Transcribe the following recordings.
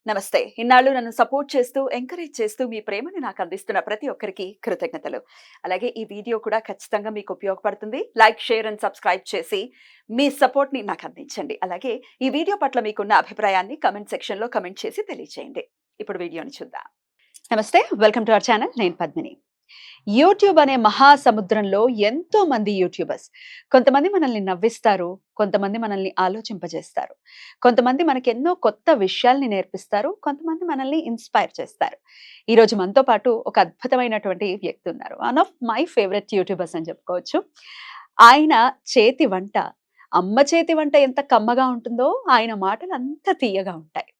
నమస్తే. ఇన్నాళ్ళు నన్ను సపోర్ట్ చేస్తూ, ఎంకరేజ్ చేస్తూ మీ ప్రేమని నాకు అందిస్తున్న ప్రతి ఒక్కరికి కృతజ్ఞతలు. అలాగే ఈ వీడియో కూడా ఖచ్చితంగా మీకు ఉపయోగపడుతుంది. లైక్, షేర్ అండ్ సబ్స్క్రైబ్ చేసి మీ సపోర్ట్‌ని నాకు అందించండి. అలాగే ఈ వీడియో పట్ల మీకున్న అభిప్రాయాన్ని కామెంట్ సెక్షన్‌లో కామెంట్ చేసి తెలియజేయండి. ఇప్పుడు వీడియోని చూద్దాం. నమస్తే. Welcome to our channel. నేను పద్మిని. యూట్యూబ్ అనే మహాసముద్రంలో ఎంతో మంది యూట్యూబర్స్. కొంతమంది మనల్ని నవ్విస్తారు, కొంతమంది మనల్ని ఆలోచింపజేస్తారు, కొంతమంది మనకెన్నో కొత్త విషయాల్ని నేర్పిస్తారు, కొంతమంది మనల్ని ఇన్స్పైర్ చేస్తారు. ఈరోజు మనతో పాటు ఒక అద్భుతమైనటువంటి వ్యక్తి ఉన్నారు. One of my favourite YouTubers అని చెప్పుకోవచ్చు. ఆయన చేతి వంట, అమ్మ చేతి వంట ఎంత కమ్మగా ఉంటుందో ఆయన మాటలు అంత తీయగా ఉంటాయి.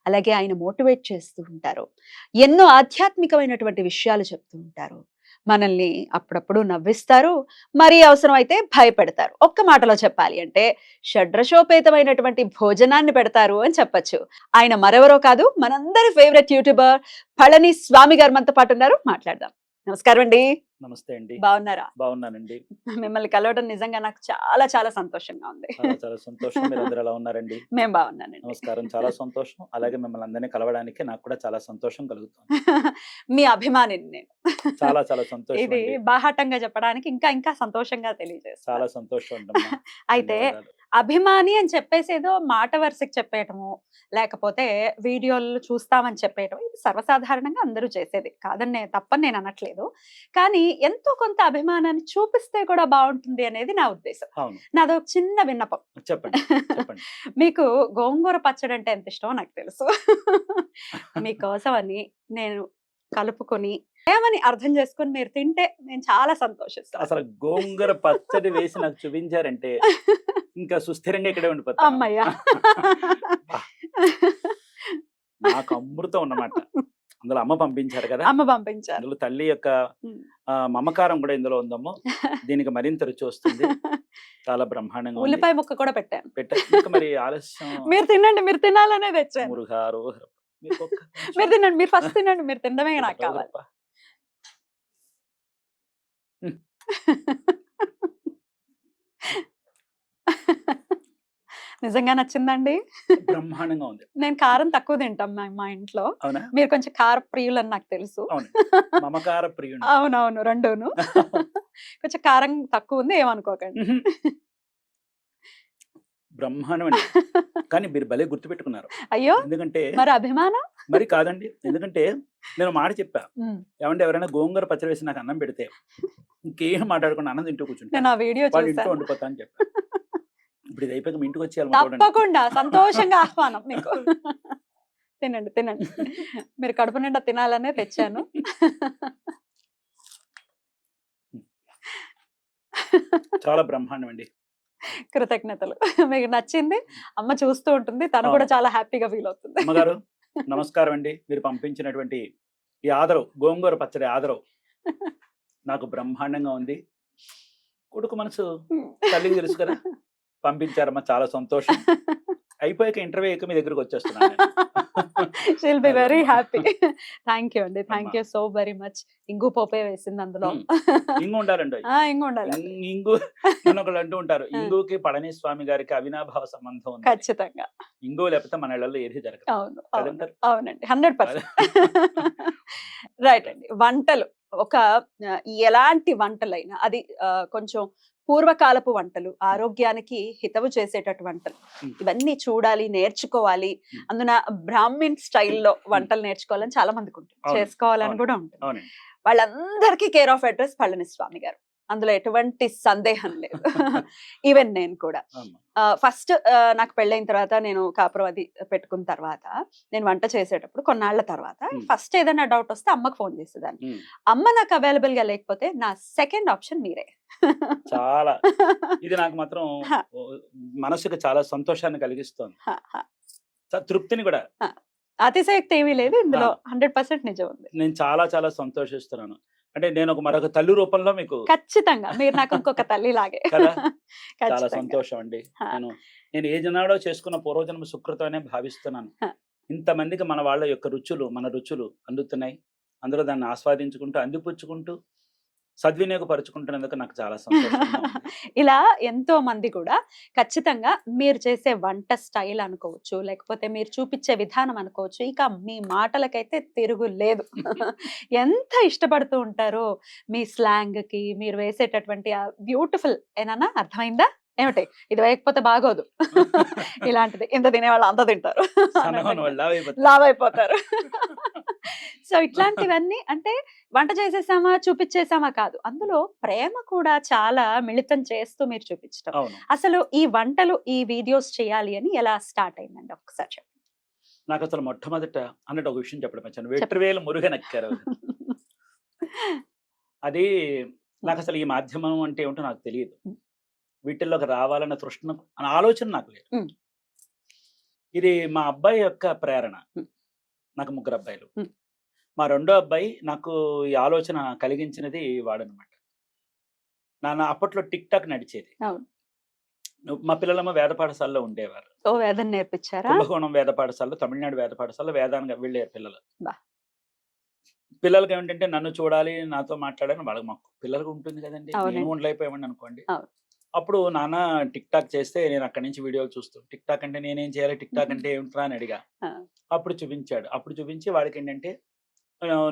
అలాగే ఆయన మోటివేట్ చేస్తూ ఉంటారు. ఎన్నో ఆధ్యాత్మికమైనటువంటి విషయాలు చెప్తూ ఉంటారు. మనల్ని అప్పుడప్పుడు నవ్విస్తారు, మరీ అవసరమైతే భయపెడతారు. ఒక్క మాటలో చెప్పాలి అంటే షడ్రసోపేతమైనటువంటి భోజనాన్ని పెడతారు అని చెప్పొచ్చు. ఆయన మరెవరో కాదు, మనందరి ఫేవరెట్ యూట్యూబర్ పళని స్వామి గారు మనతో పాటు ఉన్నారు. మాట్లాడదాం. నమస్కారం అండి. నమస్తే అండి. బాగున్నారా? బాగున్నానండి. మిమ్మల్ని కలవడం నిజంగా నాకు చాలా చాలా సంతోషంగా ఉంది. చాలా చాలా సంతోషం. మీరందరూ ఎలా ఉన్నారండి? మేము బాగున్నానండి. నమస్కారం. చాలా సంతోషం. అలాగే మిమ్మల్ని అందరినీ కలవడానికి నాకు కూడా చాలా సంతోషం కలుగుతుంది. మీ అభిమానిని నేను. చాలా చాలా సంతోషం ఇది అండి. బాహాటంగా చెప్పడానికి ఇంకా ఇంకా సంతోషంగా తెలియజేస్తాను. చాలా సంతోషం అంటమ్మా. అయితే ధన్యవాదాలు. అభిమాని అని చెప్పేసి ఏదో మాట వరుసకి చెప్పేయటము, లేకపోతే వీడియోలు చూస్తామని చెప్పేయటం ఇది సర్వసాధారణంగా అందరూ చేసేది. తప్పని నేను అనట్లేదు. కానీ ఎంతో కొంత అభిమానాన్ని చూపిస్తే కూడా బాగుంటుంది అనేది నా ఉద్దేశం. అవును. నాదొక చిన్న విన్నపం. చెప్పండి. చెప్పండి. మీకు గోంగూర పచ్చడి అంటే ఎంత ఇష్టమో నాకు తెలుసు. మీకోసం అని నేను కలుపుకొని ఏమని అర్థం చేసుకొని మీరు తింటే నేను చాలా సంతోషిస్తాను. అసలు గోంగూర పచ్చడి వేసి నాకు చూపించారంటే ఇంకా సుస్థిరంగా ఇక్కడే ఉండిపోతాను. అమ్మయ్య. నాకు అమృతం అన్నమాట. అందులో అమ్మ పంపించారు కదా. అమ్మ పంపించారు. అందులో తల్లి యొక్క ఉమ్. మమకారం కూడా ఇందులో ఉందమ్మో. దీనికి మరింత రుచి వస్తుంది. చాలా బ్రహ్మాండంగా ఉంది. ఉల్లిపాయ ముక్క కూడా పెట్టాను. ఇంకా మరి ఆలస్యం. మీరు తినండి, మీరు తినాలనే తెచ్చాను. మురుగారు మీరు తినండి, మీరు ఫస్ట్ తినండి, మీరు తినడమే నాకు కావాలి. నిజంగా నచ్చిందండి. బ్రహ్మాండంగా ఉంది. నేను కారం తక్కువ తింటాం మా ఇంట్లో. అవునా? మీరు కొంచెం కార ప్రియులని నాకు తెలుసు. అవును. మమకార ప్రియుడు. అవునవును, రెండును. కొంచెం కారం తక్కువ ఉంది, ఏమనుకోకండి. బ్రహ్మాండం అండి. కానీ మీరు భలే గుర్తుపెట్టుకున్నారు. అయ్యో, ఎందుకంటే మరి అభిమానం. మరి కాదండి. ఎందుకంటే నేను మాట చెప్పా, ఉమ్. ఏమంటే ఎవరైనా గోంగూర పచ్చడి వేసి నాకు అన్నం పెడితే ఇంకేం మాట్లాడకుండా అన్నం తింటూ కూర్చుంటా. నేను ఆ వీడియో వాళ్ళు ఇంట్లో చూసాను. వండిపోతా అని చెప్పా. ఇప్పుడు ఇది అయిపోయాక మీ ఇంటికి వచ్చి చూడండి. తప్పకుండా సంతోషంగా ఆహ్వానం మీకు. తినండి తినండి, మీరు కడుపు నిండా తినాలనే తెచ్చాను. చాలా బ్రహ్మాండం అండి. కృతజ్ఞతలు. మీకు నచ్చింది. అమ్మ చూస్తూ ఉంటుంది, తను కూడా అవును. చాలా హ్యాపీగా ఫీల్ అవుతుంది. అమ్మగారు నమస్కారం అండి. మీరు పంపించినటువంటి ఈ ఆదరవు, గోంగూర పచ్చడి ఆదరవు నాకు బ్రహ్మాండంగా ఉంది. కొడుకు మనసు తల్లికి తెలుసు కదా. పంపించారమ్మా, చాలా సంతోషం. అయిపోయాక ఇంటర్వ్యూ అయ్యాక మీ దగ్గరికి వచ్చేస్తున్నాను. She'll be very happy. Thank you అండి, thank you so very much. ఇంగు పోపే వేసింది అందులో. ఇంగు ఉండాలండి. ఇంగు ఉండాలి. ఇంగు నన్ను ఒకళ్ళు అంటూ ఉంటారు, ఇంగుకి పళనిస్వామి గారికి అవినాభావ సంబంధం ఉంది. ఖచ్చితంగా. ఇంగు లేకపోతే మన ఇళ్లలో ఏది జరగదు. అవును అవును కదంటారు? అవునండి, 100%. రైట్ అండి. వంటలు ఒక ఎలాంటి వంటలైనా అది కొంచెం పూర్వకాలపు వంటలు, ఆరోగ్యానికి హితవు చేసేటటువంటి వంటలు, ఇవన్నీ చూడాలి, నేర్చుకోవాలి. అందున బ్రాహ్మిన్ స్టైల్లో వంటలు నేర్చుకోవాలని చాలా మందికి ఉంటుంది, అవును. చేసుకోవాలని అవును. కూడా ఉంటుంది. అవునండి. వాళ్ళందరికీ కేర్ ఆఫ్ అడ్రస్ పళనిస్వామి గారు. అందులో ఎటువంటి సందేహం లేదు. ఈవెన్ నేను కూడా అమ్మ. ఫస్ట్ నాకు పెళ్ళైన తర్వాత, నేను కాపురం అది పెట్టుకున్న తర్వాత, నేను వంట చేసేటప్పుడు కొన్నాళ్ల తర్వాత ఫస్ట్ ఏదైనా డౌట్ వస్తే అమ్మకు ఫోన్ చేసేదాన్ని. ఉమ్. అమ్మ నాకు అవైలబుల్ గా లేకపోతే నా సెకండ్ ఆప్షన్ మీరే. చాలా ఇది నాకు మాత్రం హ. మనసుకు చాలా సంతోషాన్ని కలిగిస్తోంది. హ, హ, తృప్తిని కూడా. హ. అతిశయోక్తి ఏమీ లేదు ఇందులో, 100% నిజం ఉంది. నేను చాలా చాలా సంతోషిస్తున్నాను. అంటే నేను మరొక తల్లి రూపంలో మీకు ఖచ్చితంగా మీరు నాకు ఇంకొక తల్లి లాగే. కదా. చాలా ఖచ్చితంగా. సంతోషం అండి. హ. నేను ఏ జనాడో చేసుకున్న పూర్వజన్మ సుకృతమనే భావిస్తున్నాను. హ. ఇంతమందికి మన వాళ్ళ యొక్క రుచులు, మన రుచులు అందుతున్నాయి. అందులో దాన్ని ఆస్వాదించుకుంటూ, అందిపుచ్చుకుంటూ సద్వినియోగపరుచుకుంటున్నందుకు నాకు చాలా సంతోషంగా ఉంది. ఇలా ఎంతో మంది కూడా ఖచ్చితంగా మీరు చేసే వంట స్టైల్ అనుకోవచ్చు, లేకపోతే మీరు చూపించే విధానం అనుకోవచ్చు, ఇక మీ మాటలకైతే తిరుగు లేదు. ఎంత ఇష్టపడుతూ ఉంటారో మీ స్లాంగ్ కి, మీరు వేసేటటువంటి ఆ బ్యూటిఫుల్ ఏనా అర్థమైందా ఏమిటి, ఇది వేయకపోతే బాగోదు. ఇలాంటిది ఇంత తినేవాళ్ళు అంత తింటారు సన్నగా ఉన్న వాళ్ళు లావైపోతారు. లావైపోతారు. సో ఇట్లాంటివన్నీ అంటే వంట చేసేసామా చూపించేసామా కాదు, అందులో ప్రేమ కూడా చాలా మిళితం చేస్తూ మీరు చూపించడం. అవును. అసలు ఈ వంటలు ఈ వీడియోస్ చేయాలి అని ఎలా స్టార్ట్ అయిందండి ఒక్కసారి చెప్పండి. నాకు అసలు మొట్టమొదట అన్నట్టు ఒక విషయం చెప్పడం వచ్చాను. వెట్రివేలు మురుగనెక్కారు. అది నాకు అసలు ఈ మాధ్యమం అంటే ఏమిటో నాకు తెలియదు. వీటిల్లోకి రావాలన్న తృష్ణ అన్న ఆలోచన నాకు లేదు. ఉమ్. ఇది మా అబ్బాయి యొక్క ప్రేరణ. ఉమ్. నాకు 3 అబ్బాయిలు. ఉమ్. మా రెండో అబ్బాయి నాకు ఈ ఆలోచన కలిగించినది వాడనమాట. నాన్న అప్పట్లో టిక్ టాక్ నడిచేది. అవును. మా పిల్లలేమో వేద పాఠశాలలో ఉండేవారు. ఓ వేదన నేర్పించారా? కుంభకోణం వేద పాఠశాలలో, తమిళనాడు వేద పాఠశాలలో వేదానికి వెళ్ళారు పిల్లలు. బా. పిల్లలకి ఏమిటంటే నన్ను చూడాలి, నాతో మాట్లాడాలని వాళ్ళకి మాకు పిల్లలకు ఉంటుంది కదండి. అవునండి. నేను ఉండలేకపోయామని అనుకోండి. అవును. అప్పుడు నాన్న టిక్ టాక్ చేస్తే నేను అక్కడి నుంచి వీడియోలు చూస్తూ టిక్ టాక్ అంటే నేనేం చేయాలి, టిక్ టాక్ అంటే ఏమిట్రా అని అడిగా. ఆ. అప్పుడు చూపించాడు. అప్పుడు చూపించి వాడికి ఏంటంటే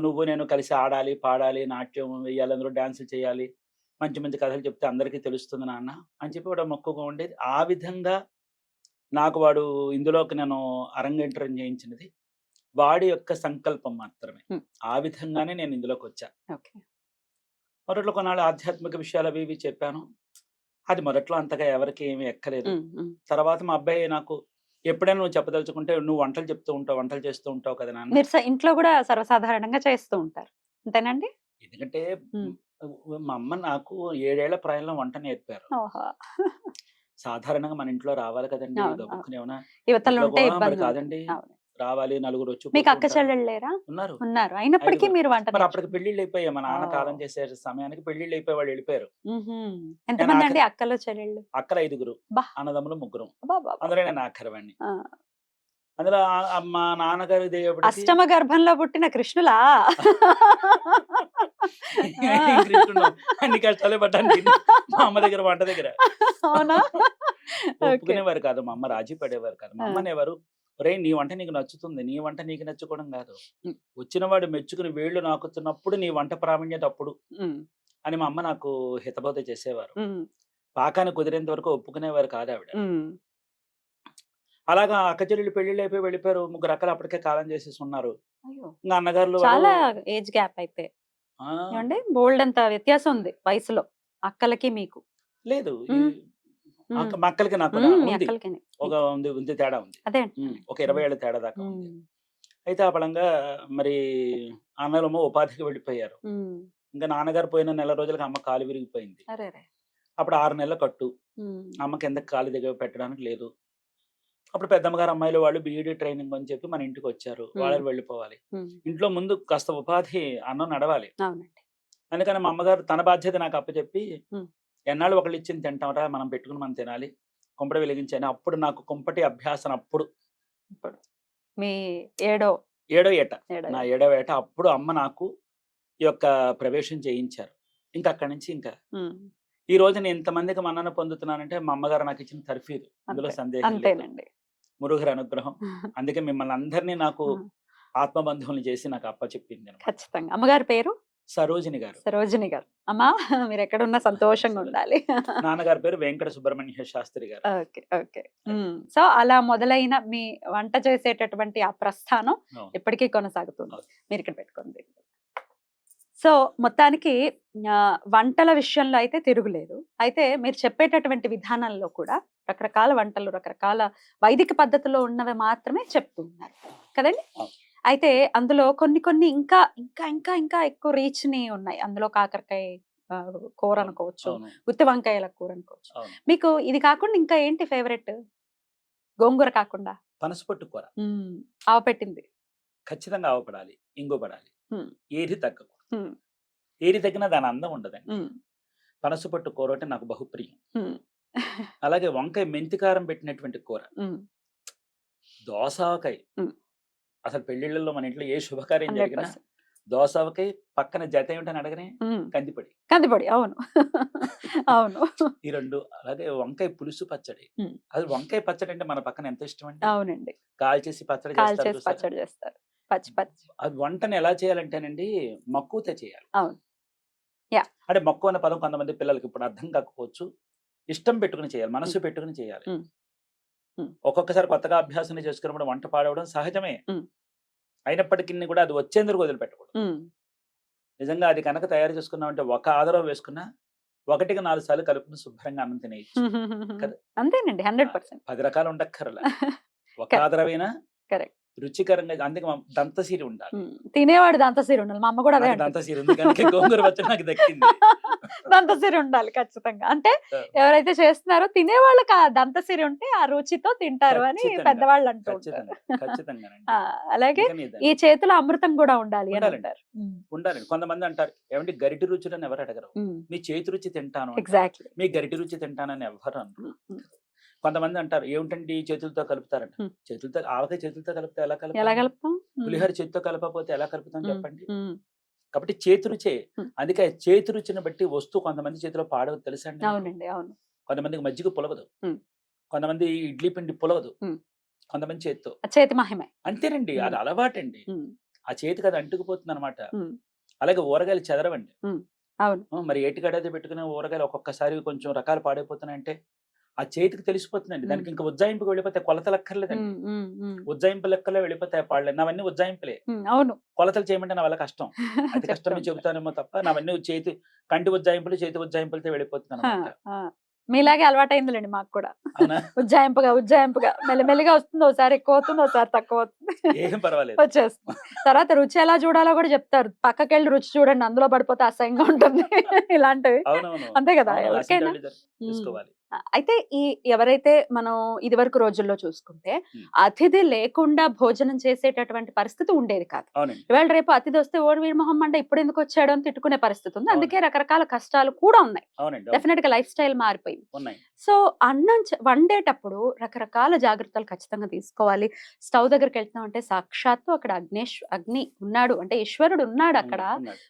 నువ్వు నేను కలిసి ఆడాలి, పాడాలి, నాట్యం వేయాలి, అందులో డాన్సులు చేయాలి, మంచి మంచి కథలు చెప్తే అందరికీ తెలుస్తుంది నాన్న అని చెప్పి వాడు మొక్కుగా ఉండేది. ఆ విధంగా నాకు వాడు ఇందులోకి నేను అరంగేట్రం చేయించినది వాడి యొక్క సంకల్పం మాత్రమే. హ్మ్. ఆ విధంగానే నేను ఇందులోకి వచ్చా. ఓకే. మొదట్లో కొన్నాళ్ళు ఆధ్యాత్మిక విషయాలు అవి ఇవి చెప్పాను. అది మొదట్లో అంతగా ఎవరికి ఏమీ ఎక్కలేదు. ఉమ్, ఉమ్. తర్వాత మా అబ్బాయి నాకు ఎప్పుడైనా నువ్వు చెప్పదలుచుకుంటే నువ్వు వంటలు చెప్తూ ఉంటావు, వంటలు చేస్తూ ఉంటావు కదా నాన్న. మీరు ఇంట్లో కూడా సర్వసాధారణంగా చేస్తూ ఉంటారు అంతేనండి? ఎందుకంటే ఉమ్. మా అమ్మ నాకు 7 ఏళ్ల ప్రాయంలో వంట నేర్పారు. ఓహో. సాధారణంగా మన ఇంట్లో రావాలి కదండి. అవును, అవును. గబుక్కుని ఏమన్నా యువతలు ఇంట్లో ఉంటే మరి ఇబ్బంది ఉంటుంది. కాదండి. అవును. రావాలి, నలుగురు వచ్చి మీకు అక్క కూర్చుంటారు. చెల్లెళ్ళు లేరా? ఉన్నారు. ఉన్నారు, అయినప్పటికీ 5గురు. మీరు వంట మరి అప్పటికి నేర్చుకున్నారు. పెళ్ళిళ్ళు అయిపోయాయి. మా నాన్న ఓ. కాలం చేసే సమయానికి పెళ్ళిళ్ళు అయిపోయి వాళ్ళు వెళ్ళిపోయారు. మ్మ్హ్మ్. నేను ఎంతమంది అండి ఆఖరి అక్కలు చెల్లెళ్ళు? అక్కలు 5గురు, బా. అన్నదమ్ములు 3. బా బా బా. అందులో నేను ఆఖరివాణ్ణి. ఆ. అందులో మా నాన్నగారు దేవుడికి అష్టమ గర్భంలో పుట్టిన కృష్ణులా? కృష్ణుడు అన్ని కష్టాలే పడ్డాను మా అమ్మ దగ్గర వంట దగ్గర. అవునా? ఓకే. ఒప్పుకునేవారు కాదు. మా అమ్మ రాజీ పడేవారు కాదు. మా ఆ. అమ్మ అనేవారు, ఒరేయ్ నీ వంట నీకు నచ్చుతుంది, నీ వంట నీకు నచ్చుకోవడం కాదు, ఉమ్. వచ్చినవాడు మెచ్చుకుని వేళ్ళు నాకుతున్నప్పుడు నీ వంట ప్రావీణ్యత అప్పుడు ఉమ్, అని మా అమ్మ నాకు హితబోధ చేసేవారు. ఉమ్, పాకాన్ని కుదిరేంత వరకు ఒప్పుకునేవారు కాదు ఆవిడ. ఉమ్. అలాగా అక్క చెల్లెళ్ళు పెళ్ళిళ్ళు అయిపోయి వెళ్ళిపోయారు. 3 అక్కలు అప్పటికే కాలం చేసేసి ఉన్నారు. అయ్యో, ఇంకా అన్నగారులు చాలా వాళ్ళు ఏజ్ గ్యాప్ అయితే ఆ, ఏమండి, బోల్డ్ అంత వ్యత్యాసం ఉంది వయసులో అక్కలకి మీకు. లేదు ఉమ్, ఉమ్, మా అక్కలకి నాకు ఉమ్, మీ ఉంది. అక్కలకి ఒక ఉంది ఉంది తేడా ఉంది. అదే అంటున్నాను. ఒక 20 ఏళ్ళ తేడా దాకా ఉంది. ఉమ్, అయితే ఆ పళంగా మరి అన్నలమో ఉపాధికి వెళ్ళిపోయారు. ఉమ్. ఇంకా నాన్నగారు పోయిన నెల రోజులకి అమ్మ కాలు విరిగిపోయింది. అరే రే. అప్పుడు 6 నెలల కట్టు. ఉమ్, అమ్మకి ఎందుకు కాలు దగ్గర పెట్టడానికి లేదు. అప్పుడు పెద్దమ్మగారు అమ్మాయిలు వాళ్ళు బీఈడీ ట్రైనింగ్ అని చెప్పి మన ఇంటికి వచ్చారు. వాళ్ళు వెళ్ళిపోవాలి. ఉమ్. ఇంట్లో ముందు కాస్త ఉపాధి అన్నం నడవాలి. అవునండి. అందుకని మా అమ్మగారు తన బాధ్యత నాకు అప్పచెప్పి ఉమ్. ఎన్నాళ్ళు ఒకళ్ళు ఇచ్చింది తింటామరా, మనం పెట్టుకుని మనం తినాలి, కుంపటి వెలిగించాను. అప్పుడు నాకు కుంపటి అభ్యాసన అప్పుడు ఇప్పుడు మీ ఏడో 7వ ఏట, ఏడో నా 7వ ఏట అప్పుడు అమ్మ నాకు ఈ యొక్క ప్రవేశం చేయించారు. ఇంకా అక్కడి నుంచి ఇంకా ఉమ్, ఈ రోజు నేను ఇంతమందికి మన్నన పొందుతున్నానంటే మా అమ్మగారు నాకు ఇచ్చిన తర్ఫీదు, అందులో అంతే, సందేహం లేదు. అంతేనండి. మురుగర్ అనుగ్రహం. అందుకే మిమ్మల్ని అందరినీ నాకు ఉమ్, ఆత్మబంధువులు చేసి నాకు అప్పచెప్పింది అనమాట. ఖచ్చితంగా. అమ్మగారి పేరు సరోజిని గారు. సరోజిని గారు. అమ్మా, మీరు ఎక్కడున్నా సంతోషంగా ఉండాలి. నాన్నగారి పేరు వెంకట సుబ్రహ్మణ్య శాస్త్రి గారు. Okay, okay. సో అలా మొదలైన మీ వంట చేసేటటువంటి ఆ ప్రస్థానం అవును. ఎప్పటికీ కొనసాగుతుంది. అవును. మీరు ఇక్కడ పెట్టుకోండి. సో మొత్తానికి వంటల విషయంలో అయితే తిరుగులేదు. అయితే మీరు చెప్పేటటువంటి విధానంలో కూడా రకరకాల వంటలు, రకరకాల వైదిక పద్ధతిలో ఉన్నవి మాత్రమే చెప్తూ ఉన్నారు కదండి. అవును. అయితే అందులో కొన్ని కొన్ని ఇంకా ఇంకా ఇంకా ఇంకా ఎక్కువ రీచ్ ని ఉన్నాయి. అందులో కాకరకాయ కూర అవును. అనుకోవచ్చు, అవును. గుత్తి వంకాయల కూర అనుకోవచ్చు. అవును. మీకు ఇది కాకుండా ఇంకా ఏంటి ఫేవరెట్? గోంగూర కాకుండా పనసపొట్టు కూర ఆవ పెట్టింది. ఖచ్చితంగా ఆవపడాలి, ఇంగు పడాలి, ఉమ్, ఏది తగ్గకూడదు. ఉమ్, ఏది తగ్గినా దాని అందం ఉండదండి. ఉమ్, పనసపొట్టు కూర అంటే నాకు బహుప్రియం. ఉమ్, అలాగే వంకాయ మెంతికారం పెట్టినటువంటి కూర, ఉమ్, దోసాకాయ. ఉమ్. అసలు పెళ్లిళ్ళలో మన ఇంట్లో ఏ శుభకార్యం జరిగినా 100%. దోసవకాయ పక్కన జత ఏమిటని అడగనే ఉమ్. కందిపొడి. కందిపొడి అవును. అవును. ఈ 2 అలాగే వంకాయ పులుసు పచ్చడి. ఉమ్. అది వంకాయ పచ్చడి అంటే మన పక్కన ఎంత ఇష్టం అండి. అవునండి. కాల్చేసి పచ్చడి కాల్ చేస్తారు చేసి చూసారా? పచ్చడి చేస్తారు. పచ్చి పచ్చి. అది వంటని ఎలా చేయాలంటేనండి మక్కువతో చేయాలి. అవును. యాహ్! అంటే మక్కువ అన్న పదం కొంతమంది పిల్లలకి ఇప్పుడు అర్థం కాకపోవచ్చు. ఇష్టం పెట్టుకుని చేయాలి. మనస్సు హ్మ్. పెట్టుకుని చేయాలి. హ్మ్. హ్మ్. ఒక్కొక్కసారి కొత్తగా అభ్యాసన చేసుకున్నప్పుడు వంట పాడవడం సహజమే. హ్మ్. అయినప్పటికిని కూడా అది వచ్చేందుకు వదిలిపెట్టకూడదు. హ్మ్. నిజంగా అది కనుక తయారు చేసుకున్నామంటే ఒక ఆదరవ వేసుకున్నా 1కి 4 సార్లు కలుపుకొని శుభ్రంగా అన్నం తినేయొచ్చు. కదా! అంతేనండి. ఆ! 100%. 10 రకాలు ఉండక్కర్లా. ఒక కరెక్ట్. ఆదరవైనా కరెక్ట్. రుచికరంగా అందుకే దంతసిరి ఉండాలి. తినేవాడు దంతసిరి ఉండాలి. మా అమ్మ కూడా అదే నాకు అంటది. దంతసిరి ఉంది కనుక గోంగూర పచ్చడి నాకు దక్కింది. దంతసిరి ఉండాలి ఖచ్చితంగా. అంటే ఆ! ఎవరైతే చేస్తున్నారో తినేవాళ్ళకి ఆ దంతసిరి ఉంటే ఆ రుచితో తింటారు అని ఖచ్చితంగా. పెద్దవాళ్ళు అంటూ ఉంటారు. ఖచ్చితంగా. ఖచ్చితంగానండి. ఆ! అలాగే అందుకని ఈ దాన్ని చేతిలో అమృతం గూడా ఉండాలి అని ఉండాలండి. అంటారు. ఉండాలండి. కొంతమంది అంటారు, "ఏవండీ గరిటె రుచులని ఎవరు అడగరు. మీ చేతి రుచి తింటాను" అంటారు. ఎగ్జాక్ట్‌లీ. మీ గరిటె రుచి తింటానని ఎవ్వరు అనరు. కొంతమంది అంటారు, "ఏమిటండి చేతులతో కలుపుతారంట." హ్మ్. చేతులతో ఆవకాయ చేతులతో కలిపితే ఎలా ఎలా కలపాలి? కలుపుతాం? పులిహోర చేత్తో కలపకపోతే ఎలా కలుపుతాం హ్మ్. చెప్పండి? హ్మ్. కాబట్టి చేతి రుచే. హ్మ్. అందుకే చేతి రుచిని బట్టి వస్తువు కొంతమంది చేతిలో పాడవదు తెలుసా అండి మీకు? అవునండి. అవును. కొంతమందికి మజ్జిగ పులవదు. హ్మ్. కొంతమంది ఇడ్లీ పిండి పులవదు. హ్మ్. కొంతమంది చేత్తో. ఆ చేతి మహిమే. అంతేనండి. హ్మ్. అది అలవాటండి. హ్మ్. ఆ చేతికి అది అంటుకుపోతుందనమాట. హ్మ్. అలాగే ఊరగాయలు చెదరవండి. హ్మ్. అవును. మరి ఏటికాడేదో పెట్టుకునే ఊరగాయలు ఒక్కొక్కసారి కొంచెం రకాలు పాడైపోతున్నాయంటే, ఆ చేతికి తెలిసిపోతుందండి. హ్మ్. దానికి ఇంక ఉజ్జాయింపుకి వెళ్ళిపోతే కొలతలక్కర్లేదండి. హ్మ్. హ్మ్. హ్మ్. ఉజ్జాయింపు లెక్కలో వెళ్ళిపోతాయి పాళ్ళు. నావన్నీ ఉజ్జాయింపులే. హ్మ్. అవును. కొలతలు చేయమంటే నా వల్ల కష్టం. అతి చెప్తూ కష్టం మీద ఉంటారు. చెబుతానేమో తప్ప నావన్నీ కంటి ఉజ్జాయింపులు, చేతి ఉజ్జాయింపులతో ఆ! వెళ్ళిపోతుందనమాట. ఆ! మీలాగే అలవాటయిందిలెండి మాకు కూడా. అవునా? ఉజ్జాయింపుగా, ఉజ్జాయింపుగా మెల్లిమెల్లిగా వస్తుంది. ఓసారి ఎక్కువవుతుంది. ఓసారి తక్కువవుతుంది. ఏం పర్వాలేదు. వచ్చేస్తుంది. తర్వాత రుచి ఎలా చూడాలో కూడా చెప్తారు. పక్కకెళ్ళి రుచి చూడండి. అందులో పడిపోతే అసహ్యంగా ఉంటుంది. ఇలాంటివి. అవునవును. అంతే కదా! అవును. ఎవరికైనా. అసింటోళ్ళు హ్మ్. చేసుకోవాలి. అయితే ఎవరైతే మనం ఇదివరకు రోజుల్లో చూసుకుంటే, హ్మ్. అతిథి లేకుండా భోజనం చేసేటటువంటి పరిస్థితి ఉండేది కాదు. అవునండి. ఇవాళ రేపు అతిథి వస్తే ఓడి వీడి మొహం మండ ఇప్పుడెందుకొచ్చాడు అని తిట్టుకునే పరిస్థితి ఉంది. అందుకే అవునండి. రకరకాల కష్టాలు కూడా ఉన్నాయి. అవునండి. అవును. డెఫినిట్‌గా లైఫ్ స్టైల్ మారిపోయింది. ఉన్నాయి. సో, అన్నం వండేటప్పుడు రకరకాల జాగ్రత్తలు ఖచ్చితంగా తీసుకోవాలి. స్టవ్ దగ్గరికెళ్తున్నామంటే సాక్షాత్తు అక్కడ అగ్ని ఉన్నాడు. అంటే ఈశ్వరుడు ఉన్నాడక్కడ. ఉన్నాడు. ఉన్నాడు.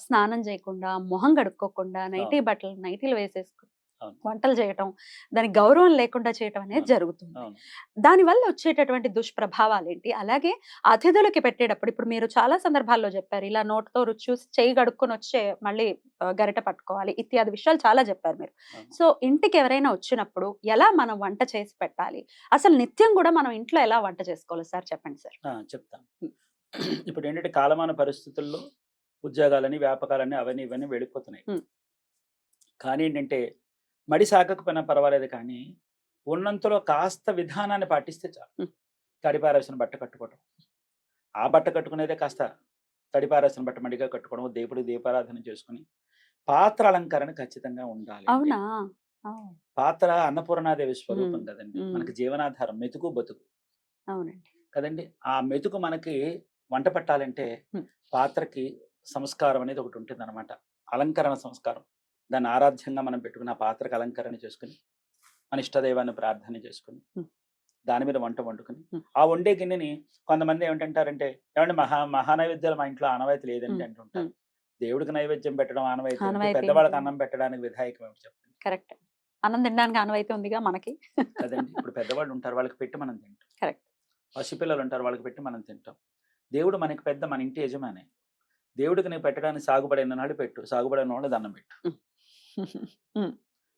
స్నానం చేయకుండా, మొహం కడుక్కోకుండా, అవును. నైటీలు వేసేసుకొని అవును. వంటలు చేయటం, దానికి గౌరవం లేకుండా చేయటం అనేది అవును. జరుగుతుంది. అవును. దానివల్ల వచ్చేటటువంటి దుష్ప్రభావాలేంటి? అలాగే అతిథులకి పెట్టేటప్పుడు ఇప్పుడు మీరు చాలా సందర్భాల్లో చెప్పారు. ఇలా నోటితో రుచి చూసి చెయ్యి కడుక్కొనొచ్చే మళ్ళీ గరిటె పట్టుకోవాలి. ఇత్యాది విషయాలు చాలా చెప్పారు మీరు. అవును. సో, ఇంటికి ఎవరైనా వచ్చినప్పుడు ఎలా మనం వంట చేసి పెట్టాలి? అసలు నిత్యం గూడా మనం ఇంట్లో ఎలా వంట చేసుకోవాలో సార్ చెప్పండి సార్? చెప్తాను. హ్మ్. ఇప్పుడేంటంటే కాలమాన పరిస్థితుల్లో ఉద్యోగాలని, వ్యాపకాలని అవన్నీ ఇవన్నీ వెళ్ళిపోతున్నాయి. హ్మ్. కానీ ఏంటంటే మడి సాగకపోయినా పర్వాలేదు కానీ, ఉన్నంతలో కాస్త విధానాన్ని పాటిస్తే చాలు. హ్మ్. తడిపారేసిన బట్ట కట్టుకోవటం. ఆ బట్ట కట్టుకునేదే కాస్త తడిపారేసిన బట్ట మడిగా కట్టుకోవడం, దేవుడికి దీపారాధన చేసుకొని, పాత్ర అలంకరణ ఖచ్చితంగా ఉండాలండి. అవునా? ఓహ్! పాత్ర అన్నపూర్ణాదేవి హ్మ్. స్వరూపం కదండీ! హ్మ్. మనకి జీవనాధారం మెతుకు, బతుకు అవునండి. కదండీ! ఆ మెతుకు మనకి వంట పట్టాలంటే హ్మ్. పాత్రకి సంస్కారం అనేది ఒకటుంటుందనమాట. అలంకరణ సంస్కారం. దాన్ని ఆరాధ్యంగా మనం పెట్టుకుని, ఆ పాత్రకు అలంకరణ చేసుకొని, మన ఇష్టదైవాన్ని ప్రార్థన చేసుకొని, హ్మ్. దాని మీద వంట వండుకొని, హ్మ్. ఆ వండే గిన్నెని కొంతమంది ఏమిటంటారంటే, "ఏవండీ మహానైవేద్యాలు మా ఇంట్లో ఆనవాయితీ లేదండి" హ్మ్. అంటుంటారు. హ్మ్. దేవుడికి నైవేద్యం పెట్టడం ఆనవాయితీ ఏమిటి? ఆనవాయితీ పెద్దవాళ్ళకి ఏంటి? అన్నం పెట్టడానికి విధాయకం ఏమిటి చెప్పండి? కరెక్ట్. అన్నం తినడానికి ఆనవాయితీ ఉందిగా మనకి. కదండీ! ఇప్పుడు పెద్దవాళ్ళు ఉంటారు. వాళ్ళకి పెట్టి మనం తింటాం. కరెక్ట్. పసిపిల్లలు ఉంటారు. వాళ్ళకి పెట్టి మనం తింటాం. దేవుడు మనకి పెద్ద, మన ఇంటి యజమాని. దేవుడికి నీవు పెట్టడానికి సాగుబడిన నాడు పెట్టు. సాగుబడిన వాళ్ళు దండం పెట్టు. హ్మ్. హ్మ్.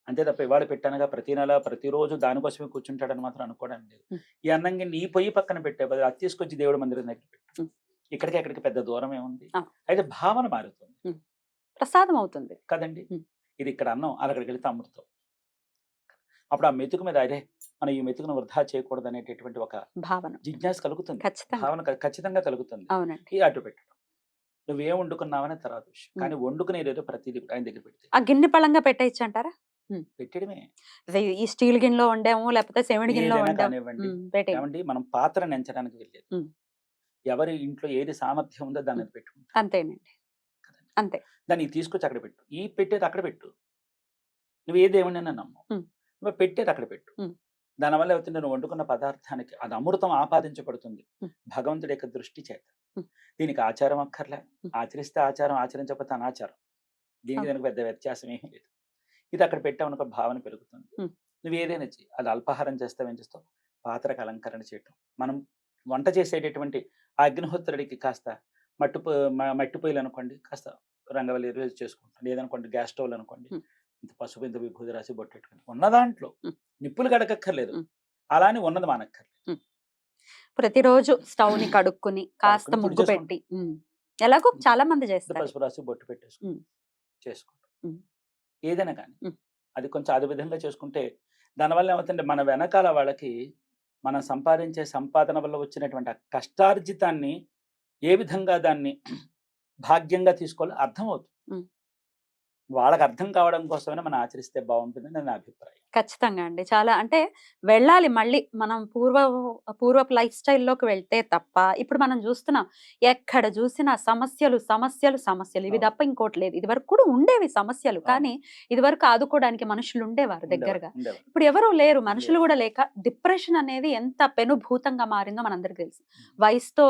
అంతే తప్ప ఇవాళ పెట్టానుగా ప్రతి నెల, ప్రతిరోజు దానికోసమే కూర్చుంటాడని మాత్రం అనుకోవడం లేదు. హ్మ్. ఈ అన్నం గిన్నె ఈ పొయ్యి పక్కన పెట్టే బదులు అది తీసుకొచ్చి దేవుడి మందిరం దగ్గర పెట్టు. హ్మ్. ఇక్కడికి అక్కడికి పెద్ద దూరం ఏముంది? ఆ! అయితే భావన మారుతుంది. హ్మ్. ప్రసాదం అవుతుంది. కదండీ! హ్మ్. ఇది ఇక్కడ అన్నం అక్కడికెళ్తే అమృతం. అప్పుడు ఆ మెతుకు మీద అరే! మనం ఈ మెతుకును వృధా చేయకూడదనేటటువంటి ఒక భావన. జిజ్ఞాస కలుగుతుంది. ఖచ్చితంగా. భావన ఖచ్చితంగా కలుగుతుంది. అవునండి. ఈ అటు పెట్టడం. నువ్వేం వండుకున్నావనేది తర్వాత విషయం. హ్మ్. కానీ వండుకునేదేదో ప్రతీది కూడా ఆయన దగ్గర పెడితే. ఆ గిన్నె పళంగా పెట్టేయచ్చంటారా? హ్మ్. పెట్టడమే. అదే ఈ స్టీల్ గిన్నెలో వండాము, లేకపోతే సెమిడి గిన్నెలో ఏదైనా వండాం. కానివ్వండి. హ్మ్. పెట్టేయి. ఏవండీ మనం పాత్రను ఎంచడానికి వెళ్ళేది. హ్మ్. ఎవరి ఇంట్లో ఏది సామర్థ్యం ఉందో హ్మ్. దాన్ని పెట్టుకుంటారు. అంతేనండి. కదండీ! అంతే. దాన్ని తీసుకొచ్చి అక్కడ పెట్టు. ఈ పెట్టేది అక్కడ పెట్టు. నువ్వు ఏ దేవుడినైనా నమ్ము. హ్మ్. నువ్వు పెట్టేది అక్కడ పెట్టు. హ్మ్. దానివల్ల ఏమవుతుంది నువ్వు వండుకున్న పదార్థానికి అది అమృతం ఆపాదించబడుతుంది. హ్మ్. భగవంతుడి యొక్క దృష్టి చేత. హ్మ్. దీనికి ఆచారం అక్కర్లే. హ్మ్. ఆచరిస్తే ఆచారం, ఆచరించకపోతే అనాచారం. దీనికి అవును. దానికి పెద్ద వ్యత్యాసం ఏమీ లేదు. ఇది అక్కడ పెట్టామనుకో భావన పెరుగుతుంది. హ్మ్. నువ్వు ఏదైనా చెయ్యి. అది అల్పాహారం చేస్తావు, ఏం చేస్తావు? పాత్రకు అలంకరణ చేయటం. మనం వంట చేసేటటువంటి ఆ అగ్నిహోత్రుడికి కాస్త మట్టి పొయ్యిలనుకోండి, కాస్త రంగవల్లి చేసుకుంటాం. లేదనుకోండి గ్యాస్ స్టవ్‌లనుకోండి, హ్మ్. ఇంత పసుపు, ఇంత విభూది రాసి బొట్టెట్టుకొని ఉన్న దాంట్లో హ్మ్. నిప్పులు గడగక్కర్లేదు. హ్మ్. అలా అని ఉన్నది మానక్కర్లేదు. హ్మ్. ప్రతిరోజు స్టవ్‌ని కడుక్కొని, కాస్త కడుక్కొని ముగ్గు తుడిచేసుకుంటాం. పెట్టి ఎలాగో చాలా మంది ఇంత చేస్తారు. పసుపు రాసి బొట్టు పెట్టేసుకుంటాం. హ్మ్. చేసుకుంటాం. హ్మ్. ఏదైనా కానీ. హ్మ్. అది కొంచెం అదే విధంగా చేసుకుంటే దానివల్ల ఏమవుతుందంటే మన వెనకాల వాళ్ళకి మనం సంపాదించే సంపాదన వల్ల వచ్చినటువంటి ఆ కష్టార్జితాన్ని ఏ విధంగా దాన్ని భాగ్యంగా తీసుకోవాలో అర్థమవుతుంది. హ్మ్. వాళ్ళకి అర్థం కావడం కోసమైనా మనం ఆచరిస్తే బావుంటుందని నా అభిప్రాయం. ఖచ్చితంగా అండి. చాలా అంటే వెళ్ళాలి మళ్ళీ మనం పూర్వపు లైఫ్ స్టైల్‌లోకి వెళ్తే తప్ప, ఇప్పుడు మనం జూస్తున్నాం. ఎక్కడ జూసినా సమస్యలు, సమస్యలు, సమస్యలు. ఇవి అవును. తప్ప ఇంకోటి లేదు. ఇదివరకు కూడా ఉండేవి సమస్యలు. అవును. కానీ ఇదివరకు ఆదుకోవడానికి మనుషులుండేవారు ఉండేవారు. దగ్గరగా. ఉండేవారు. ఇప్పుడు ఎవరు లేరు. మనుషులు లేరు. గూడా లేక డిప్రెషన్ అనేది ఎంత పెనుభూతంగా మారిందో మనందరికి తెలుసు. హ్మ్. వయసుతో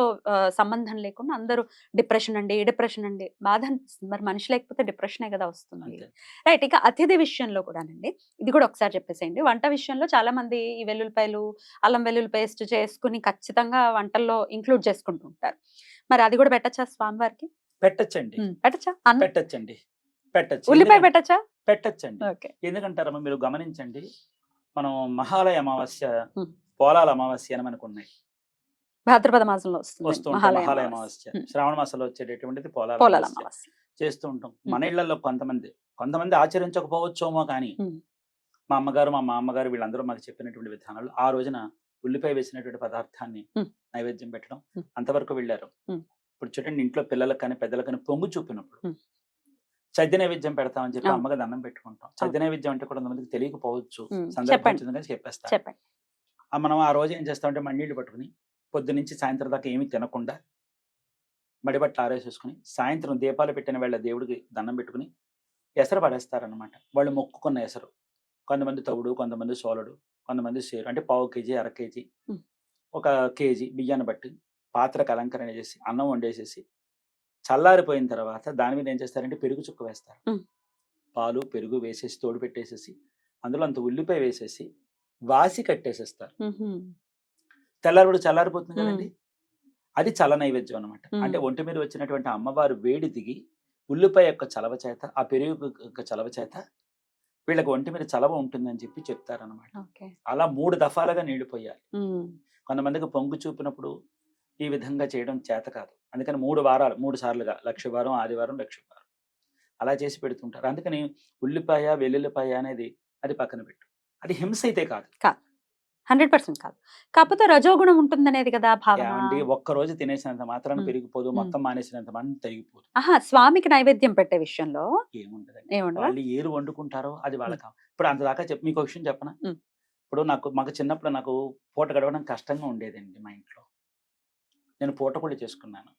సంబంధం లేకుండా అందరూ డిప్రెషన్ అండి, డిప్రెషన్ అండి. బాధ అనిపిస్తుంది. మరి మనిషి లేకపోతే డిప్రెషనే గదా వస్తుంది. అంతే. రైట్. ఇక అతిథి విషయంలో కూడానండి. ఇది కూడా ఒకసారి చెప్పేసేయండి. వంట విషయంలో చాలా మంది ఈ వెల్లుల్లిపాయలు, అల్లం వెల్లుల్లి పేస్ట్ చేసుకొని ఖచ్చితంగా వంటల్లో ఇంక్లూడ్ చేసుకుంటూ ఉంటారు. మరి అది కూడా పెట్టచ్చా స్వామివారికి? పెట్టొచ్చండి. పెట్టచ్చా? పెట్టొచ్చండి. పెట్టొచ్చు. ఉల్లిపాయ పెట్టచ్చా? పెట్టొచ్చండి. ఓకే. ఎందుకంటారమ్మా మీరు గమనించండి. మనం మహాలయ అమావాస్య, హ్మ్. పోలాల అమావాస్య అని మనకున్నాయి. భాద్రపద మాసంలో వస్తుందండి వస్తూ ఉంటాయి మహాలయ మహాలయ అమావాస్య. అమావాస్య. శ్రావణ మాసంలో వచ్చేటటువంటిది పోలాల పోలాల అమావాస్య. అమావాస్య. చేస్తూ ఉంటాం. హ్మ్. మన ఇళ్లలో కొంతమంది ఆచరించకపోవచ్చేమో కానీ, హ్మ్. మా అమ్మగారు, మా మామ్మగారు వీళ్ళందరూ మాకు చెప్పినటువంటి విధానాలు ఆ రోజున ఉల్లిపాయ వేసినటువంటి పదార్థాన్ని హ్మ్. నైవేద్యం పెట్టడం హ్మ్. అంతవరకు వెళ్ళారు. హ్మ్. ఇప్పుడు చూడండి ఇంట్లో పిల్లలకి కానీ, పెద్దలకి కానీ పొంగు చూపినప్పుడు హ్మ్. సద్య నైవేద్యం పెడతామని చెప్పి అవును. అమ్మకి దండం పెట్టుకుంటాం. అవును. సద్య నైవేద్యం అంటే కొంతమందికి తెలియకపోవచ్చు. సందర్భం చెప్పండి. వచ్చింది కానీ చెప్పేస్తా. చెప్పండి. మనం ఆ రోజు ఏం చేస్తామంటే మಣ್ಣీళ్ళు పట్టుకొని పొద్దున్నుంచి సాయంత్రం దాకా ఏమీ తినకుండా మడిబట్టలు ఆరేసేసుకొని సాయంత్రం దీపాలు పెట్టిన వేళ దేవుడికి దండం పెట్టుకొని ఎసరు పడేస్తారనమాట. వాళ్ళు మొక్కుకున్న ఎసరు. కొంతమంది తవుడు, కొంతమంది సోలడు, కొంతమంది సేరు. అంటే పావు కేజీ, అర కేజీ, హ్మ్. ఒక కేజీ బియ్యాన్ని బట్టి పాత్రకు అలంకరణ చేసి, అన్నం వండేసేసి, చల్లారిపోయిన తర్వాత దాని మీద ఏం చేస్తారంటే పెరుగు చుక్క వేస్తారు. హ్మ్. పాలు, పెరుగు వేసేసి తోడు పెట్టేసేసి, అందులో అంత ఉల్లిపాయ వేసేసి, వాసి కట్టేసేస్తారు. హుహు. తెల్లారిపూట చల్లారిపోతుంది హ్మ్. కదండీ! అది చల్ల నైవేద్యం అనమాట. హ్మ్. అంటే ఒంటి మీద వచ్చినటువంటి అమ్మవారు వేడి దిగి, ఉల్లిపాయ యొక్క చలవ చేత, ఆ పెరుగు యొక్క చలవ చేత వీళ్ళకి ఒంటి మీద చలవ ఉంటుందని చెప్పి చెప్తారనమాట. ఓకే. అలా 3 దఫాలుగా నీళ్లు పొయ్యాలి. హ్మ్. కొంతమందికి పొంగు చూపినప్పుడు ఈ విధంగా చేయడం చేత కాదు. అందుకని 3 వారాలు 3 సార్లుగా లక్షవారం, ఆదివారం, లక్షవారం అలా చేసి పెడుతుంటారు. అందుకని ఉల్లిపాయ, వెల్లుల్లిపాయ అనేది అది పక్కన పెట్టు. అది హింస అయితే కాదు. కాదు. 100% కాదు. కాకపోతే రజోగుణం ఉంటుందనేది కదా భావన. ఏవండీ ఒక్కరోజు తినేసినంత మాత్రాన హ్మ్. పెరిగిపోదు. హ్మ్. మొత్తం మానేసినంత మాత్రం తరిగిపోదు. ఆహా! స్వామికి నైవేద్యం పెట్టే విషయంలో ఏముండదండి. ఏముండదా? వాళ్ళు ఏది వండుకుంటారో అది హ్మ్. వాళ్ళకి ఇప్పుడు అంతదాకా మీకో విషయం చెప్పనా? హ్మ్. ఇప్పుడు మాకు చిన్నప్పుడు నాకు పూట గడవడం కష్టంగా ఉండేదండి మా ఇంట్లో. నేను పూటకూళ్ళు చేసుకున్నాను.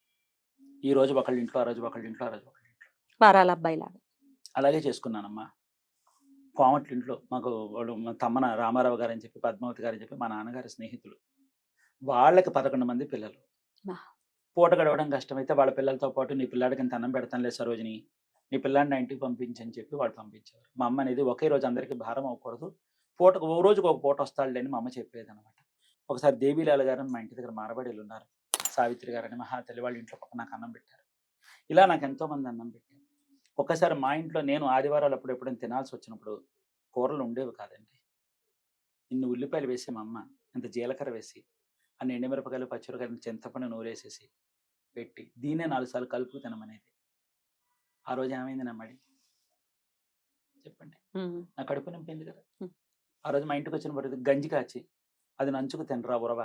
ఈ రోజు ఒకళ్ళ ఇంట్లో, ఆ రోజు ఒకళ్ళ ఇంట్లో, ఆ రోజు ఒకళ్ళ ఇంట్లో. వారాల అబ్బాయిలాగా. అలాగే చేసుకున్నానమ్మా. కోమట్ల ఇంట్లో మాకు వాళ్ళు మా తమ్మన రామారావు గారని చెప్పి, పద్మావతి గారని చెప్పి మా నాన్నగారి స్నేహితులు. వాళ్ళకి 11 మంది పిల్లలు. ఆహ్! పూట గడవడం కష్టమైతే వాళ్ళ పిల్లలతో పాటు నీ పిల్లాడికి ఇంత అన్నం పెడతానులే సరోజిని. నీ పిల్లాడిని నా ఇంటికి పంపించని చెప్పి వాళ్ళు పంపించేవారు. మా అమ్మ అనేది ఒకే రోజు అందరికి భారం అవ్వకూడదు. పూటకు ఓ రోజుకి ఒక పూట వస్తాడులే అని మా అమ్మ చెప్పేదనమాట. ఒకసారి దేవీలాల గారని మా ఇంటి దగ్గర మారబడీలున్నారు. సావిత్రి గారని మహాతల్లి వాళ్ళ ఇంట్లో పాపం నాకు అన్నం పెట్టారు. ఇలా నాకు ఎంతోమంది అన్నం పెట్టారు. ఒక్కసారి మా ఇంట్లో నేను ఆదివారాలు అప్పుడు ఎప్పుడైనా తినాల్సొచ్చినప్పుడు కూరలు ఉండేవి కాదండి. ఇన్ని ఉల్లిపాయలు వేసి మా అమ్మ, ఇంత జీలకర్ర వేసి, అన్ని ఎండుమిరపకాయలు, పచ్చిమిరపకాయలు, చింతపండు నూరేసేసి పెట్టి, దీన్నే 4 సార్లు కలుపుకు తినమనేది. ఆ రోజు ఏమైంది నా మడి? చెప్పండి. హ్మ్. నా కడుపు నింపింది కదా! హ్మ్. ఆ రోజు మా ఇంటికొచ్చిన ప్రతి గంజి కాచి, అది నంచుకు తినరా ఉరవ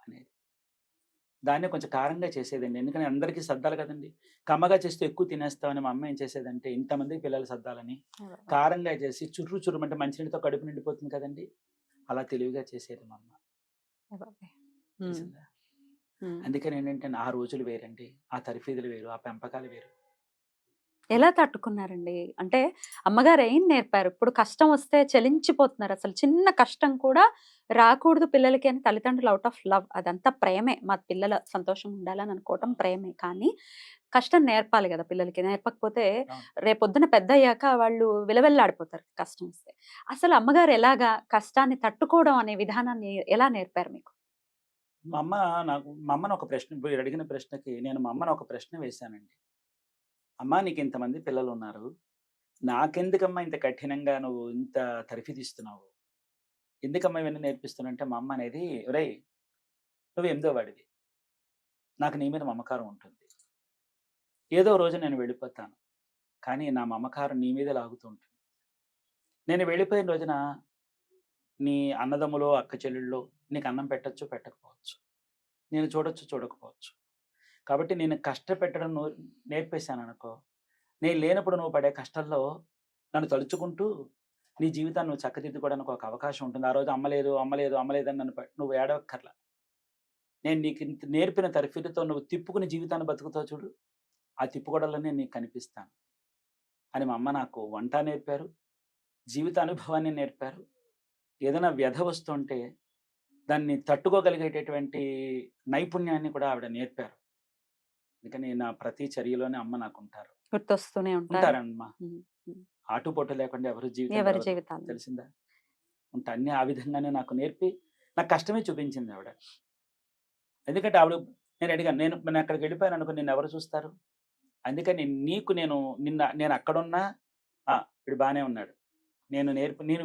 అనేది. దాన్నే కొంచెం కారంగా చేసేదండి. ఎందుకంటే అందరికీ సర్దాలి కదండీ! కమ్మగా చేస్తే ఎక్కువ తినేస్తామని మా అమ్మ ఏం చేసేదంటే, ఇంతమందికి పిల్లలు సర్దాలని, అబ్బబ్బా! కారంగా చేసి చుర్రు చుర్రుమంటే మంచినీళ్ళతో కడుపు నిండిపోతుంది కదండీ! అలా తెలివిగా చేసేది మా అమ్మ. అబ్బబ్బే! హ్మ్. తెలిసిందా? హ్మ్. అందుకని ఏంటంటే ఆ రోజులు వేరండి. ఆ తరిఫీదులు వేరు. ఆ పెంపకాలు వేరు. ఎలా తట్టుకున్నారండి? అంటే అమ్మగారు ఏం నేర్పారు? ఇప్పుడు కష్టం వస్తే చలించిపోతున్నారు. అసలు చిన్న కష్టం కూడా రాకూడదు పిల్లలకి అని తల్లిదండ్రులు ఔట్ ఆఫ్ లవ్ అదంతా ప్రేమే. మా పిల్లలు సంతోషంగా ఉండాలని అనుకోవటం ప్రేమే. కానీ కష్టం నేర్పాలి గదా పిల్లలకి. నేర్పకపోతే అవును. రేపొద్దున పెద్దయ్యాక వాళ్ళు విలవిల్లాడిపోతారు కష్టం వస్తే. అసలు అమ్మగారు ఎలాగా కష్టాన్ని తట్టుకోవడం అనే విధానాన్ని ఎలా నేర్పారు మీకు? మా అమ్మని ఒక ప్రశ్న మీరు అడిగిన ప్రశ్నకి నేను మా అమ్మని ఒక ప్రశ్న వేశానండి. అమ్మా నీకు ఇంతమంది పిల్లలు ఉన్నారు. నాకెందుకమ్మా ఇంత కఠినంగా నువ్వు ఇంత తరిఫిదిస్తున్నావు? ఎందుకమ్మా ఇవన్నీ నేర్పిస్తున్నావు? మా అమ్మ అనేది, ఒరేయ్! నువ్వు ఎనిమిదో వాడివి. నాకు నీ మీద మమకారం ఉంటుంది. ఏదో రోజు నేను వెళ్ళిపోతాను. కానీ నా మమకారం నీ మీదే లాగుతూ ఉంటుంది. నేను వెళ్ళిపోయిన రోజున నీ అన్నదమ్ములో, అక్క చెల్లెళ్ళో నీకు అన్నం పెట్టొచ్చు, పెట్టకపోవచ్చు. నేను చూడొచ్చు, చూడకపోవచ్చు. కాబట్టి నేను కష్టపెట్టడం నేర్పేశాననుకో, నేను లేనప్పుడు నువ్వు పడే కష్టాల్లో నన్ను తలుచుకుంటూ నీ జీవితాన్ని నువ్వు చక్కదిద్దుకోవడానికి ఒక అవకాశం ఉంటుంది. ఆ రోజు అమ్మ లేదు, అమ్మ లేదు, అమ్మ లేదని నువ్వు ఏడవక్కర్లా. నేను నీకు ఇంత నేర్పిన తర్ఫీదుతో నువ్వు తిప్పుకుని జీవితాన్ని బతుకుతావు చూడు, ఆ తిప్పుకోవడంలోనే నీకు కనిపిస్తాను అని మా అమ్మ నాకు వంట నేర్పారు. జీవిత అనుభవాన్ని నేర్పారు. ఏదైనా వ్యధ వస్తుంటే దాన్ని తట్టుకోగలిగేటటువంటి నైపుణ్యాన్ని కూడా ఆవిడ నేర్పారు. అందుకని నా ప్రతి చర్యలోనే అమ్మ నాకుంటారు. గుర్తొస్తూనే ఉంటారా? ఉంటారమ్మా. హ్మ్. హ్మ్. ఆటుపోటు లేకుండా ఎవరి జీవితం ఎవరి గడవదు. జీవితాల్లో. తెలిసిందా? అన్నీ ఆ విధంగానే నాకు నేర్పి, నాకు కష్టమే చూపించింది ఆవిడ. ఎందుకంటే ఆవిడ నేను అడిగాను. నేను అక్కడికెళ్ళిపోయాననుకో నిన్నెవరు చూస్తారు? అందుకని నీకు నేను అక్కడున్నా వీడు బానే ఉన్నాడు. నేను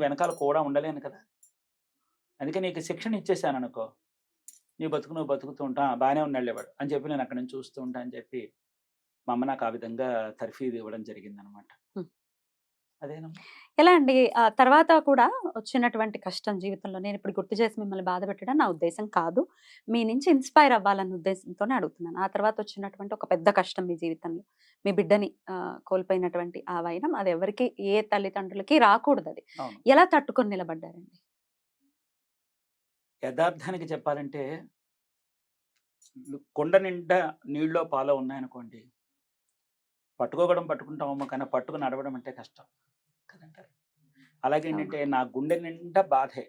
వెనకాల కూడా ఉండలేను కదా! అందుకే నీకు శిక్షణ ఇచ్చేసాననుకో, నీ బతుకు నువ్వు బతుకుతూ ఉంటా. బానే ఉన్నాడులే వాడు అని చెప్పి నేను అక్కడి నుంచి చూస్తూ ఉంటా అని చెప్పి, మా అమ్మ నాకు ఆ విధంగా తర్ఫీదు ఇవ్వడం జరిగిందనమాట. హ్మ్. అదేనమ్మా. ఎలా అండి? తర్వాత కూడా వచ్చినటువంటి కష్టం జీవితంలో నేనిప్పుడు గుర్తు చేసి మిమ్మల్ని బాధపెట్టడం నా ఉద్దేశ్యం కాదు. మీ నుంచి ఇన్‌స్పైర్ అవ్వాలన్న ఉద్దేశంతోనే అడుగుతున్నాను. ఆ తర్వాత వచ్చినటువంటి ఒక పెద్ద కష్టం మీ జీవితంలో. మీ బిడ్డని కోల్పోయినటువంటి ఆ వైనం అది ఎవరికీ ఏ తల్లిదండ్రులకి రాకూడదది. అవును. ఎలా తట్టుకొని నిలబడ్డారండి? యదార్థానికి చెప్పాలంటే, కుండ నిండా నీళ్ళో పాలో ఉన్నాయనుకోండి, పట్టుకుంటామేమో కానీ పట్టుకొని నడవడం అంటే కష్టం. కదంటారు. అలాగే అవును. ఏంటంటే నా గుండె నిండా బాధే.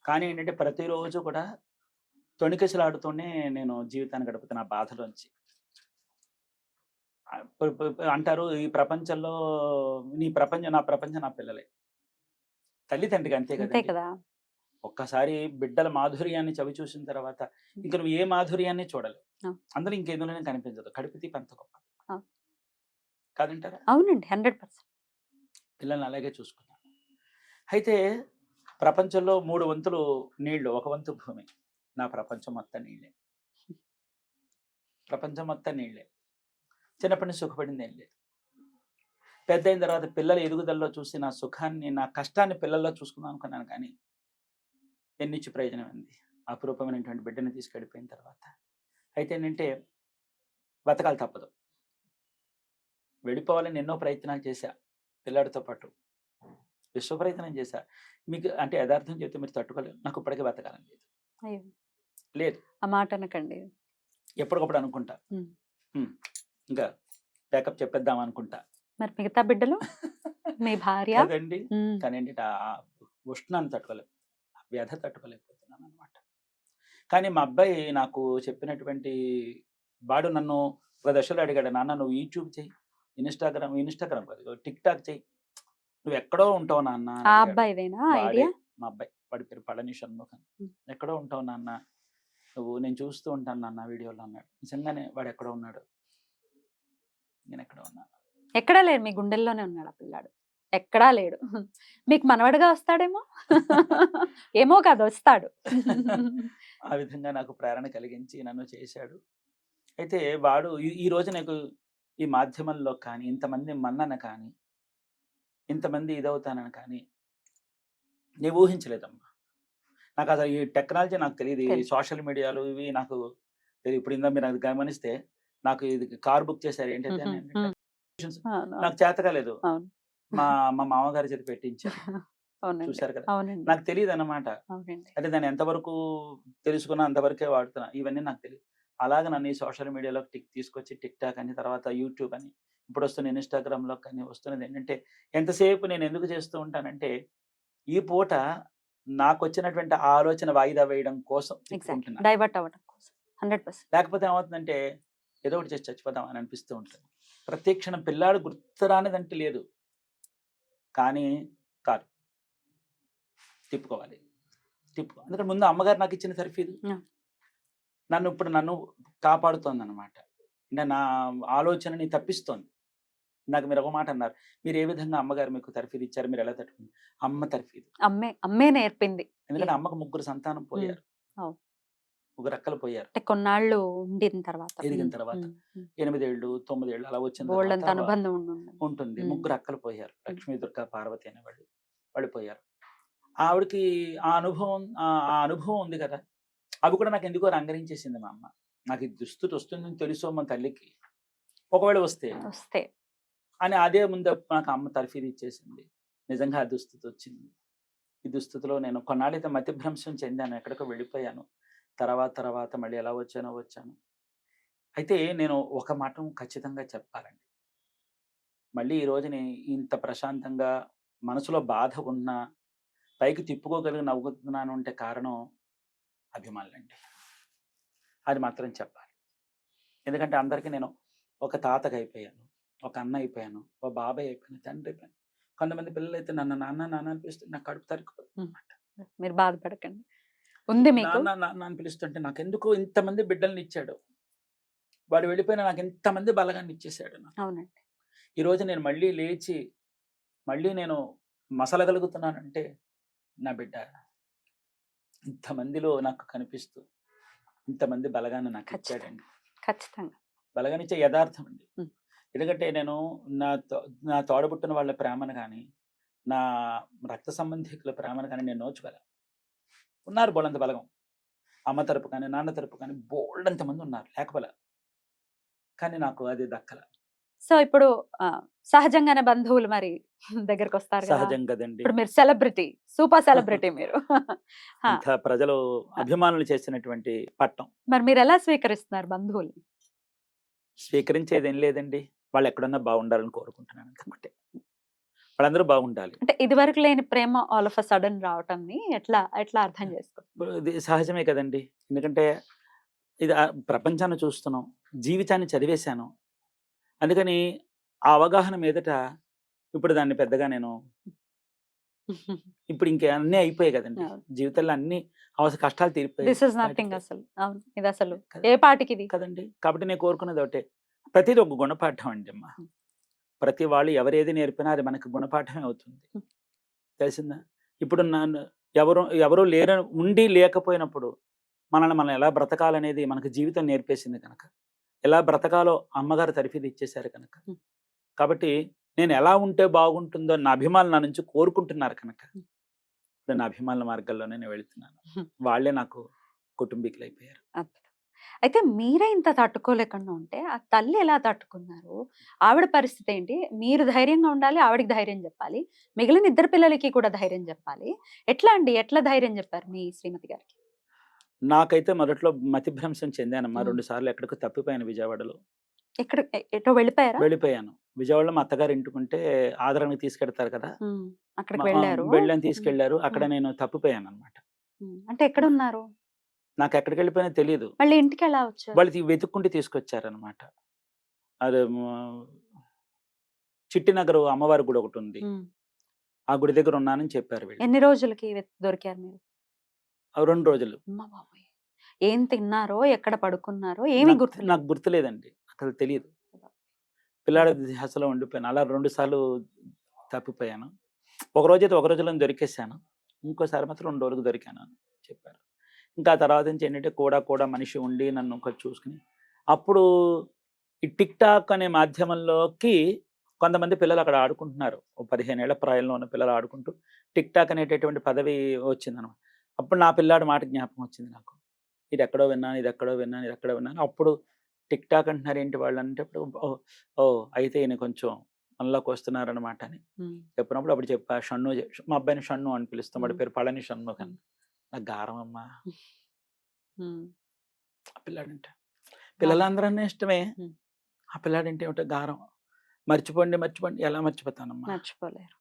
కానీ ఏంటంటే ప్రతిరోజు కూడా తొణికిసలాడుతూనే నేను జీవితాన్ని గడుపుతున్నా ఆ బాధలోంచి. ఆహ్, ప ప ప అంటారు ఈ ప్రపంచంలో నా ప్రపంచం నా పిల్లలే. తల్లి తండ్రికి అంతే అంతే కదండీ! కదా! ఒక్కసారి బిడ్డల మాధుర్యాన్ని చవిచూసిన తర్వాత హ్మ్. ఇంక నువ్వు ఏ మాధుర్యాన్ని చూడలేవు. అవును. అందులో ఇంకెందులోనే కనిపించదు. కడుపు తీపి అంత గొప్పది. అవును. కాదంటారా? అవునండి. 100% పిల్లల్ని అలాగే చూసుకున్నాను. అయితే ప్రపంచంలో 3 వంతులు నీళ్ళు, ఒక వంతు భూమి. నా ప్రపంచం మొత్తం నీళ్ళే. ప్రపంచం మొత్తం నీళ్ళే. చిన్నప్పటి నుంచి సుఖపడిందేం లేదు. పెద్దయిన తర్వాత పిల్లల ఎదుగుదలలో చూసి నా సుఖాన్ని, నా కష్టాన్ని పిల్లల్లో చూసుకుందాం అనుకున్నాను కానీ, ఎన్నిచ్చి ప్రయోజనం ఉంది. అపురూపమైనటువంటి బిడ్డని తీసుకెళ్ళిపోయిన తర్వాత. అయితే ఏంటంటే, బతకాలి తప్పదు. వెళ్ళిపోవాలని ఎన్నో ప్రయత్నాలు చేశా. పిల్లాడితో పాటు. విశ్వ ప్రయత్నం చేశా. మీకు అంటే యదార్థం చెప్తే మీరు తట్టుకోలేరు. నాకు ఇప్పటికి బతకాలని లేదు. అయ్యో! లేదు. ఆ మాట అనకండి. ఎప్పటికప్పుడు అనుకుంటా. హ్మ్. హ్మ్. ఇంకా ప్యాకప్ చెప్పేద్దాం అనుకుంటా. మరి మిగతా బిడ్డలు? మీ భార్య? కదండీ! హ్మ్. కానీ ఏంటంటే ఆ ఉష్ణాన్ని తట్టుకోలేం. ఆ వ్యధ తట్టుకోలేకపోతున్నాననమాట. కానీ మా అబ్బాయి నాకు చెప్పినటువంటి వాడు నన్ను ఒక దశలో అడిగాడు. నాన్న నువ్వు యూట్యూబ్ చెయ్యి. ఇన్‌స్టాగ్రామ్ కాదు. టిక్ టాక్ చెయ్యి. నువ్వెక్కడో ఉంటావు నాన్న అని ఆ అడిగాడు. అబ్బాయిదేనా వాడే ఐడియా? మా అబ్బాయి. వాడి పేరు పళని షణ్ముఖం. హ్మ్. ఎక్కడో ఉంటావు నాన్న. నేను చూస్తూ ఉంటాను నాన్న వీడియోలో అన్నాడు. నిజంగానే వాడెక్కడో ఉన్నాడు. నేనెక్కడో ఉన్నాను. ఎక్కడా లేడు. మీ గుండెల్లోనే ఉన్నాడు ఆ పిల్లాడు. ఎక్కడా లేడు. మీకు మనవడుగా వస్తాడేమో? ఏమో కాదు వస్తాడు. ఆ విధంగా నాకు ప్రేరణ కలిగించి నన్ను చేశాడు. అయితే వాడు ఈరోజు నాకు ఈ మాధ్యమంలో కానీ, ఇంతమంది మన్నన కానీ, ఇంతమంది ఇదవుతానని కానీ నేను ఊహించలేదమ్మా. నాకసలు ఈ టెక్నాలజీ నాకు తెలీదు. ఈ తెలుసు. సోషల్ మీడియాలు ఇవి నాకు తెలీదు. ఇప్పుడు ఇందాక మీరు అది గమనిస్తే నాకు ఇది కార్ బుక్ చేశారు. ఏంటది హుహు. అని హ్మ్. అవును. నాకు అవును. చేత కాలేదు. అవును. మా మా మామగారి చేత పెట్టించా. అవునండి. చూసారు కదా! అవునండి. నాకు తెలీదనమాట. అవునండి. అంటే దాన్ని ఎంతవరకు తెలుసుకున్నా అంతవరకే వాడుతున్నా. ఇవన్నీ నాకు తెలీదు. అలాగ నన్ను ఈ సోషల్ మీడియాలో తీసుకొచ్చి టిక్ టాక్ అని, తర్వాత యూట్యూబ్ అని, ఇప్పుడు వస్తున్న ఇన్‌స్టాగ్రామ్‌లో కానీ వస్తున్నది ఏంటంటే, ఎంతసేపు నేను ఎందుకు చేస్తూ ఉంటానంటే, ఈ పూట నాకొచ్చినటువంటి ఆలోచన వాయిదా వేయడం కోసం ఎగ్జాక్ట్‌లీ. తిప్పుకుంటున్నా. డైవర్ట్ అవ్వడం కోసం. 100%. లేకపోతే ఏమవుతుందంటే, ఏదో ఒకటి చేసి చచ్చిపోదాం అని అనిపిస్తూ ఉంటుంది. ప్రతి క్షణం పిల్లాడు గుర్తురానిదంటే లేదు. కానీ కాదు. తిప్పుకోవాలి. ఎందుకంటే ముందు అమ్మగారు నాకిచ్చిన తర్ఫీదు. యాహ్! నన్ను కాపాడుతోందనమాట. అంటే నా ఆలోచనని తప్పిస్తోంది. ఇందాక మీరొక మాట అన్నారు. మీరు ఏ విధంగా అమ్మగారు మీకు తర్ఫీదు ఇచ్చారు? మీరెలా తట్టుకున్నారు? అమ్మ తర్ఫీదు. అమ్మే నేర్పింది. ఎందుకంటే అమ్మకు ముగ్గురు సంతానం హ్మ్. పోయారు. అవును. ముగ్గురు అక్కలు పోయారు. అంటే కొన్నాళ్ళు ఉండిన తర్వాత. ఎదిగిన తర్వాత. 8 ఏళ్ళు, 9 ఏళ్ళు అలా వచ్చిన బోలెడంత తర్వాత అనుబంధం ఉండుండాలి. ఉంటుంది. హ్మ్. ముగ్గురు అక్కలు పోయారు. లక్ష్మీ, దుర్గా, పార్వతి అనేవాళ్ళు. వాళ్ళు పోయారు. ఆవిడకి ఆ అనుభవం ఉంది కదా! అవి కూడా నాకెందుకో రంగరించేసింది మా అమ్మ. నాకు ఈ దుస్థితి వస్తుందని తెలుసో మా తల్లికి. ఒకవేళ వస్తే అని అదే ముందు నాకు అమ్మ తర్ఫీదు ఇచ్చేసింది. నిజంగా ఆ దుస్థితి వచ్చింది. ఈ దుస్థితిలో నేను కొన్నాళ్ళైతే మతిభ్రంశం చెందాను. ఎక్కడికో వెళ్ళిపోయాను. తర్వాత మళ్ళీ ఎలా వచ్చాను. అయితే నేను ఒక మాటం ఖచ్చితంగా చెప్పాలండి. మళ్ళీ ఈ రోజుని ఇంత ప్రశాంతంగా మనసులో బాధ ఉన్నా, పైకి తిప్పుకోగలిగి నవ్వుతున్నాను అంటే కారణం అభిమానులండి. అది మాత్రం చెప్పాలి. ఎందుకంటే అందరికీ నేను ఒక తాతగయిపోయాను, ఒక అన్న అయిపోయాను, ఒక బాబాయ్ అయిపోయాను, తండ్రి అయిపోయాను. కొంతమంది పిల్లలైతే నన్ను నాన్న అని పిలుస్తుంటే నాకు కడుపు తరుక్కుపోతుందన్నమాట. మీరు బాధపడకండి. ఉంది మీకు. నాన్న అని పిలుస్తుంటే నాకెందుకో ఇంతమంది బిడ్డలనిచ్చాడు. వాడు వెళ్ళిపోయినా నాకు ఇంతమంది బలగాన్ని ఇచ్చేసాడు నాకు. అవునండి. ఈరోజు నేను మళ్ళీ లేచి, మళ్ళీ నేను మసలగలుగుతున్నానంటే నా బిడ్డ ఇంతమందిలో నాకు కనిపిస్తూ, ఇంతమంది బలగాన్ని నాకు ఇచ్చాడండి. ఖచ్చితంగా. బలగానిచ్చే యథార్థం అండి. హ్మ్. ఎందుకంటే నేను నా తోడబుట్టిన వాళ్ళ ప్రేమను గాని, నా రక్త సంబంధికుల ప్రేమను గాని నేను నోచుకోలే. ఉన్నారు బోలెడంత బలగం. అమ్మ తరపు కానీ, నాన్న తరపు కానీ బోలెడంత మంది ఉన్నారు. లేకపోలే. కానీ నాకు అది దక్కల. సో, ఇప్పుడు సహజంగానే బంధువులు మరి దగ్గరకొస్తారు గదా! సహజం కదండీ. ఇప్పుడు మీరు సెలబ్రిటీ. సూపర్ సెలబ్రిటీ మీరు. ఆ! ఇంకా ప్రజలు అభిమానులు చేసినటువంటి పట్టం. మరి మీరెలా స్వీకరిస్తున్నారు బంధువుల్ని? స్వీకరించేదేం లేదండి. వాళ్ళెక్కడున్నా బాగుండాలని కోరుకుంటున్నాను అంతొక్కటే. వాళ్ళందరూ బాగుండాలి. అంటే ఇదివరకు లేని ప్రేమ ఆల్ ఆఫ్ ఎ సడెన్ రావటంని ఎట్లా అర్థం చేసుకుంటున్నారు? ఇది సహజమే కదండీ. ఎందుకంటే ఇది ప్రపంచాన్ని చూస్తున్నాం. జీవితాన్ని చదివేశాను. అందుకని ఆ అవగాహన మీదట ఇప్పుడు దాన్ని పెద్దగా నేను ఇప్పుడు ఇంక అన్నీ అయిపోయాయి కదండీ. అవును. జీవితంలో అన్ని కష్టాలు తీరిపోయాయి. దిస్ ఇస్ నథింగ్ అసలు. అవును. ఇదసలు కదా! ఏ పాటికిది? కదండీ. కాబట్టి నేను కోరుకున్నది ఒకటే. ప్రతిది ఒక గుణపాఠం అండి అమ్మ. ప్రతి వాళ్ళు ఎవరేది నేర్పినా అది మనకు గుణపాఠమే అవుతుంది. తెలిసిందా? ఇప్పుడు ఎవరు ఉండి లేకపోయినప్పుడు మనం ఎలా బ్రతకాలనేది మనకు జీవితం నేర్పేసింది కనుక. ఎలా బ్రతకాలో అమ్మగారు తర్ఫీదు ఇచ్చేశారు కనుక. కాబట్టి నేను ఎలా ఉంటే బాగుంటుందో నా అభిమానులు నా నుంచి కోరుకుంటున్నారు కనుక. ఇప్పుడు నా అభిమానుల మార్గాల్లోనే నేను వెళ్తున్నాను. వాళ్ళే నాకు కుటుంబీకులైపోయారు. అద్భుతం. అయితే మీరే ఇంత తట్టుకోలేకుండా ఉంటే, ఆ తల్లి ఎలా తట్టుకున్నారు? ఆవిడ పరిస్థితి ఏంటి? మీరు ధైర్యంగా ఉండాలి, ఆవిడకి ధైర్యం జెప్పాలి. మిగిలిన ఇద్దరు పిల్లలకి కూడా ధైర్యం జెప్పాలి. ఎట్లా అండి? ఎట్లా ధైర్యం జెప్పారు మీ శ్రీమతి గారికి? నాకైతే మొదట్లో మతిభ్రంశం చెందానమ్మా. 2 హ్మ్. సార్లు ఎక్కడికో తప్పిపోయాను విజయవాడలో. ఎటో వెళ్ళిపోయారా? వెళ్ళిపోయాను. విజయవాడలో మా అత్తగారి ఇంటికుంటే ఆదరణకి తీసుకెడతారు కదా! అక్కడికి వెళ్లారు. వెళ్ళాను, తీసుకెళ్లారు. అక్కడ నేను తప్పిపోయానన్నమాట. అంటే ఎక్కడున్నారు? నాకెక్కడికెళ్ళిపోయానో తెలీదు. మళ్ళీ ఇంటికెలా వచ్చారు? వాళ్ళు వెతుక్కుంటూ తీసుకొచ్చారన్నమాట. అది చిట్టినగరు అమ్మవారి గుడి ఒకటుంది. ఆ గుడి దగ్గర ఉన్నానని చెప్పారు వీళ్ళు. ఎన్ని రోజులకి దొరికారు మీరు? 2 రోజులు. అమ్మ బాబోయ్! ఏం తిన్నారో, ఎక్కడ పడుకున్నారో ఏమీ గుర్తులేదు. నాకు గుర్తులేదండి. అసలు తెలీదు. పిల్లాడి ధ్యాసలో ఉండిపోయాను. అలా 2 సార్లు తప్పిపోయాను. ఒక రోజులోనే దొరికేసాను. ఇంకోసారి మాత్రం 2 రోజులకు దొరికాను అని చెప్పారు. ఇంకా ఆ తర్వాత నుంచి ఏంటంటే కూడా మనిషి ఉండి నన్ను చూసుకుని అప్పుడు ఈ టిక్ టాక్ అనే మాధ్యమంలోకి కొంతమంది పిల్లలు అక్కడ ఆడుకుంటున్నారు. ఓ 15 ఏళ్ల ప్రాయంలో ఉన్న పిల్లలు ఆడుకుంటూ టిక్ టాక్ అనేటటువంటి పదవి వచ్చిందనమాట. అప్పుడు నా పిల్లాడి మాట జ్ఞాపకం వచ్చింది నాకు. ఇదెక్కడో విన్నాను. అప్పుడు టిక్ టాక్ అంటున్నారు ఏంటి వాళ్ళు అంటే అయితే ఈయన కొంచెం మనలోకి వస్తున్నారనమాట అని చెప్పినప్పుడు అప్పుడు చెప్పా. మా అబ్బాయిని షన్ను అని పిలుస్తాం. వాడి పేరు పళని షణ్ముఖ్ అని. నాకు గారం అమ్మా ఆ పిల్లాడంటే. పిల్లలందరూ ఇష్టమే. ఉమ్. ఆ పిల్లాడంటే ఏమిటో గారం. మర్చిపోండి మర్చిపోండి, ఎలా మర్చిపోతానమ్మా, మర్చిపోలేరు.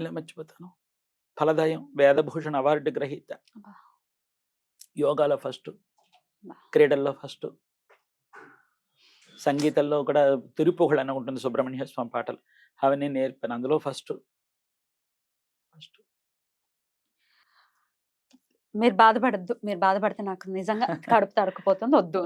ఇలా మర్చిపోతాను. ఫలదయం వేదభూషణ్ అవార్డు గ్రహీత, అబ్బా. యోగాలో ఫస్ట్, బా. క్రీడల్లో ఫస్ట్, సంగీతంలో కూడా తిరుపుగళ అని ఉంటుంది సుబ్రహ్మణ్య స్వామి పాటలు, అవన్నీ నేర్పాను, అందులో ఫస్ట్ ఫస్ట్. మీరు బాధపడద్దు. మీరు బాధపడితే నాకు నిజంగా కడుపు తరుక్కుపోతుంది. వద్దు.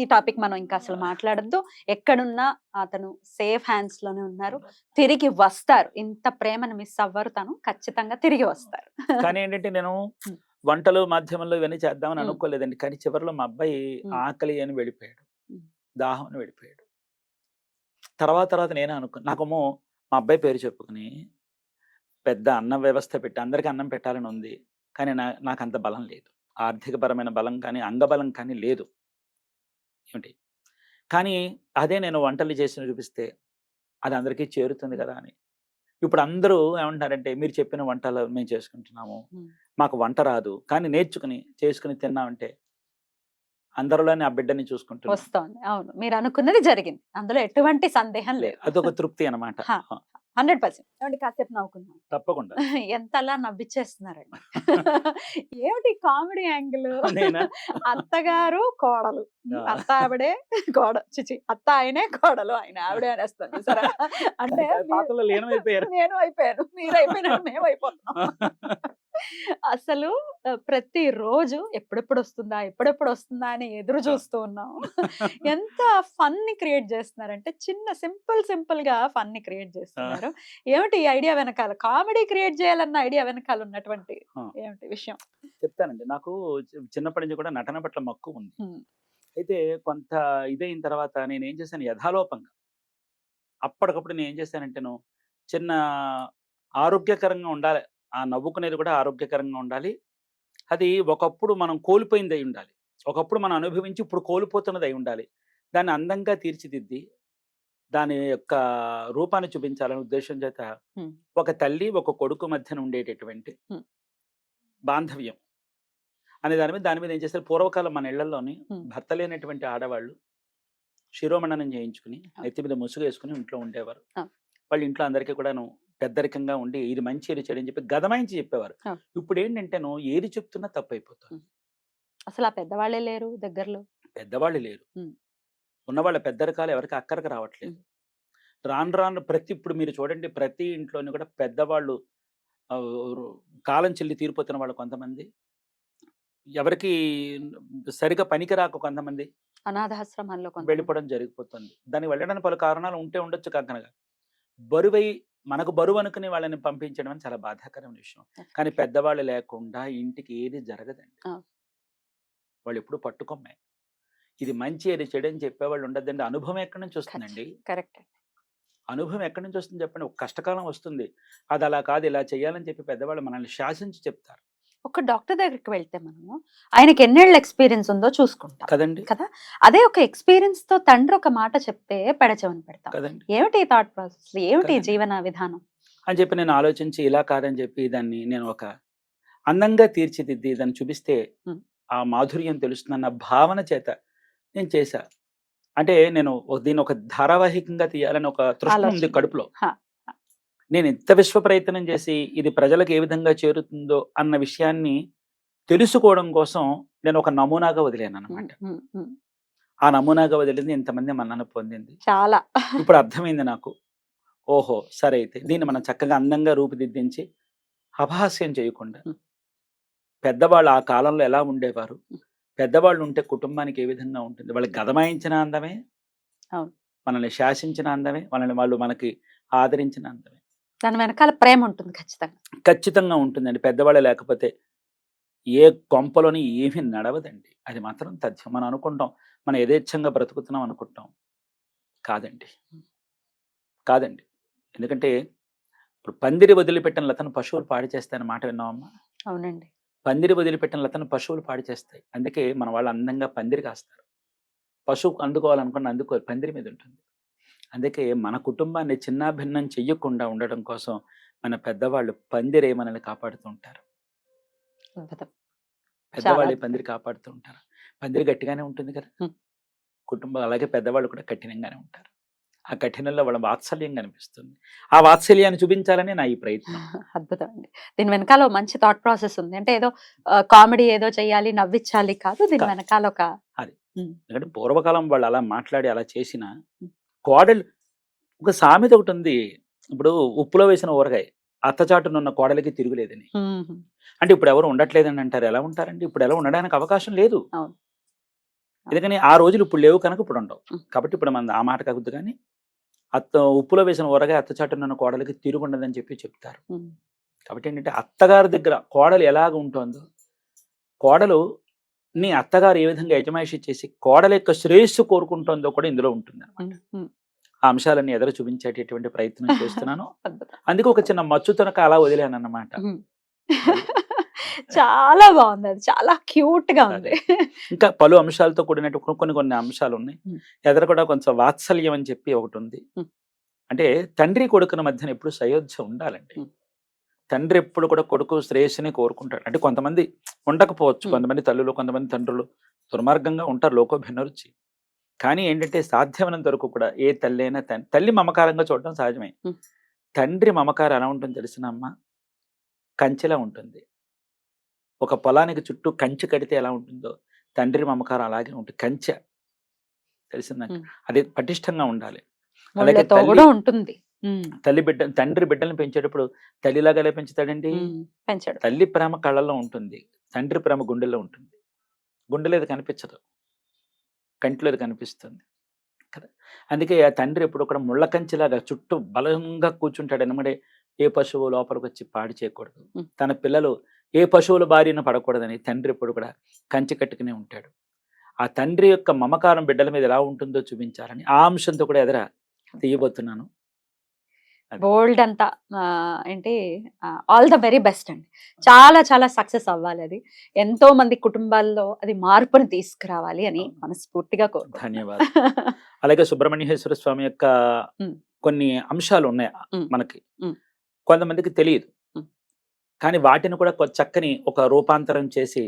ఈ టాపిక్ మనం ఇంకా అసలు మాట్లాడొద్దు. ఎక్కడున్నా అతను సేఫ్ హ్యాండ్స్ లోనే ఉన్నారు. తిరిగి వస్తారు. ఇంత ప్రేమను మిస్ అవ్వరు. తను ఖచ్చితంగా తిరిగి వస్తారు. కానీ ఏంటంటే నేను ఉమ్. వంటలు మాధ్యమంలో ఇవన్నీ చేద్దామని ఉమ్. అనుకోలేదండి. కానీ చివరిలో మా అబ్బాయి ఉమ్. ఆకలి అని వెళ్ళిపోయాడు, ఉమ్. దాహం అని వెళ్ళిపోయాడు. తర్వాత తర్వాత నేనే అనుకున్నా, నాకేమో మా అబ్బాయి పేరు చెప్పుకుని పెద్ద అన్నం వ్యవస్థ పెట్టి అందరికీ అన్నం పెట్టాలని ఉంది. కానీ నాకు అంత బలం లేదు, ఆర్థికపరమైన బలం కానీ అంగబలం కానీ లేదు ఏమిటి. కానీ అదే నేను వంటలు చేసి చూపిస్తే అది అందరికీ చేరుతుంది కదా అని. ఇప్పుడు అందరూ ఏమంటారంటే, మీరు చెప్పిన వంటలు మేము చేసుకుంటున్నాము, ఉమ్. మాకు వంట రాదు కానీ నేర్చుకుని చేసుకుని తిన్నామంటే అందరిలోనే ఆ బిడ్డని చూసుకుంటున్నాం. వస్తోంది. అవును. మీరు అనుకున్నది జరిగింది. అందులో ఎటువంటి సందేహం లేదు. అదొక తృప్తి అనమాట. హా. 100%. ఏమండి కాసేపు నవ్వుకుందాం. తప్పకుండా. ఎంతలా నవ్విచ్చేస్తున్నారండి. ఏమిటి కామెడీ యాంగిల్? నేనా? అత్తగారు, కోడలు. అత్త ఆవిడే, చిచి అత్త ఆయనే, కోడలు ఆయన ఆవిడే అనేస్తాను చూసారా? అంటే పాత్రలో లీనమైపోయారు. నేను అయిపోయాను, మీరు అయిపోయినట్టు మేము అయిపోతున్నాం. అసలు ప్రతిరోజు ఎప్పుడెప్పుడు వస్తుందా ఎప్పుడెప్పుడు వస్తుందా అని ఎదురు చూస్తూ ఉన్నాం. ఎంత ఫన్ ని క్రియేట్ చేస్తున్నారంటే, చిన్న సింపుల్ గా ఫన్ ని క్రియేట్ చేస్తున్నారు. ఏమిటి ఈ ఐడియా వెనకాల, కామెడీ క్రియేట్ చేయాలన్న ఐడియా వెనకాల ఉన్నటువంటి ఏమిటి విషయం? చెప్తానండి. నాకు చిన్నప్పటి నుంచి కూడా నటన పట్ల మక్కువ ఉంది. అయితే కొంత ఇదైన తర్వాత నేను ఏం చేశాను, యథాలోపంగా అప్పటికప్పుడు నేను ఏం చేశానంటేను, చిన్న ఆరోగ్యకరంగా ఉండాలి, ఆ నవ్వుకునేది కూడా ఆరోగ్యకరంగా ఉండాలి. అది ఒకప్పుడు మనం కోల్పోయింది అయి ఉండాలి, ఒకప్పుడు మనం అనుభవించి ఇప్పుడు కోల్పోతున్నది అయి ఉండాలి. దాన్ని అందంగా తీర్చిదిద్ది దాని యొక్క రూపాన్ని చూపించాలనే ఉద్దేశం చేత ఒక తల్లి ఒక కొడుకు మధ్యన ఉండేటటువంటి బాంధవ్యం అనే దాని మీద ఏం చేస్తారు, పూర్వకాలం మన ఇళ్లలోని భర్త లేనటువంటి ఆడవాళ్ళు శిరోమణనం చేయించుకుని నెత్తి మీద ముసుగు వేసుకుని ఇంట్లో ఉండేవారు. వాళ్ళు ఇంట్లో అందరికీ కూడాను పెద్దరికంగా ఉండి ఇది మంచి ఏది చెడు అని చెప్పి గదమాయించి చెప్పేవారు. ఇప్పుడు ఏంటంటేను ఏది చెప్తున్నా తప్పైపోతుంది. అసలు ఆ పెద్దవాళ్ళే లేరు దగ్గరలో, పెద్దవాళ్ళు లేరు. ఉన్నవాళ్ళ పెద్దరికాలు ఎవరికి అక్కడికి రావట్లేదు. రాను ఇప్పుడు మీరు చూడండి, ప్రతి ఇంట్లోని కూడా పెద్దవాళ్ళు కాలం చెల్లి తీరిపోతున్న వాళ్ళు కొంతమంది, ఎవరికి సరిగా పనికి రాక కొంతమంది అనాథాశ్రమాల్లో వెళ్ళిపోవడం జరిగిపోతుంది. దానికి వెళ్ళడానికి పలు కారణాలు ఉంటే ఉండొచ్చు. కాకనగా బరువై మనకు బరువు అనుకుని వాళ్ళని పంపించడం అని చాలా బాధాకరమైన విషయం. కానీ పెద్దవాళ్ళు లేకుండా ఇంటికి ఏది జరగదండి. వాళ్ళు ఎప్పుడు పట్టుకొమ్మే. ఇది మంచి ఏది చెడు అని చెప్పేవాళ్ళు ఉండదండి. అనుభవం ఎక్కడి నుంచి వస్తుందండి? కరెక్ట్. అనుభవం ఎక్కడి నుంచి వస్తుంది చెప్పండి? ఒక కష్టకాలం వస్తుంది, అది అలా కాదు ఇలా చేయాలని చెప్పి పెద్దవాళ్ళు మనల్ని శాసించి చెప్తారు. ఒక డాక్టర్ దగ్గరికి వెళ్తే మనము ఆయనకి ఎన్నేళ్ళ ఎక్స్పీరియన్స్ ఉందో చూసుకుంటాం కదండి కదా. అదే ఒక ఎక్స్పీరియన్స్ తో తండ్రి ఒక మాట చెప్తే పెడచెవని పెడతాం కదండి. ఏమిటి థాట్ ప్రాసెస్, ఏమిటి జీవన విధానం అని చెప్పి నేను ఆలోచించి ఇలా కాదని చెప్పి దాన్ని నేను ఒక అందంగా తీర్చిదిద్ది దాన్ని చూపిస్తే ఆ మాధుర్యం తెలుస్తుందన్న భావన చేత నేను చేశా. అంటే నేను దీన్ని ఒక ధారావాహికంగా తీయాలని ఒక తృష్ణ ఉంది కడుపులో. నేను ఎంత విశ్వ ప్రయత్నం చేసి ఇది ప్రజలకు ఏ విధంగా చేరుతుందో అన్న విషయాన్ని తెలుసుకోవడం కోసం నేను ఒక నమూనాగా వదిలేను అనమాట. ఆ నమూనాగా వదిలింది ఇంతమంది మన్నన పొందింది. చాలా ఇప్పుడు అర్థమైంది నాకు. ఓహో సరే, అయితే దీన్ని మనం చక్కగా అందంగా రూపుదిద్దించి అపహాస్యం చేయకుండా, పెద్దవాళ్ళు ఆ కాలంలో ఎలా ఉండేవారు, పెద్దవాళ్ళు ఉంటే కుటుంబానికి ఏ విధంగా ఉంటుంది, వాళ్ళకి గదమాయించిన అందమే, మనల్ని శాసించిన అందమే, వాళ్ళు మనకి ఆదరించిన అందమే, దాని వెనకాల ప్రేమ ఉంటుంది ఖచ్చితంగా ఉంటుందండి. పెద్దవాళ్ళు లేకపోతే ఏ కొంపలోని ఏమీ నడవదండి. అది మాత్రం తథ్యం. మనం అనుకుంటాం మనం యథేచ్ఛంగా బ్రతుకుతున్నాం అనుకుంటాం, కాదండి కాదండి. ఎందుకంటే ఇప్పుడు పందిరి వదిలిపెట్టిన లతను పశువులు పాడు చేస్తాయని మాట విన్నామమ్మా? అవునండి. పందిరి వదిలిపెట్టిన లతను పశువులు పాడు చేస్తాయి. అందుకే మన వాళ్ళు అందంగా పందిరి కాస్తారు. పశువు అందుకోవాలనుకున్న అందుకోరు, పందిరి మీద ఉంటుంది. అందుకే మన కుటుంబాన్ని చిన్నాభిన్నం చెయ్యకుండా ఉండడం కోసం మన పెద్దవాళ్ళు పందిరే మనల్ని కాపాడుతూ ఉంటారు. పెద్దవాళ్ళే పందిరి కాపాడుతూ ఉంటారు. పందిరి గట్టిగానే ఉంటుంది కదా. కుటుంబం అలాగే పెద్దవాళ్ళు కూడా కఠినంగానే ఉంటారు. ఆ కఠినంలో వాళ్ళ వాత్సల్యం కనిపిస్తుంది. ఆ వాత్సల్యాన్ని చూపించాలని నా ఈ ప్రయత్నం. అద్భుతం అండి. దీని వెనకాల ఓ మంచి థాట్ ప్రాసెస్ ఉంది. అంటే ఏదో కామెడీ ఏదో చేయాలి, నవ్వించాలి కాదు. దీని కాదు. వెనకాల ఒక అది. హ్మ్. ఎందుకంటే పూర్వకాలం వాళ్ళు అలా మాట్లాడి అలా చేసిన హ్మ్. కోడలు ఒక సామెత ఒకటుంది. ఇప్పుడు ఉప్పులో వేసిన ఊరగాయ అత్తచాటునున్న కోడలికి తిరుగులేదని. హుహు. అంటే ఇప్పుడు ఎవరు ఉండట్లేదని అంటారు. ఎలా ఉంటారండి? ఇప్పుడు ఎలా ఉండడానికి అవకాశం లేదు. అవును. ఎందుకని ఆ రోజులు ఇప్పుడు లేవు కనుక ఇప్పుడు ఉండవు. హ్మ్. కాబట్టి ఇప్పుడు మనం ఆ మాట కాకుద్దు కానీ ఉప్పులో వేసిన ఊరగాయ అత్తచాటునున్న కోడలికి తిరుగుండదని చెప్పి చెప్తారు. హ్మ్. కాబట్టి ఏంటంటే అత్తగారి దగ్గర కోడలు ఎలాగ ఉంటుందో, కోడలు నీ అత్తగారు ఏ విధంగా యజమాయిషి చేసి కోడల యొక్క శ్రేయస్సు కోరుకుంటుందో కూడా ఇందులో ఉంటుందన్నమాట. హ్మ్. హ్మ్. ఆ అంశాలన్నీ ఎదర చూపించేటటువంటి ప్రయత్నం చేస్తున్నాను. అద్భుతం. అందుకే ఒక చిన్న మచ్చుతనక అలా వదిలానన్నమాట. హ్మ్. అది. చాలా బావుంది. అది చాలా క్యూట్‌గా ఉంది. అదే. ఇంకా పలు అంశాలతో కూడినట్టు కొన్ని కొన్ని అంశాలున్నాయి. హ్మ్. ఎదర కూడా కొంచెం వాత్సల్యం అని చెప్పి ఒకటుంది. హ్మ్. అంటే తండ్రి కొడుకుల మధ్యన ఎప్పుడు సయోధ్య ఉండాలండి. హ్మ్. తండ్రి ఎప్పుడు కూడా కొడుకు శ్రేయస్సుని కోరుకుంటాడు. అంటే కొంతమంది ఉండకపోవచ్చు. హ్మ్. కొంతమంది తల్లులు, కొంతమంది తండ్రులు దుర్మార్గంగా ఉంటారు. లోకో భిన్నరుచి. కానీ ఏంటంటే సాధ్యమైనంత వరకు కూడా ఏ తల్లైనా తల్లి మమకారంగా చూడడం సహజమే. హ్మ్. తండ్రి మమకారం ఎలా ఉంటుందో తెలిసిన అమ్మ కంచెలా ఉంటుంది. ఒక పొలానికి చుట్టూ కంచె కడితే ఎలా ఉంటుందో తండ్రి మమకారం అలాగే ఉంటుంది. కంచె తెలిసిందండి. హ్మ్. అది పటిష్టంగా ఉండాలి. అలాగే ముళ్ళతో తల్లి గూడా ఉంటుంది. హ్మ్. తండ్రి బిడ్డల్ని పెంచేటప్పుడు తల్లిలాగా ఎలా పెంచుతాడండి? హ్మ్. పెంచడు. తల్లి ప్రేమ కళ్ళల్లో ఉంటుంది. తండ్రి ప్రేమ గుండెల్లో ఉంటుంది. గుండెలో అది కనిపించదు. కంటిలో అది కనిపిస్తుంది. కదా! అందుకే ఆ తండ్రి ఎప్పుడు కూడా ముళ్ళ కంచెలాగా చుట్టూ బలంగా కూర్చుంటాడు. ఎమ్మడే ఏ పశువు లోపలికొచ్చి పాడు చేయకూడదు. హ్మ్. తన పిల్లలు ఏ పశువుల బారిన పడకూడదని తండ్రి ఎప్పుడు కూడా కంచె కట్టుకునే ఉంటాడు. ఆ తండ్రి యొక్క మమకారం బిడ్డల మీద ఎలా ఉంటుందో చూపించాలని ఆ అంశంతో కూడా ఎదర తీయబోతున్నాను. అది. బోల్డ్ అంతా ఏంటి ఆల్ ద వెరీ బెస్ట్ అండి. చాలా చాలా సక్సెస్ అవ్వాలి అది. ఎంతో మంది కుటుంబాల్లో అది మార్పుని తీసుకురావాలి అని అవును. మనస్ఫూర్తిగా కోరుకుంటున్నాను. ధన్యవాదాలు. అలాగే సుబ్రహ్మణ్యేశ్వర స్వామి యొక్క హ్మ్. కొన్ని అంశాలు ఉన్నాయి హ్మ్. మనకి. హ్మ్. కొంతమందికి తెలీదు. హ్మ్. కానీ వాటిని కూడా చక్కని ఒక రూపాంతరం చేసి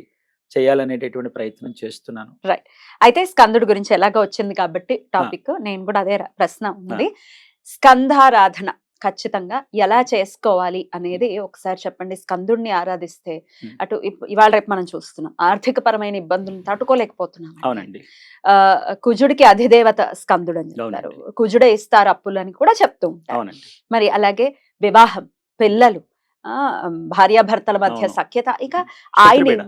చేయాలనేటటువంటి ప్రయత్నం చేస్తున్నాను. రైట్. అయితే స్కందుడి గురించి ఎలాగో వచ్చింది కాబట్టి ఆ! టాపిక్ నేను కూడా అదే ప్రశ్న ఆ! ఉంది. స్కందారాధన ఖచ్చితంగా ఎలా చేసుకోవాలి అనేది ఒకసారి చెప్పండి. స్కందుడిని ఆరాధిస్తే హ్మ్. అటు ఇవాళ రేపు మనం చూస్తున్నాం. ఆర్థిక పరమైన ఇబ్బందులను తట్టుకోలేకపోతున్నామండి. అవునండి. కుజుడికి అధిదేవత స్కందుడు అని చెప్తారు. అవునండి. కుజుడే ఇస్తారు అప్పులని కూడా చెప్తూ ఉంటారు. అవునండి. మరి అలాగే వివాహం, పిల్లలు, భార్యాభర్తల మధ్య అవును. సఖ్యత ఇక ఆయన శత్రుపీడ.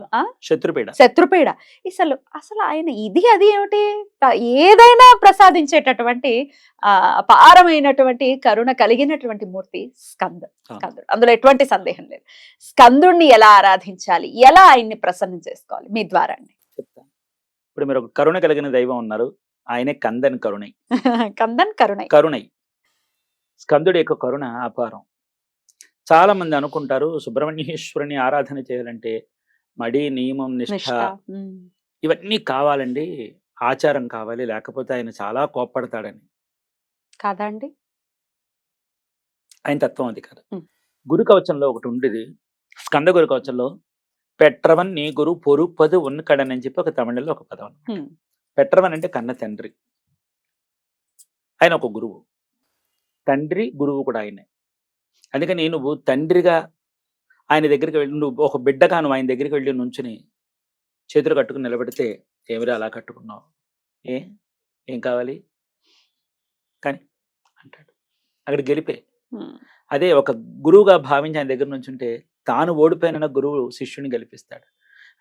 శత్రుపీడ. శత్రుపీడ. అసలు ఆయన ఇది అది ఏమిటి? ఏదైనా ప్రసాదించేటటువంటి అపారమైనటువంటి కరుణ కలిగినటువంటి మూర్తి అవును. స్కందుడు. అందులో ఎటువంటి సందేహం లేదు. స్కందుడిని ఎలా ఆరాధించాలి? ఎలా ఆయన్ని ప్రసన్నం చేసుకోవాలి? మీ ద్వారా అండి. చెప్తాను. ఇప్పుడు మీరు ఒక కరుణ కలిగిన దైవం ఉన్నారు. ఆయనే కందన్ కరుణై. కందన్ కరుణై. కరుణై. స్కందుడి యొక్క కరుణ అపారం. చాలా మంది అనుకుంటారు సుబ్రహ్మణ్యేశ్వరుని ఆరాధన చేయాలంటే మడి, నియమం, నిష్ఠ నిష్ఠ. హ్మ్. ఇవన్నీ కావాలండి. ఆచారం కావాలి. లేకపోతే ఆయన చాలా కోప్పడతాడని. కాదా అండి? ఆయన తత్వం అది కాదు. హ్మ్. గురు కవచంలో ఒకటి ఉండేది. స్కంద గురు కవచంలో పెట్రవన్ నీ గురు పొరుపదు ఉన్నకడన్ అని చెప్పి ఒక తమిళంలో ఒక పదం అన్నమాట. హ్మ్. పెట్రవన్ అంటే కన్న తండ్రి. ఆయన ఒక గురువు. తండ్రి, గురువు కూడా ఆయనే. అందుకని నువ్వు తండ్రిగా ఆయన దగ్గరికి వెళ్లి నువ్వు ఒక బిడ్డగా నువ్వు ఆయన దగ్గరికి వెళ్లి నుంచొని చేతులు కట్టుకొని నిలబడితే "ఏమిరా అలా కట్టుకున్నావు? ఏ? ఏం కావాలి?" కానీ అంటాడు. అక్కడ గెలిపే. హ్మ్. అదే ఒక గురువుగా భావించి ఆయన దగ్గర నుంచుంటే తాను ఓడిపోయిన గురువు శిష్యుని గెలిపిస్తాడు.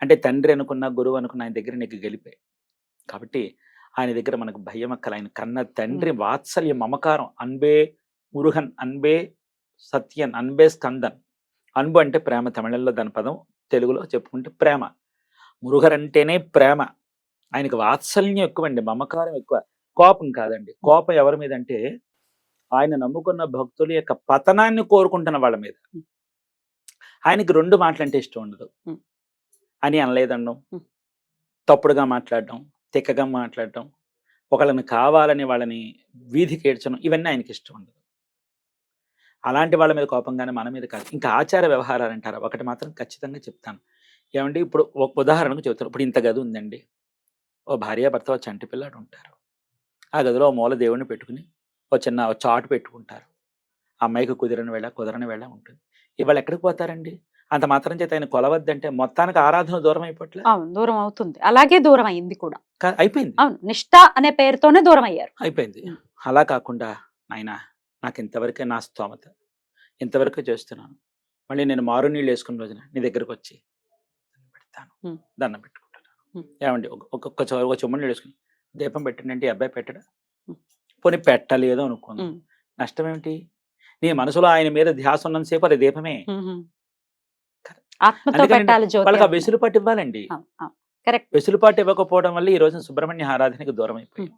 అంటే తండ్రి అనుకున్న, గురువు అనుకున్న ఆయన దగ్గర నీకు గెలిపే. కాబట్టి ఆయన దగ్గర మనకు భయం అక్కల. ఆయన కన్న తండ్రి హ్మ్. వాత్సల్యం, మమకారం అన్బే మురుగన్, అన్బే సత్యన్, అన్బే స్కందన్. అన్బు అంటే ప్రేమ తమిళంలో దాని పదం. తెలుగులో చెప్పుకుంటే ప్రేమ. మురుగర్ అంటేనే ప్రేమ. ఆయనకి వాత్సల్యం ఎక్కువండి. మమకారం ఎక్కువ. కోపం కాదండి. కోపం ఎవరి మీద అంటే ఆయన నమ్ముకున్న భక్తుల యొక్క పతనాన్ని కోరుకుంటున్న వాళ్ళ మీద. హ్మ్. ఆయనకి 2 మాటలంటే ఇష్టం ఉండదు. హ్మ్. అని అనలేదనడం, హ్మ్. తప్పుడుగా మాట్లాడడం, తిక్కగా మాట్లాడడం, ఒకళ్ళని కావాలని వాళ్ళని వీధికేడ్చడం ఇవన్నీ ఆయనకిష్టం ఉండదు. అలాంటి వాళ్ళ మీద కోపంగానే మన మీద కాదు. ఇంకా ఆచార వ్యవహారాలంటారా? ఒకటి మాత్రం ఖచ్చితంగా చెప్తాను. ఏవండీ ఇప్పుడు ఒక ఉదాహరణకు చెబుతాను. ఇప్పుడు ఇంత గది ఉందండి. ఓ భార్యాభర్త, ఓ చంటి పిల్లాడు ఉంటారు. ఆ గదిలో ఓ మూల దేవుడిని పెట్టుకుని ఓ చిన్న ఓ చాటు పెట్టుకుంటారు. ఆ అమ్మాయికి కుదిరిన వేళ కుదరని వేళ ఉంటుంది. ఇవాళ ఎక్కడికి పోతారండి? అంత మాత్రం చేత ఆయన కొలవద్దంటే మొత్తానికి ఆరాధన దూరం అయిపోవట్లే? అవును. దూరం అవుతుంది. అలాగే దూరం అయింది కూడా. అయిపోయింది. అవును. నిష్ఠ అనే పేరుతోనే దూరం అయ్యారు. అయిపోయింది. ఉమ్. అలా కాకుండా నాయనా నాకు ఇంతవరకే నా స్తోమత. ఇంతవరకే చేస్తున్నాను. మళ్ళీ నేను మారు నీళ్ళు వేసుకున్న రోజున నీ దగ్గరకు వచ్చి దండం పెడతాను. ఉమ్. దండం పెట్టుకుంటున్నాను. ఉమ్. ఏమండి ఒక చెమ్మని నీళ్ళు వేసుకుని దీపం పెట్టండి ఈ అబ్బాయి పెట్టడా? ఉమ్. పోనీ పెట్టలేదో అనుకుందాం. ఉమ్. నష్టం ఏమిటి? నీ మనసులో ఆయన మీద ధ్యాస ఉన్నంతసేపు అది దీపమే. ఉమ్. ఆత్మతో అందుకని పెట్టాలి జ్యోతి వాళ్ళకి ఆ అంటున్నారు. వెసులుపాటు ఇవ్వాలండి. అవును, అవును. కరెక్ట్. వెసులుపాటు ఇవ్వకపోవడం వల్ల ఈ రోజున సుబ్రహ్మణ్య ఆరాధనకి దూరం అయిపోయాం.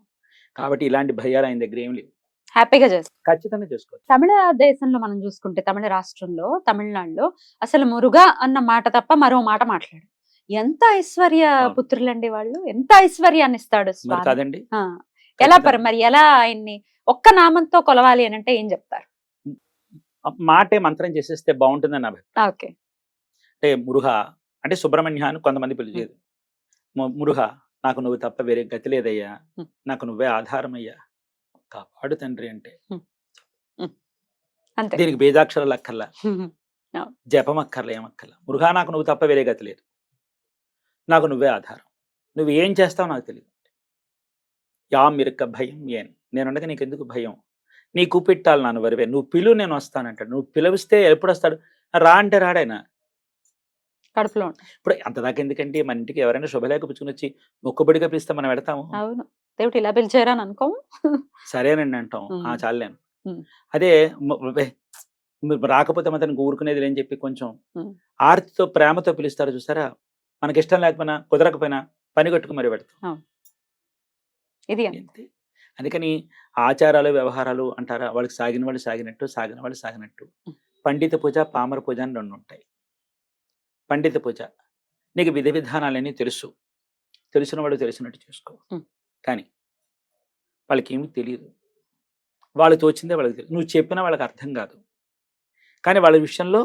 కాబట్టి ఇలాంటి భయాలు ఆయన దగ్గర ఏం లేవు. హ్యాపీగా చేస్తారు. ఖచ్చితంగా చేసుకోవచ్చు. తమిళ దేశంలో మనం చూసుకుంటే తమిళ రాష్ట్రంలో తమిళనాడులో అసలు మురుగా అన్న మాట తప్ప మరో మాట మాట్లాడు. ఎంత ఐశ్వర్య అవును. పుత్రులండి వాళ్ళు. ఎంత ఐశ్వర్యాన్ని ఇస్తాడు మరి స్వామి. కాదండి? ఆ, ఎలా ఖచ్చితంగా. మరి ఎలా ఆయన్ని ఒక్క నామంతో కొలవాలి అని అంటే ఏం చెప్తారు? మాటే మంత్రం చేసేస్తే బాగుంటుందని నా అభిప్రాయం. ఓకే. అంటే మురుహ అంటే సుబ్రహ్మణ్య అని కొంతమంది పిలిచేది. మురుహ నాకు నువ్వు తప్ప వేరే గతి లేదయ్యా, నాకు నువ్వే ఆధారమయ్యా, కాపాడు తండ్రి అంటే అంతే. దీనికి బీజాక్షరాలు అక్కర్లా, అవును. జపం అక్కర్లా, ఏమక్కర్లా. మురుహా నాకు నువ్వు తప్ప వేరే గతి లేదు, నాకు నువ్వే ఆధారం, నువ్వు ఏం చేస్తావు నాకు తెలియదు. యా మిరక భయం ఏన్, నేనుండగా నీకెందుకు భయం, నీ కూపెట్టాలి నాను వరివే, నువ్వు పిలువు నేను వస్తానంటాడు. నువ్వు పిలిపిస్తే ఎప్పుడు వస్తాడు? రా అంటే రాడాయన. కడుపులో ఇప్పుడు అంతదాకా ఎందుకంటే మన ఇంటికి ఎవరైనా శుభలేఖ పుచ్చుకుని వచ్చి మొక్కుబడిగా పిలిస్తే మనం వెడతాము? అవును. దేవుడు ఇలా పిలిచారా అని అనుకోము. సరేనండి అంటాం. ఆ చాలేను. అదే మీరు రాకపోతే మాత్రం ఊరుకునేది లేని చెప్పి కొంచెం ఆర్తితో ప్రేమతో పిలుస్తారు చూసారా, మనకి ఇష్టం లేకపోయినా కుదరకపోయినా పని కట్టుకు మరి పెడతాం. ఇది ఏంటి? అందుకని ఆచారాలు వ్యవహారాలు అంటారా, వాళ్ళకి సాగిన వాళ్ళు సాగినట్టు, సాగిన వాళ్ళు సాగినట్టు. పండిత పూజ పామర పూజ అని రెండు ఉంటాయి. పండిత పూజ నీకు విధి విధానాలన్నీ తెలుసు, తెలిసిన వాడు తెలిసినట్టు చేసుకో. కానీ వాళ్ళకి ఏమీ తెలియదు, వాళ్ళు తోచిందే వాళ్ళకి తెలియదు, నువ్వు చెప్పినా వాళ్ళకి అర్థం కాదు. కానీ వాళ్ళ విషయంలో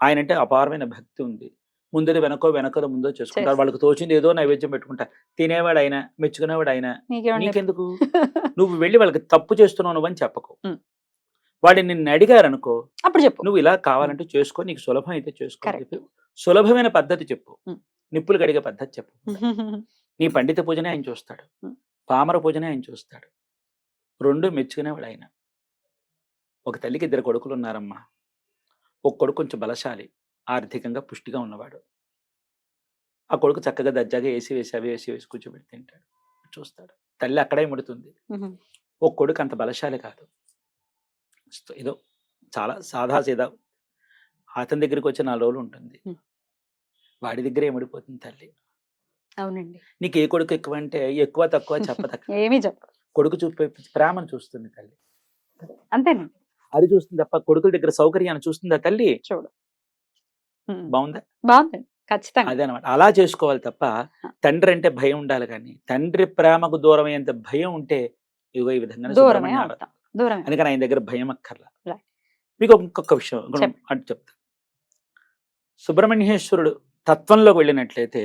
ఆయన అంటే అపారమైన భక్తి ఉంది. ముందర వెనకో ముందో చేసుకుంటారు. వాళ్ళకి తోచింది ఏదో నైవేద్యం పెట్టుకుంటారు. తినేవాడు ఆయన, మెచ్చుకునేవాడు ఆయన. నీకెందుకు? నువ్వు వెళ్ళి వాళ్ళకి తప్పు చేస్తున్నావు నువ్వు అని చెప్పకు. వాడిని నిన్ను అడిగారు అనుకో, అప్పుడు చెప్పు, నువ్వు ఇలా కావాలంటే చేసుకో, నీకు సులభం అయితే చేసుకో అని చెప్పి సులభమైన పద్ధతి చెప్పు. నిప్పులు కడిగే పద్ధతి చెప్పు. నీ పండిత పూజనే ఆయన చూస్తాడు, పామర పూజనే ఆయన చూస్తాడు. రెండు మెచ్చుకునేవాడు ఆయన. ఒక తల్లికి 2 కొడుకులు ఉన్నారమ్మా. ఒక కొడుకు కొంచెం బలశాలి, ఆర్థికంగా పుష్టిగా ఉన్నవాడు. ఆ కొడుకు చక్కగా దర్జాగా ఏసీ వేసి కూర్చోబెట్టి తింటాడు, చూస్తాడు. తల్లి అక్కడే ముడుతుంది. ఒక కొడుకు అంత బలశాలి కాదు, ఏదో చాలా సాదా సీదా, అతని దగ్గరికి వచ్చి 4 రోజులు ఉంటుంది. వాడి దగ్గర ఏమిడిపోతుంది తల్లి. అవునండి. నీకు ఏ కొడుకు ఎక్కువ అంటే ఎక్కువ తక్కువ చెప్పదక్క. ఏమీ చెప్ప, కొడుకు చూపే ప్రేమను చూస్తుంది తల్లి, అంతేనండి. అది చూస్తుంది తప్ప కొడుకుల దగ్గర సౌకర్యాన్ని చూస్తుందా తల్లి? చూడు. బాగుందా? బాగుంది. ఖచ్చితంగా అదే అనమాట. అలా చేసుకోవాలి తప్ప తండ్రి అంటే భయం ఉండాలి. కానీ తండ్రి ప్రేమకు దూరం అయ్యేంత భయం ఉంటే ఇగో ఈ విధంగా దూరమే అవుతాం. దూరమే. అందుకని ఆయన దగ్గర భయం అక్కర్లా. Right. మీకు ఇంకొక విషయం అంటే చెప్తా. సుబ్రహ్మణ్యేశ్వరుడు తత్వంలోకి వెళ్ళినట్లయితే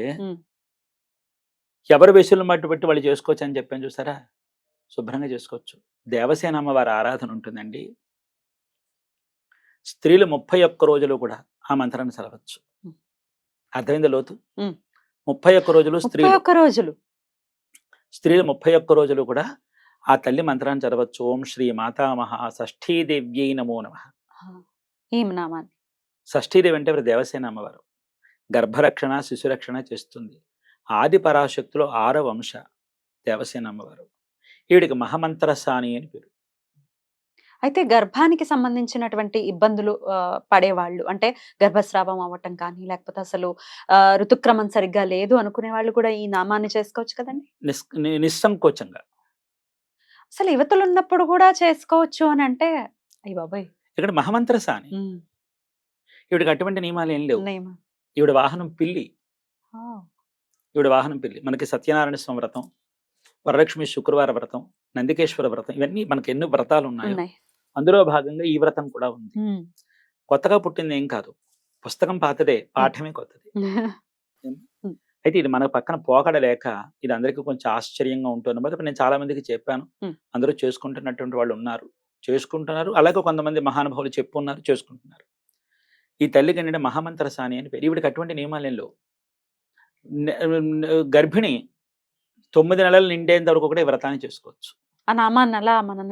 ఎవరు వెసులు మట్టు పెట్టి వాళ్ళు చేసుకోవచ్చు అని చెప్పాను చూసారా, శుభ్రంగా చేసుకోవచ్చు. దేవసేన అమ్మవారి ఆరాధన ఉంటుందండి. స్త్రీలు 31 రోజులు కూడా ఆ మంత్రాన్ని చదవచ్చు. అర్థమైందా లోతు? 31 రోజులు స్త్రీలు 31 రోజులు కూడా ఆ తల్లి మంత్రాన్ని చదవచ్చు. ఓం శ్రీ మాతామహ షష్ఠీదేవ్యై నమో నమః. షష్ఠీదేవి అంటే దేవసేన అమ్మవారు. గర్భరక్షణ శిశురక్షణ చేస్తుంది. ఆది పరాశక్తులు 6వ వంశ దేవసేన అమ్మవారు. ఈవిడికి మహామంత్రసాని అని పేరు. అయితే గర్భానికి సంబంధించినటువంటి ఇబ్బందులు పడేవాళ్ళు, అంటే గర్భస్రావం అవ్వటం కానీ, లేకపోతే అసలు ఋతుక్రమం సరిగ్గా లేదు అనుకునే వాళ్ళు కూడా ఈ నామాన్ని చేసుకోవచ్చు కదండి? నిస్సంకోచంగా. అసలు యువతలు ఉన్నప్పుడు కూడా చేసుకోవచ్చు అని అంటే అయ్య బాబాయ్, ఇక్కడ మహామంత్రసాని. ఈవిడికి అటువంటి నియమాలు ఏం లేవు. ఈవిడ వాహనం పిల్లి. మనకి సత్యనారాయణ స్వామి వ్రతం, వరలక్ష్మి శుక్రవార వ్రతం, నందికేశ్వర వ్రతం, ఇవన్నీ మనకి ఎన్నో వ్రతాలు ఉన్నాయి. అందులో భాగంగా ఈ వ్రతం కూడా ఉంది. కొత్తగా పుట్టింది ఏం కాదు, పుస్తకం పాతదే, పాఠమే కొత్తది. అయితే ఇది మన పక్కన పోకడలేక ఇది అందరికీ కొంచెం ఆశ్చర్యంగా ఉంటుంది. మరి నేను చాలా మందికి చెప్పాను. ఉమ్. అందరూ చేసుకుంటున్నటువంటి వాళ్ళు ఉన్నారు, చేసుకుంటున్నారు. అలాగే కొంతమంది మహానుభావులు చెప్పున్నారు, చేసుకుంటున్నారు. ఈ తల్లికి ఏంటంటే మహామంత్ర సాని అని పేరు. ఈవిడికి అటువంటి నియమాలు ఏం లేవు. గర్భిణి 9 నెలలు నిండేంత వరకు కూడా ఈ వ్రతాన్ని చేసుకోవచ్చు. ఆ నామాన్ని అలా మనం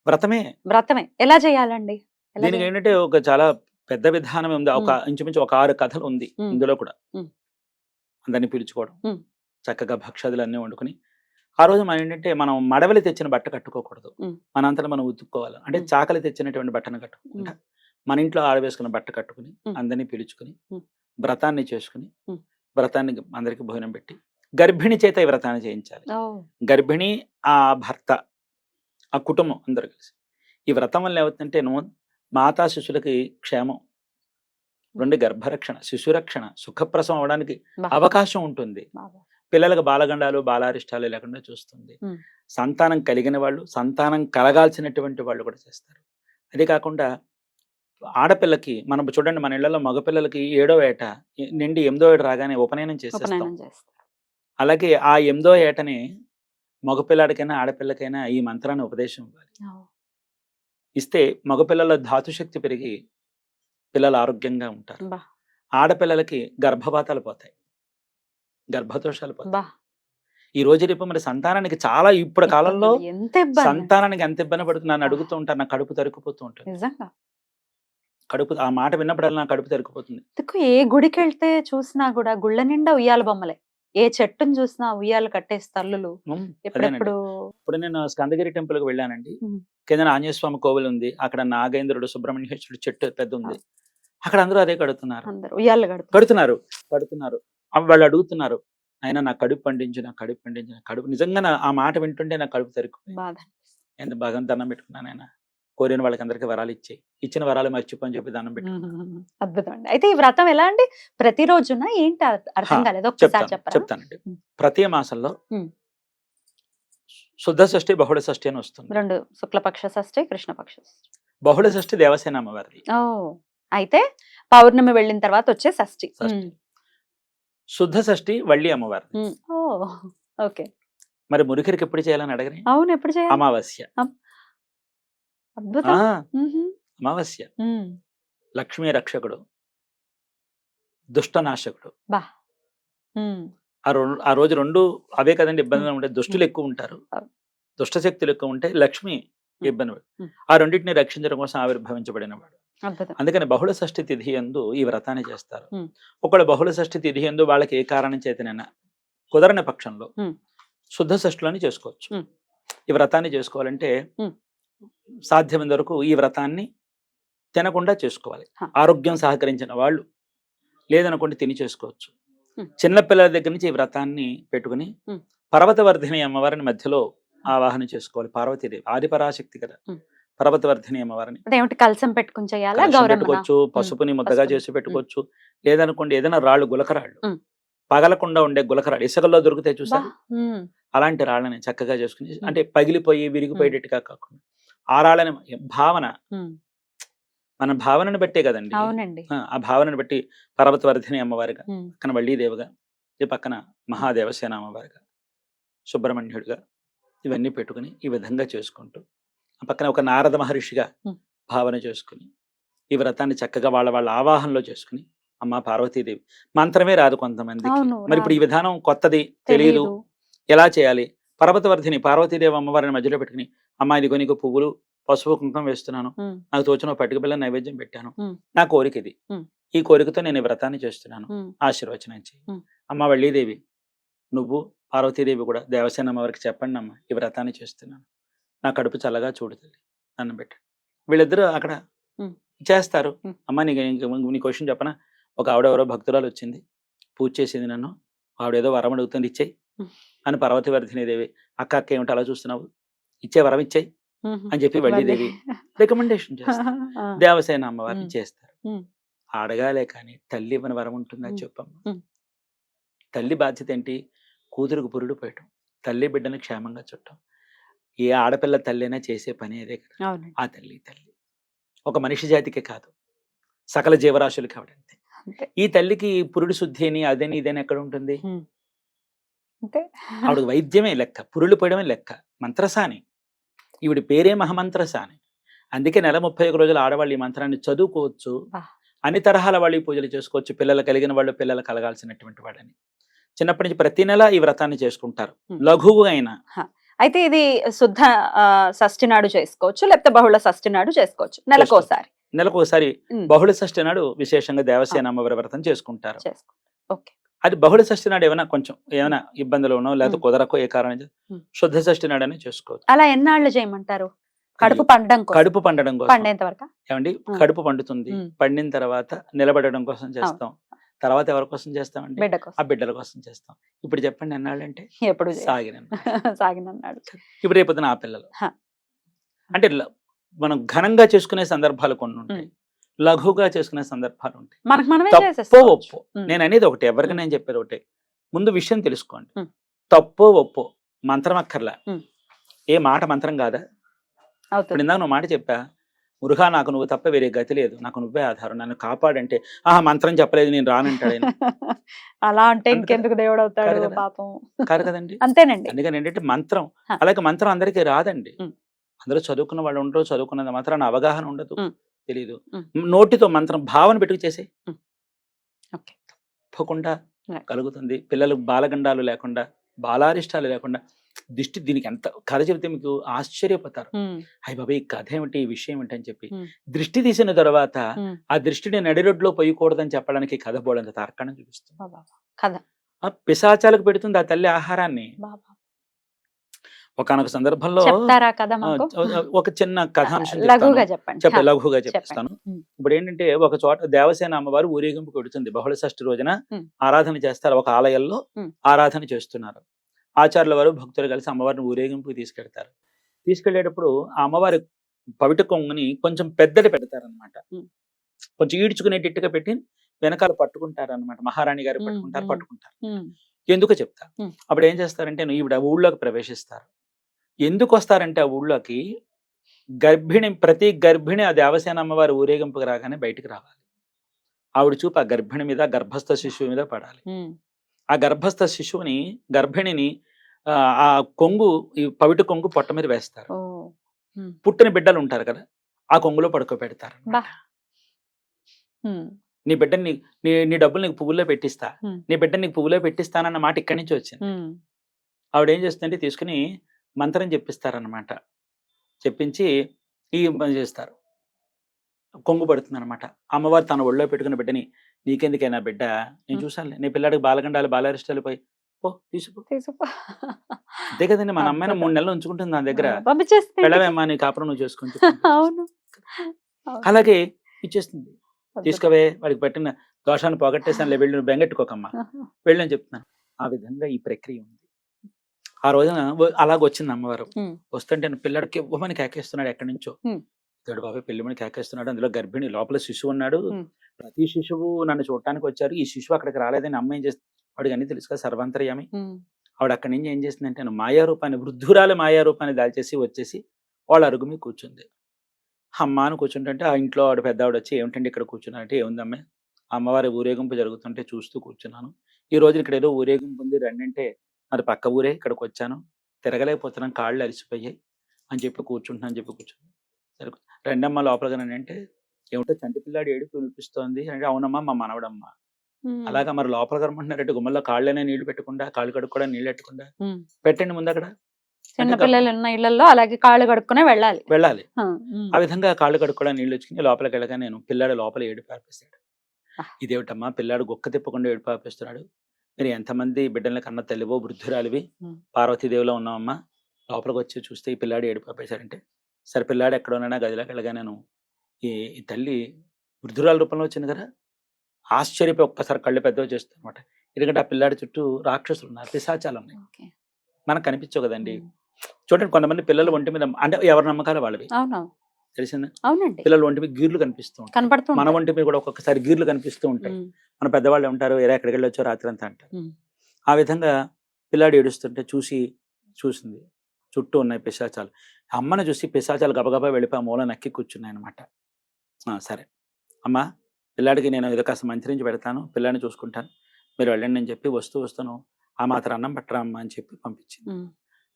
వ్రతమే. వ్రతమే ఎలా చేయాలండి? ఎలా దీనికి చేయాలి? ఏంటంటే ఒక చాలా పెద్ద విధానం ఉంది. ఒక ఇంచుమించు ఒక 6 కథలు ఉంది ఉమ్. ఇందులో కూడా. ఉమ్. అందరినీ పిలుచుకోవడం, ఉమ్. చక్కగా భక్షాదులు అన్నీ వండుకుని ఆ రోజు మనం ఏంటంటే మనం మడవలి తెచ్చిన బట్ట కట్టుకోకూడదు. ఉమ్. మనంతలో మనం ఉతుక్కోవాలి. అంటే ఉమ్. చాకలి తెచ్చినటువంటి బట్టను కట్టుకుంటా మన ఇంట్లో ఆడవేసుకున్న బట్ట కట్టుకుని ఉమ్. అందరినీ పిలుచుకుని ఉమ్. వ్రతాన్ని చేసుకుని ఉమ్. వ్రతాన్ని అందరికి భోజనం పెట్టి గర్భిణి చేత ఈ వ్రతాన్ని చేయించాలి. ఓ. గర్భిణి, ఆ భర్త, ఆ కుటుంబం అందరూ కలిసి. ఈ వ్రతం వల్ల ఏమవుతుందంటే మాతా శిశులకి క్షేమం, రెండు గర్భరక్షణ, శిశురక్షణ, సుఖప్రసవం అవడానికి బా. అవకాశం ఉంటుంది. బాబా. పిల్లలకు బాలగండాలు బాలారిష్టాలు లేకుండా చూస్తుంది. ఉమ్. సంతానం కలిగిన వాళ్ళు, సంతానం కలగాల్సినటువంటి వాళ్ళు కూడా చేస్తారు. అదే కాకుండా ఆడపిల్లకి మనం చూడండి, మన ఇళ్లలో మగపిల్లలకి 7వ ఏట నిండి 8వ ఏట రాగానే ఉపనయనం చేసేస్తాం. ఉపనయనం చేస్తారు. అలాగే ఆ 8వ ఏటని మగపిల్లాడికైనా ఆడపిల్లకైనా ఈ మంత్రాన్ని ఉపదేశం ఇవ్వాలి. ఓ. ఇస్తే మగపిల్లల ధాతుశక్తి పెరిగి పిల్లలు ఆరోగ్యంగా ఉంటారు. బా. ఆడపిల్లలకి గర్భపాతాలు పోతాయి, గర్భదోషాలు పోతాయి. బా. ఈ రోజు రేపు మరి సంతానానికి చాలా ఇప్పుడు కాలంలో ఎంత ఇబ్బంది సంతానానికి ఎంత ఇబ్బంది పడుతుంది. నన్ను అడుగుతూ ఉంటారు, నా కడుపు తరుక్కుపోతూ ఉంటుంది. నిజంగా. కడుపు ఆ మాట విన్నప్పుడల్లా నా కడుపు తరుక్కుపోతుంది. ఎందుకు ఏ గుడికి వెళ్తే చూసినా కూడా గుళ్ళ నిండా ఉయ్యాల బొమ్మలే, ఏ చెట్టుని చూసినా ఉయ్యాలు కట్టేసి తల్లులు అదేనండి. ఎప్పుడెప్పుడు. ఇప్పుడు నేను స్కందగిరి టెంపుల్ కి వెళ్ళానండి. ఉమ్. కింద ఆంజనేయ స్వామి కోవిల్ ఉంది, అక్కడ నాగేంద్రుడు, సుబ్రహ్మణ్యేశ్వరుడు చెట్టు పెద్ద ఉంది. అక్కడ అందరూ అదే కడుతున్నారు, అందరు ఉయ్యాలు కడుతున్నారు. వాళ్ళు అడుగుతున్నారు, అయినా నా కడుపు పండించు, నా కడుపు పండించు, నా కడుపు. నిజంగా ఆ మాట వింటుంటే నా కడుపు తరుక్కుపోయింది. బాధ. ఎంత బాగా దండం పెట్టుకున్నాను. ఆయన కోరిన వాళ్ళకి అందరికి వరాలు ఇచ్చాయి, ఇచ్చిన వరాలు మర్చిపోని చెప్పి దండం పెట్టుకున్నాను. అద్భుతం అండి. అయితే ఈ వ్రతం ఎలా అండి? ప్రతిరోజున ఏంటి అర్థం కాలేదు, ఒక్కసారి చెప్పరా? చెప్తానండి. ప్రతి మాసంలో ఉమ్. శుద్ధ షష్ఠి, బహుళ షష్ఠి అని వస్తుంది. 2 శుక్లపక్ష షష్ఠి, కృష్ణపక్ష షష్ఠి. బహుళ షష్ఠి దేవసేన అమ్మవారిది. ఓ. అయితే పౌర్ణమి వెళ్ళిన తర్వాత వచ్చే షష్ఠి. షష్ఠి. శుద్ధ షష్ఠి వల్లి అమ్మవారిది. ఓ. ఓకే. మరి మురికిరికి ఎప్పుడు చేయాలని అడగని, అవును, ఎప్పుడు చేయాలి? అమావాస్య. అద్భుతం. అమావాస్య. ఉమ్. లక్ష్మీ రక్షకుడు, దుష్టనాశకుడు. బా. ఉమ్. ఆ రోజు రెండు అవే కదండి ఇబ్బందులు ఉంటాయి. దుష్టులు ఎక్కువ ఉంటారు, దుష్ట శక్తులు ఎక్కువ ఉంటాయి, లక్ష్మి ఇబ్బంది పడు. ఆ రెండింటిని రక్షించడం కోసం ఆవిర్భవించబడిన వాడు. అద్భుతం. అందుకని బహుళ షష్ఠి తిథి యందు ఈ వ్రతాన్ని చేస్తారు. ఉమ్. ఒకవేళ బహుళ షష్ఠి తిథి యందు వాళ్ళకి ఏ కారణం చేతనైనా కుదరని పక్షంలో ఉమ్. శుద్ధ షష్ఠులని చేసుకోవచ్చు. ఉమ్. ఈ వ్రతాన్ని చేసుకోవాలంటే ఉమ్. సాధ్యమైనంత వరకు ఈ వ్రతాన్ని తినకుండా చేసుకోవాలి. హ. ఆరోగ్యం సహకరించిన వాళ్ళు, లేదనుకోండి తిని చేసుకోవచ్చు. ఉమ్. చిన్నపిల్లల దగ్గర నుంచి ఈ వ్రతాన్ని పెట్టుకుని ఉమ్. పర్వతవర్ధిని అమ్మవారిని మధ్యలో ఆవాహన చేసుకోవాలి. పార్వతీదేవి ఆదిపరాశక్తి కదా. ఉమ్. పర్వతవర్ధిని అమ్మవారిని అదేమిటి కలసం పెట్టుకుని చేయాలా? కలశం గౌరమ్మ పెట్టుకోవచ్చు, పసుపుని ముద్దగా పసుపుని. చేసి పెట్టుకోవచ్చు. లేదనుకోండి ఏదైనా రాళ్ళు, గులకరాళ్ళు, ఉమ్. పగలకుండా ఉండే గులకరాళ్ళు ఇసుకల్లో దొరుకుతాయి చూసారు, అలాంటి రాళ్ళని చక్కగా చేసుకుని, అంటే పగిలిపోయి విరిగిపోయేటట్టుగా కాకుండా ఆ రాళ్ళని భావన, మన భావనను బట్టే కదండి. అవునండి. ఆ భావనను బట్టి పర్వతవర్ధిని అమ్మవారిగా, ఉమ్. పక్కన వల్లీదేవిగా, ఈ పక్కన మహాదేవసేన అమ్మవారిగా, సుబ్రహ్మణ్యుడిగా ఇవన్నీ పెట్టుకుని ఈ విధంగా చేసుకుంటూ, ఆ పక్కన ఒక నారద మహర్షిగా ఉమ్. భావన చేసుకుని ఈ వ్రతాన్ని చక్కగా వాళ్ళ ఆవాహనలో చేసుకుని, అమ్మ పార్వతీదేవి మంత్రమే రాదు కొంతమందికి. అవును, మరి ఇప్పుడు ఈ రాదు. విధానం కొత్తది, తెలియదు, తెలీదు. ఎలా చేయాలి? పర్వతవర్ధిని పార్వతీదేవి అమ్మవారిని మధ్యలో పెట్టుకుని, అమ్మ ఇదిగో నీకు పువ్వులు, పసుపు, కుంకుమ వేస్తున్నాను, ఉమ్. నాకు తోచిన పట్టుకు బిళ్ళ నైవేద్యం పెట్టాను, ఉమ్. నా కోరిక ఇది, ఉమ్. ఈ కోరికతో నేను ఈ వ్రతాన్ని చేస్తున్నాను, ఉమ్. ఆశీర్వచనం చేయి. ఉమ్. అమ్మ వల్లీదేవి, నువ్వు పార్వతీదేవి కూడా దేవసేన అమ్మవారికి చెప్పండి, అమ్మ ఈ వ్రతాన్ని చేస్తున్నాను, నా కడుపు చల్లగా చూడు తల్లి, అన్నం పెట్టండి. వీళ్ళిద్దరూ అక్కడ ఉమ్. చేస్తారు. ఉమ్. అమ్మ నీ క్వశ్చన్ చెప్పనా, ఒక ఆవిడ ఎవరో భక్తురాలు వచ్చింది, పూజ చేసింది నన్ను, ఆవిడేదో వరం అడుగుతుంది, ఇచ్చేయి ఉమ్. అని పార్వతీవర్ధినీదేవి, అక్క ఏమిటి అలా చూస్తున్నావు, ఇచ్చే వరం ఇచ్చేయి ఉమ్. అని చెప్పి వల్లీదేవి రికమెండేషన్ చేస్తారు. ఆ. దేవసేన అమ్మవారిని ఉమ్. చేస్తారు. ఉమ్. అడగాలే కానీ తల్లి ఇవ్వని వరం ఉంటుందా ఉమ్. చెప్పమ్మ. ఉమ్. తల్లి బాధ్యత ఏంటి? కూతురుకు పురుడు పోయటం, తల్లి బిడ్డను క్షేమంగా చుట్టం. ఏ ఆడపిల్ల తల్లైనా చేసే పని అదే కదా. అవునండి. ఆ తల్లి ఒక మనిషి జాతికే కాదు, సకల జీవరాశులకి ఆవిడంతే. అంతే. ఈ తల్లికి పురుడు శుద్ధి అని అదని ఇదని ఎక్కడ ఉంటుంది? ఉమ్. అంతే. ఆవిడకి వైద్యమే లెక్క, పురుళ్ళు పోయడమే లెక్క, మంత్రసాని. ఈవిడ పేరే మహామంత్రసాని. అందుకే నెల 31 రోజులు ఆడవాళ్ళు ఈ మంత్రాన్ని చదువుకోవచ్చు. బా. అన్ని తరహాల వాళ్ళు ఈ పూజలు చేసుకోవచ్చు. పిల్లలు కలిగిన వాళ్ళు, పిల్లలు కలగాల్సినటువంటి వాళ్ళని. చిన్నప్పటి నుంచి ప్రతి నెల ఈ వ్రతాన్ని చేసుకుంటారు, లఘువుగా అయినా. అయితే ఇది శుద్ధ షష్ఠి నాడు చేసుకోవచ్చు, లేకపోతే బహుళ షష్ఠి నాడు చేసుకోవచ్చు, నెలకోసారి. నెలకు ఒకసారి బహుళ షష్ఠి నాడు విశేషంగా దేవసేన అమ్మవారి వ్రతం చేసుకుంటారు. ఓకే. అది బహుళ షష్ఠి నాడు ఏమైనా ఇబ్బందులు ఉన్నో లేకపోతే కుదరకో ఏ కారణం శుద్ధ షష్ఠి నాడు అని చేసుకోవచ్చు. అలా ఎన్నాళ్ళు చేయమంటారు? కడుపు పండడం కోసం. కడుపు పండడం కోసం. పండేంత వరకు ఏమండి, కడుపు పండుతుంది, పండిన తర్వాత నిలబడడం కోసం చేస్తాం. తర్వాత ఎవరి కోసం చేస్తామండి? బిడ్డ కోసం. ఆ బిడ్డల కోసం చేస్తాం. ఇప్పుడు చెప్పండి ఎన్నాళ్ళంటే ఎప్పుడు సాగినన్నాడు. ఇప్పుడు రేపొద్దున ఆ పిల్లలు అంటే మనం ఘనంగా చేసుకునే సందర్భాలు కొన్ని ఉంటాయి, లఘువుగా చేసుకునే సందర్భాలు ఉంటాయి. తప్పో ఒప్పో నేను అనేది ఒకటి, ఎవరికి నేను చెప్పేది ఒకటి, ముందు విషయం తెలుసుకోండి. తప్పో ఒప్పో మంత్రం అక్కర్లా, ఏ మాట మంత్రం కాదా? ఇప్పుడు ఇందాక నువ్వు మాట చెప్పా, మురుగా నాకు నువ్వు తప్ప వేరే గతి లేదు, నాకు నువ్వే ఆధారం, నన్ను కాపాడంటే మంత్రం చెప్పలేదు నేను రానంటాడు. అలా అంటే ఇంకెందుకు దేవుడు అవుతాడు పాపం. కాదు కదండి. అంతేనండి. అందుకని ఏంటంటే మంత్రం, అలాగే మంత్రం అందరికీ రాదండి. అందరూ చదువుకున్న వాళ్ళు ఉండరు, చదువుకున్నది మాత్రాన అవగాహన ఉండదు, తెలియదు. నోటితో మంత్రం భావన పెట్టుకు చేసే తప్పకుండా కలుగుతుంది. పిల్లలు బాలగండాలు లేకుండా, బాలారిష్టాలు లేకుండా, దిష్టి దీనికి ఎంత కథ చెబితే మీకు ఆశ్చర్యపోతారు. అయ్య బాబా ఈ కథ ఏమిటి, ఈ విషయం ఏంటి అని చెప్పి దృష్టి తీసిన తర్వాత ఆ దృష్టిని నడిరొడ్లో పోయకూడదని చెప్పడానికి కథ బోడంత తార్కాణం చూపిస్తుంది. పిశాచాలకు పెడుతుంది ఆ తల్లి ఆహారాన్ని. ఒకనొక సందర్భంలో ఒక చిన్న కథాంశం లఘువుగా చెప్పేస్తాను. ఇప్పుడు ఏంటంటే ఒక చోట దేవసేన అమ్మవారు ఊరేగింపుకి వెడుతుంది. బహుళ షష్ఠి రోజున ఆరాధన చేస్తారు. ఒక ఆలయంలో ఆరాధన చేస్తున్నారు. ఆచార్యుల వారు భక్తులు కలిసి అమ్మవారిని ఊరేగింపుకి తీసుకెళ్తారు. తీసుకెళ్లేటప్పుడు ఆ అమ్మవారి పవిట కొంగుని కొంచెం పెద్దది పెడతారనమాట. కొంచెం ఈడ్చుకునేటట్టుగా పెట్టి వెనకాల పట్టుకుంటారనమాట. మహారాణి గారు పట్టుకుంటారు. ఎందుకో చెప్తా. అప్పుడు ఏం చేస్తారంటే ఈవిడ ఊళ్ళోకి ప్రవేశిస్తారు. ఎందుకు వస్తారంటే ఆ ఊళ్ళోకి ప్రతి గర్భిణి ఆ దేవసేన అమ్మవారి ఊరేగింపుకి రాగానే బయటికి రావాలి. ఆవిడ చూపు ఆ గర్భిణి మీద, గర్భస్థ శిశువు మీద పడాలి. ఆ గర్భస్థ శిశువుని, గర్భిణిని ఆ కొంగు, ఈ పవిట కొంగు పొట్ట మీద వేస్తారు. పుట్టిన బిడ్డలు ఉంటారు కదా, ఆ కొంగులో పడుకోబెడతారు. నీ బిడ్డని నీ డబ్బులు నీకు పువ్వుల్లో పెట్టిస్తా, నీ బిడ్డని నీకు పువ్వులో పెట్టిస్తానన్న మాట ఇక్కడి నుంచి వచ్చింది. ఆవిడ ఏం చేస్తుందంటే తీసుకుని మంత్రం చెప్పిస్తారనమాట. చెప్పించి ఈ చేస్తారు, కొంగు పడుతుంది అనమాట. అమ్మవారు తన ఒళ్ళో పెట్టుకున్న బిడ్డని, నీకెందుకైనా బిడ్డ, నేను చూసాను నీ పిల్లాడికి బాలగండాలు బాలారిష్టాలు పోయి తీసుకో. అంతే కదండి, మన అమ్మాయిని 3 నెలలు ఉంచుకుంటుంది నా దగ్గర, వెళ్ళవేమ్మా నీ కాపురం నువ్వు చేసుకుంటూ. అలాగే ఇచ్చేస్తుంది. తీసుకోవే, వాడికి పెట్టిన దోషాన్ని పోగొట్టేసాను, వెళ్ళి నువ్వు బెంగెట్టుకోకమ్మా, వెళ్ళని చెప్తున్నాను. ఆ విధంగా ఈ ప్రక్రియ ఉంది. ఆ రోజున అలాగొచ్చింది అమ్మవారు. వస్తుంటే పిల్లడికి ఇవ్వమని కేకేస్తున్నాడు ఎక్కడి నుంచో. ఇతడు బాబాయ్ పెళ్లిమని కేకేస్తున్నాడు, అందులో గర్భిణి, లోపల శిశువు ఉన్నాడు. ప్రతి శిశువు నన్ను చూడటానికి వచ్చారు, ఈ శిశువు అక్కడికి రాలేదని అమ్మ ఏం చేస్తుంది, వాడికి అన్ని తెలుసు కదా, సర్వంతర్యామి. ఆవిడ అక్కడి నుంచి ఏం చేసిందంటే మాయారూపాన్ని, వృద్ధురాలి మాయారూపాన్ని దాల్చేసి వచ్చేసి వాళ్ళ అరుగు మీద కూర్చుంది. అమ్మ అని కూర్చుంటుంటే ఆ ఇంట్లో ఆవిడ పెద్ద ఆవిడ వచ్చి, ఏమిటండి ఇక్కడ కూర్చున్నారంటే, ఏముందమ్మే అమ్మవారి ఊరేగింపు జరుగుతుంటే చూస్తూ కూర్చున్నాను, ఈ రోజు ఇక్కడ ఏదో ఊరేగింపు ఉంది రండి అంటే, మరి పక్క ఊరే ఇక్కడికి వచ్చాను, తిరగలేకపోతున్నాను, కాళ్ళు అలసిపోయాయి అని చెప్పి కూర్చుంటున్నాను అని చెప్పి కూర్చున్నాను. సరే రెండమ్మ లోపలగా అంటే, ఏమిటో చంటి పిల్లాడు ఏడుపు వినిపిస్తోంది అంటే, అవునమ్మా మా మనవడమ్మ. అలాగా మరి లోపలికి రమ్మంటున్నారంటే, గుమ్మల్లో కాళ్ళనే నీళ్లు పెట్టకుండా, కాళ్ళు కడుక్కోవడం నీళ్ళు పెట్టుకుండా పెట్టండి ముందు అక్కడ. చిన్న పిల్లలు ఉన్న ఇళ్లలో అలాగే కాళ్ళు కడుక్కునే వెళ్ళాలి. ఆ విధంగా కాళ్ళు కడుక్కోవడం నీళ్ళు వచ్చుకుని లోపలికి వెళ్ళగా నేను పిల్లాడు లోపల ఏడుపు ఆపేస్తాడు. ఇదేమిటమ్మా పిల్లాడు గొక్క తిప్పకుండా ఏడుపు ఆపేస్తున్నాడు, మీరు ఎంతమంది బిడ్డల్ని కన్న తల్లివో, వృద్ధురాలివి, పార్వతీదేవిలో ఉన్నామమ్మా, లోపలికి వచ్చి చూస్తే ఈ పిల్లాడు ఏడుపు ఆపేశాడంటే, సరే పిల్లాడు ఎక్కడ ఉన్నా గదిలోకి వెళ్ళగా నేను ఈ తల్లి వృద్ధురాల రూపంలో వచ్చింది కదా, ఆశ్చర్యపోయి ఒక్కసారి కళ్ళు పెద్దవి చేస్తుంది అనమాట. ఎందుకంటే ఆ పిల్లాడి చుట్టూ రాక్షసులు ఉన్నారు, పిశాచాలు ఉన్నాయి, మనకు కనిపించవు కదండి. చూడండి కొంతమంది పిల్లలు ఒంటి మీద, అంటే ఎవరి నమ్మకాలు వాళ్ళవి, తెలిసిందా, పిల్లలు ఒంటి మీద గీర్లు కనిపిస్తూ ఉంటాయి, మన ఒంటి మీద కూడా ఒక్కొక్కసారి గీర్లు కనిపిస్తూ ఉంటాయి. మన పెద్దవాళ్ళు ఉంటారు, ఎక్కడికి వెళ్ళొచ్చో రాత్రి అంతా అంటారు. ఆ విధంగా పిల్లాడు ఏడుస్తుంటే చూసింది చుట్టూ ఉన్నాయి పిశాచాలు. అమ్మను చూసి పిశాచాలు గబగబా వెళ్ళిపోయి మూల నక్కి కూర్చున్నాయి అనమాట. సరే అమ్మా, పిల్లాడికి నేను ఏదో కాస్త మంచి నుంచి పెడతాను, పిల్లాడిని చూసుకుంటాను, మీరు వెళ్ళండి అని చెప్పి వస్తాను. ఆ మాత్రం అన్నం పట్టరా అమ్మా అని చెప్పి పంపించింది. ఉమ్,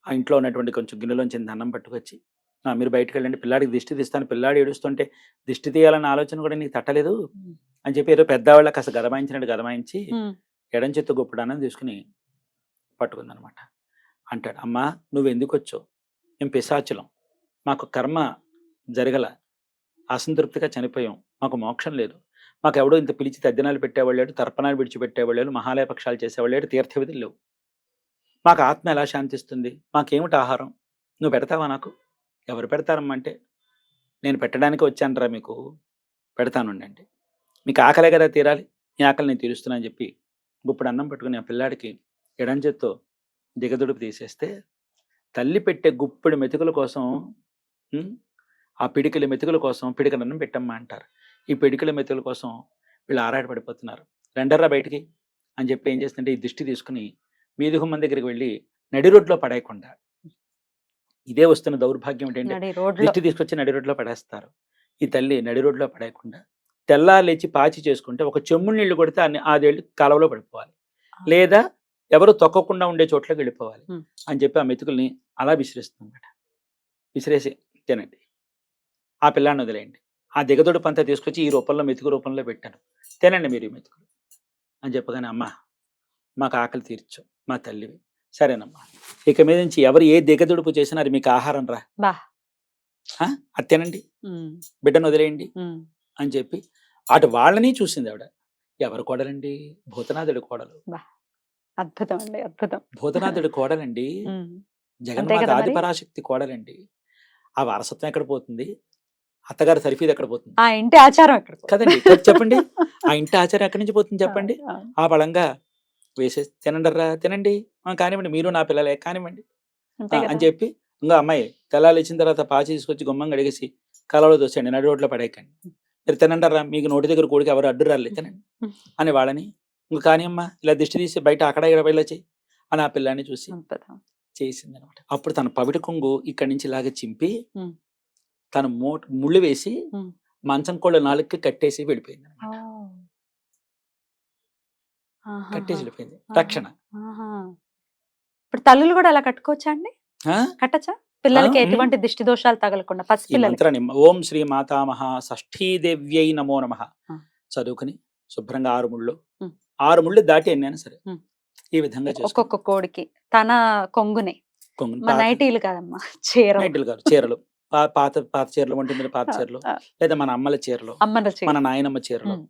ఆ ఇంట్లో ఉన్నటువంటి కొంచెం గిన్నెలోంచి ఇంత అన్నం పట్టుకొచ్చి, మీరు బయటికి వెళ్ళండి, పిల్లాడికి దిష్టి తీస్తాను, పిల్లాడు ఏడుస్తుంటే దిష్టి తీయాలన్న ఆలోచన కూడా నీకు తట్టలేదు ఉమ్, అని చెప్పి ఏదో పెద్దవాళ్ళకి కాస్త గదమాయించినట్టు గదమాయించి ఉమ్, ఎడం చేత్తో గుప్పుడు అన్నం తీసుకుని పట్టుకుందనమాట. అంటాడు, అమ్మా నువ్వు ఎందుకు వచ్చావు, మేము పిశాచులం, మాకు కర్మ జరగల, అసంతృప్తిగా చనిపోయాం, మాకు మోక్షం లేదు, మాకు ఎవడో ఇంత పిలిచి తద్దినాలు పెట్టేవాళ్ళు లేడు, తర్పణాలు విడిచిపెట్టేవాళ్ళు లేడు, మహాలయ పక్షాలు చేసేవాళ్ళు లేడు, తీర్థవిధులు లేవు, మాకు ఆత్మ ఎలా శాంతిస్తుంది, మాకేమిటి ఆహారం, నువ్వు పెడతావా నాకు? ఎవరు పెడతారమ్మా అంటే, నేను పెట్టడానికి వచ్చానరా మీకు, పెడతానుండండి, మీకు ఆకలే కదా తీరాలి, నీ ఆకలి నేను తీరుస్తున్నా అని చెప్పి గుప్పుడు అన్నం పట్టుకుని ఆ పిల్లాడికి ఎడం చేత్తో దిగదుడుపు తీసేస్తే, తల్లి పెట్టే గుప్పెడు మెతుకుల కోసం ఆ పిడికిల మెతుకుల కోసం పిడికల అన్నం పెట్టమ్మా అంటారు. ఈ పిడికిల మెతుకుల కోసం వీళ్ళు ఆరాటపడిపోతున్నారు. రెండర్రా బయటికి అని చెప్పి ఏం చేస్తుంటే ఈ దిష్టి తీసుకుని వీధి గుమ్మం దగ్గరికి వెళ్ళి నడి రోడ్లో పడేయకుండా, ఇదే వస్తున్న దౌర్భాగ్యం ఏంటంటే నడి రోడ్లో దిష్టి తీసుకొచ్చి నడి రోడ్లో పడేస్తారు. ఈ తల్లి నడి రోడ్లో పడేయకుండా తెల్లారు లేచి పాచి చేసుకుంటే ఒక చెమ్ముడు నీళ్లు కొడితే అదేళ్ళు కాలువలో పడిపోవాలి, లేదా ఎవరు తొక్కకుండా ఉండే చోట్లకి వెళ్ళిపోవాలి అని చెప్పి ఆ మెతుకుల్ని అలా విసిరేస్తుందన్నమాట. విసిరేసి తినండి, ఆ పిల్లాన్ని వదిలేయండి, ఆ దిగదొడుపు అంతా తీసుకొచ్చి ఈ రూపంలో మెతుకు రూపంలో పెట్టాను, తినండి మీరు ఈ మెతుకులు అని చెప్పగానే, అమ్మ మాకు ఆకలి తీర్చు, మా తల్లివి, సరేనమ్మా, ఇక మీద నుంచి ఎవరు ఏ దిగదుడుపు చేసినా అది మీకు ఆహారం రా, బా అది తినండి, ఉమ్, బిడ్డను వదిలేయండి ఉమ్, అని చెప్పి అటు వాళ్ళని చూసింది ఆవిడ. ఎవరు కోడలండి? భూతనాథుడి కోడలు. బా అద్భుతం అండి, అద్భుతం. భూతనాథుడి కోడలండి, ఉమ్, జగన్మాత కదా మరి. ఆదిపరాశక్తి కోడలండి. ఆ వారసత్వం ఎక్కడ పోతుంది? అత్తగారి సరిఫీది ఎక్కడ పోతుంది? ఆ ఇంటి ఆచారం ఎక్కడ కదండి, చెప్పండి, ఆ ఇంటి ఆచారం ఎక్కడి నుంచి పోతుంది చెప్పండి? ఆ బలంగా వేసేసి తినండర్రా, తినండి, కానివ్వండి, మీరు నా పిల్లలే కానివ్వండి అంతే అని కదా. చెప్పి, ఇంకా అమ్మాయి తెల్లాలు ఇచ్చిన తర్వాత పాచి తీసుకొచ్చి గుమ్మం కడిగేసి కలవలో దోసేయండి, నడి రోడ్లో పడేయకండి, మీరు తినండర్రా, మీకు నోటి దగ్గర కూడికి ఎవరు అడ్డు రాలే, తినండి అని వాళ్ళని, ఇంకా కానీ అమ్మా ఇలా దిష్టి తీసి బయట అక్కడ ఇక్కడ ఇలా చేయి అని ఆ పిల్లాన్ని చూసి అద్భుతం. చేసింది అనమాట. అప్పుడు తన పవిటి కొంగు ఇక్కడి నుంచి ఇలాగ చింపి ఉమ్, తన ముళ్ళు వేసి ఉమ్. మంచం కోళ్ళ నాలుగుకి కట్టేసి వెళ్ళిపోయింది ఓ. అనమాట. ఆహాహా. కట్టేసి వెళ్ళిపోయింది, ఆహా. రక్షణ. ఆహా. ఇప్పుడు తల్లులు కూడా అలా కట్టుకోవచ్చా అండి? ఆ? కట్టచ్చా? పిల్లలకి ఆ, ఎటువంటి దిష్టి దోషాలు తగలకుండా పసి ఈ పిల్లలకి. మంత్రాన్ని ఓం శ్రీ మాతామహ షష్ఠీదేవ్యై నమో నమః ఉమ్. చదువుకుని శుభ్రంగా 6 ముళ్ళు, ఉమ్. 6 ముళ్ళు దాటి ఎన్నైనా సరే ఉమ్. ఈ విధంగా చేసుకో. ఒక్కొక్క కోడికి తన కొంగునే, కొంగుని మా నైటీలు కాదమ్మా, చీర, నైట్లు కాదు, చీరలు, పాత పాత చీరలు, ఒంటి మీద పాత చీరలు, లేదా మన అమ్మల చీరలు, అమ్మల చీర. మన నాయనమ్మ చీరలు, ఉమ్,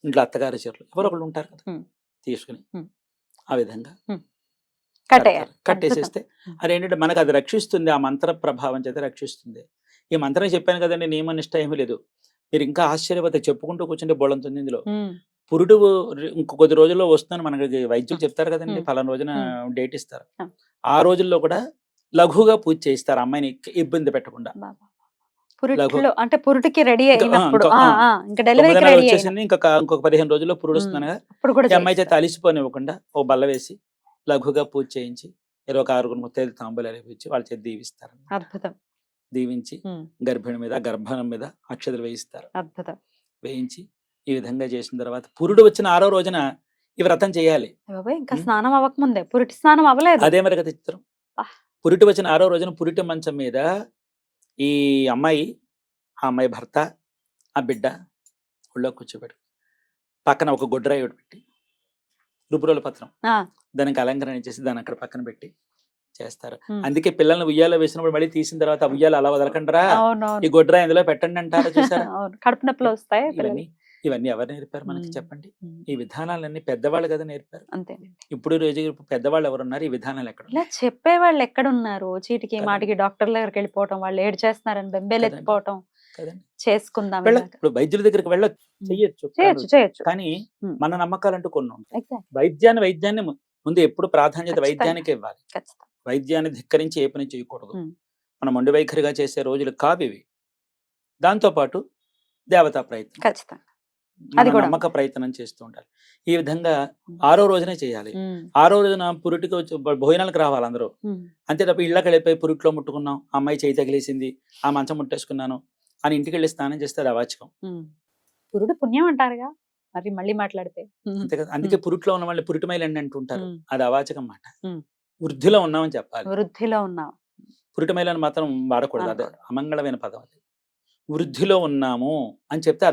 ఇంట్లో అత్తగారి చీరలు, ఎవరో ఒకళ్ళు ఉంటారు కదా, ఉమ్. తీసుకుని ఉమ్. ఆ విధంగా కట్టేయాలి. కట్టేసేస్తే అద్భుతం. అదేంటంటే మనకు అది రక్షిస్తుంది, ఆ మంత్ర ప్రభావం చేత రక్షిస్తుంది. ఈ మంత్రం చెప్పాను కదండి, నియమనిష్ట ఏమీ లేదు. మీరు ఇంకా ఆశ్చర్యపోతే చెప్పుకుంటూ కూర్చుంటే బోళంతుంది ఇందులో. ఉమ్, పురుడు ఇంకో కొద్ది రోజుల్లో వస్తుందని మనకి వైద్యులు చెప్తారు కదండి, ఉమ్. పలానా రోజున ఉమ్. డేట్ ఇస్తారు, ఉమ్. ఆ రోజుల్లో కూడా లఘుగా పూజ చేయిస్తారు అమ్మాయిని ఇబ్బంది పెట్టకుండా. బాబా. పురిట్లో అంటే పురుటికి రెడీ అయినప్పుడు, ఇంకా 9 డెలివరీకి నెలలు రెడీ వచ్చేసింది, ఇంకొక 15 రోజుల్లో పురుడు వస్తుందనగా అప్పుడు కూడా ఈ అమ్మాయి చేత చేయిస్తారు. అలిసిపోనివ్వకుండా ఓ బల్ల వేసి లఘుగా పూజ చేయించి 26 ముత్తైదు తాంబూలాలు ఇచ్చి వాళ్ళ చేతి దీవిస్తారు. అద్భుతం. దీవించి ఉమ్, గర్భిణి మీద గర్భం మీద అక్షతలు వేయిస్తారు. అద్భుతం. వేయించి ఈ విధంగా చేసిన తర్వాత పురుడు వచ్చిన 6వ రోజున ఈ వ్రతం చేయాలి. బాబాయ్, ఇంకా ఉమ్. స్నానం అవ్వకముందే పురిటి స్నానం అవ్వలేదు. అదే మరి కదా చిత్రం. ఆహ్. పురిటి వచ్చిన 6వ రోజున పురిటి మంచం మీద ఈ అమ్మాయి, ఆ అమ్మాయి భర్త, ఆ బిడ్డ ఒళ్ళో కూర్చోబెట్టు, పక్కన ఒక గొడ్రాయి ఒకటి పెట్టి రుపురోల పత్రం ఆ, దానికి అలంకరణ చేసి దాన్ని అక్కడ పక్కన పెట్టి చేస్తారు. ఉమ్. అందుకే పిల్లల్ని ఉయ్యాలో వేసినప్పుడు మళ్ళీ తీసిన తర్వాత ఆ ఉయ్యాలు అలా వదలకండిరా, ఈ అవునవును. గొడ్రాయి ఇందులో పెట్టండి అంటారు చూసారా. అవును, కడుపు నొప్పులు వస్తాయి ఇవన్నీ ఇవన్నీ ఎవరు నేర్పారు మనకి చెప్పండి? ఈ విధానాలన్నీ పెద్దవాళ్ళు కదా నేర్పారు. అంతేనండి. ఇప్పుడు రోజు పెద్దవాళ్ళు ఎవరున్నారు? ఈ విధానాలు ఎక్కడ ఇలా చెప్పేవాళ్ళు ఎక్కడున్నారు? చీటికి కదండి. మాటికి డాక్టర్ దగ్గరికి వెళ్ళిపోవటం, వాళ్ళు ఏడు చేస్తున్నారని బెంబేలు కదండి. ఎత్తిపోవటం, కదండి? చేసుకుందాం ఇలాగ. ఇప్పుడు వైద్యుల దగ్గరికి వెళ్ళొచ్చు, చెయ్యొచ్చు, చేయొచ్చు చేయొచ్చు. కానీ ఉమ్. మన నమ్మకాలంటూ కొన్ని ఉంటాయి. Exactly. వైద్యాన్ని ముందు ఎప్పుడు ప్రాధాన్యత ఖచ్చితంగా. వైద్యానికి ఇవ్వాలి. ఖచ్చితంగా. వైద్యాన్ని ధిక్కరించి ఏ పని చేయకూడదు. ఉమ్. మనం మొండి వైఖరిగా చేసే రోజులు కావివి. దాంతోపాటు దేవతా ప్రయత్నం, ఖచ్చితంగా. మన అది కూడా నమ్మక ప్రయత్నం చేస్తూ ఉండాలి. ఈ విధంగా 6వ రోజునే చేయాలి. ఉమ్, 6వ రోజున పురిటికి వచ్చి భోజనాలకు రావాలి అందరూ. ఉమ్. అంతే తప్ప ఇళ్ళకి వెళ్ళిపోయి పురిట్లో ముట్టుకున్నాం, ఆ అమ్మాయి చేయి తగిలేసింది, ఆ మంచం ముట్టేసుకున్నాను అని ఇంటికి వెళ్ళి స్నానం చేస్తే అది అవాచకం. ఉమ్. పురుడు పుణ్యం అంటారుగా, మరి మళ్ళీ మాట్లాడితే అంతే కదా, అందుకే పురుట్లో ఉన్న వాళ్ళు పురిటిమైలండి అంటుంటారు. ఉమ్. అది అవాచకం మాట. ఉమ్. వృద్ధిలో ఉన్నామని చెప్పాలి. వృద్ధిలో ఉన్నాం పురిటిమైలని మాత్రం వాడకూడదు, అదే అనకూడదు. అమంగళమైన పదం అది. వృద్ధిలో ఉన్నాము అని చెప్తే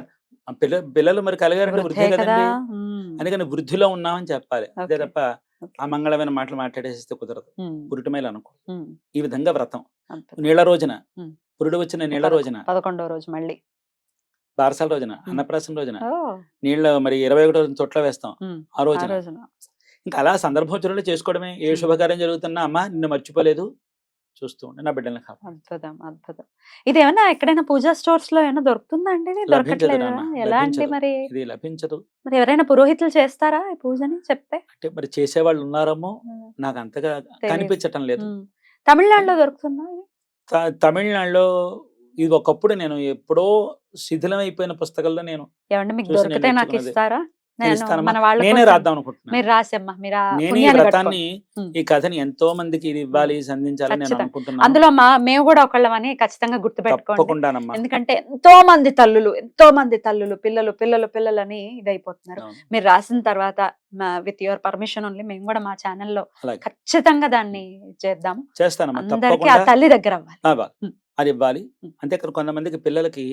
ఆ పిల్లలు మరి కలిగారంటే వృద్ధే వృద్ధే కదా. కదండి. ఉమ్. అందుకని వృద్ధిలో ఉన్నామని చెప్పాలి, అంతే ఓకే. తప్ప ఓకే. అమంగళమైన మాటలు మాట్లాడేస్తే కుదరదు. ఉమ్. పురిటిమైలు అనుకూడదు. ఉమ్. ఈ విధంగా వ్రతం అద్భుతం. నీళ్ళ రోజున, ఉమ్. పురుడు వచ్చిన నీళ్ళ రోజున, 11వ రోజు మళ్ళీ బారసాల రోజున, అన్నప్రాసన రోజున ఓ. నీళ్ళ మరి 21 రోజున తొట్లో వేస్తాం ఉమ్. ఆ ఆ రోజున. రోజున ఇంకా అలా సందర్భోచరణలు చేసుకోవడమే. ఏ శుభకార్యం జరుగుతున్నా అమ్మా నిన్ను మర్చిపోలేదు, చూస్తూ ఉండే నా బిడ్డల్ని కాపాడు. అద్భుతం అద్భుతం. ఇది ఏమన్నా ఎక్కడైనా పూజా స్టోర్స్ లో ఏమైనా దొరుకుతుందా అండి? ఇది లభించదు దొరకట్లేదా? నాన్న, ఎలా అండి లభించదు. మరి? ఇది లభించదు. మరి ఎవరైనా పురోహితులు చేస్తారా ఈ పూజని చెప్తే? అంటే మరి చేసేవాళ్ళు ఉన్నారేమో, ఉమ్. నాకు అంతగా తెలీదు. కనిపించటం లేదు. ఉమ్. తమిళనాడులో దొరుకుతుందా ఇది? తమిళనాడులో ఇది ఒకప్పుడు నేను ఎప్పుడో శిథిలం అయిపోయిన పుస్తకాల్లో నేను ఏమండి మీకు చూసి నేను దొరికితే నాకు నేర్చుకున్నది. ఇస్తారా? నేను నేను ఇస్తానమ్మా. మన వాళ్ళ నేనే కోసం రాద్దాం అనుకుంటున్నాను. మీరు రాసమ్మా. మీరు ఆ నేను ఈ పుణ్యాన్ని వ్రతాన్ని, కట్టుకోండి. ఉమ్. ఈ కథని ఎంతో మందికి ఇది ఇవ్వాలి, సంధించాలని నేను ఖచ్చితంగా. అనుకుంటున్నాను. అందులో మేము కూడా ఒకళ్ళమని ఖచ్చితంగా గుర్తుపెట్టుకోండి. తప్పకుండానమ్మా. ఎందుకంటే ఎంతో మంది తల్లులు పిల్లలని ఇదైపోతున్నారు. అవును. మీరు రాసిన తర్వాత విత్ యువర్ పర్మిషన్ ఓన్లీ మేము కూడా మా ఛానల్లో అలాగే ఖచ్చితంగా దాన్ని చేద్దాం. చేస్తానమ్మా, అందరికీ ఆ తప్పకుండా తల్లి దగ్గర అవ్వాలి. ఇవ్వాలి. ఉమ్. అది ఇవ్వాలి. ఉమ్. అంతే ఇక్కడ కొంతమందికి పిల్లలకి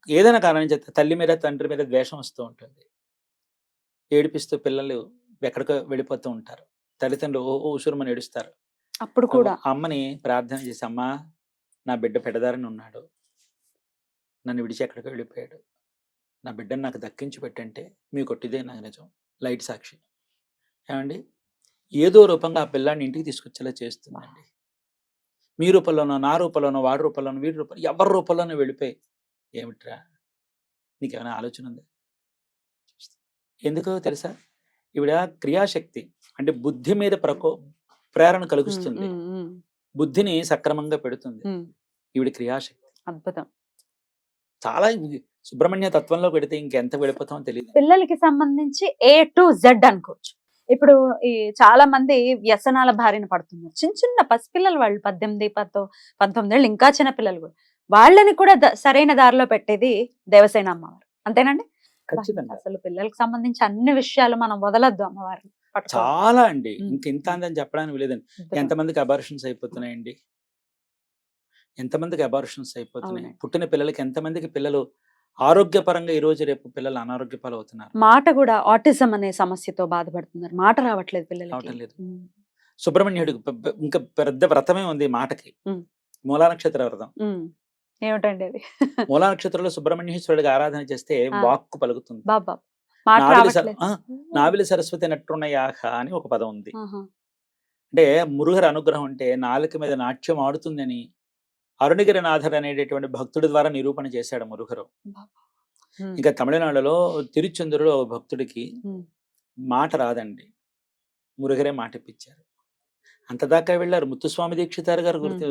ఏదైనా కారణం చేత తల్లి మీద తండ్రి మీద ద్వేషం వస్తూ ఉంటుంది. ఏడిపిస్తూ పిల్లలు ఎక్కడికో వెళ్ళిపోతూ ఉంటారు. తల్లిదండ్రులు ఓ ఉసురుమని ఏడుస్తారు. అప్పుడు కూడా ఆ అమ్మని ప్రార్థన చేసి, అమ్మా నా బిడ్డ పెడదారని ఉన్నాడు, నన్ను విడిచి ఎక్కడికో వెళ్ళిపోయాడు, నా బిడ్డను నాకు దక్కించి పెట్టంటే మీ కొట్టిదే నాకు నిజం, లైట్ సాక్షి. ఏమండి, ఏదో రూపంగా ఆ పిల్లాన్ని ఇంటికి తీసుకొచ్చేలా చేస్తుందండి. మీ రూపంలోనో, నా రూపంలోనో, వాడి రూపంలోనో, వీడి రూపంలో, ఎవరి రూపంలోనో వెళ్ళిపోయి, ఏమిట్రా నీకేమైనా ఆలోచన ఉంది? ఎందుకో తెలుసా, ఈవిడ క్రియాశక్తి అంటే బుద్ధి మీద ప్రేరణ కలిగిస్తుంది, బుద్ధిని సక్రమంగా పెడుతుంది. ఈవిడ క్రియాశక్తి అద్భుతం. చాలా సుబ్రహ్మణ్య తత్వంలో పెడితే ఇంకెంత వెళ్ళిపోతామో తెలియదు. పిల్లలకి సంబంధించి A to Z అనుకోవచ్చు. ఇప్పుడు ఈ చాలా మంది వ్యసనాల బారిన పడుతున్నారు. చిన్న పసిపిల్లలు వాళ్ళు 18, 19 ఏళ్ళు, ఇంకా చిన్న పిల్లలు కూడా. వాళ్ళని కూడా సరైన దారిలో పెట్టేది దేవసేన అమ్మవారు. అంతేనండి? ఖచ్చితంగా అసలు పిల్లలకి సంబంధించి అన్ని విషయాలు మనం వదలొద్దు అమ్మవారిని. చాలా అండి, ఉమ్. ఇంత అందని చెప్పడానికి లేదండి. ఎంతమందికి అబార్షన్స్ అయిపోతున్నాయండి, ఎంతమందికి అబార్షన్స్ అయిపోతున్నాయి. అవునండి. పుట్టిన పిల్లలకి ఎంతమందికి పిల్లలు ఆరోగ్యపరంగా ఈ రోజు రేపు పిల్లలు అనారోగ్య పాలు అవుతున్నారు. మాట కూడా ఆటిజం అనే సమస్యతో బాధపడుతున్నారు. మాట రావట్లేదు పిల్లలకి. అవటం లేదు. సుబ్రహ్మణ్యుడికి ఇంకా పెద్ద వ్రతమే ఉంది మాటకి, ఉమ్. మూలా నక్షత్ర వ్రతం. ఏమిటండి అది? మూలా నక్షత్రంలో సుబ్రహ్మణ్యేశ్వరుడికి ఆరాధన చేస్తే ఆ. వాక్కు పలుకుతుంది. బాబా మాట రావట్లేదు. నావిలి సరస్వతి నట్టున్నయాహ అని ఒక పదం ఉంది. ఆహా. అంటే మురుగర అనుగ్రహం అంటే నాలుక మీద నాట్యం ఆడుతుందని అరుణగిరినాథర్ అనేటటువంటి భక్తుడి ద్వారా నిరూపణ చేశాడు మురుగరు. ఉమ్. ఇంకా తమిళనాడులో తిరుచెందూరులో ఒక భక్తుడికి ఉమ్. మాట రాదండి, మురుగరే మాట ఇప్పించారు. అంతదాకా వెళ్ళారు. ముత్తుస్వామి దీక్షితారు గారు గుర్తు,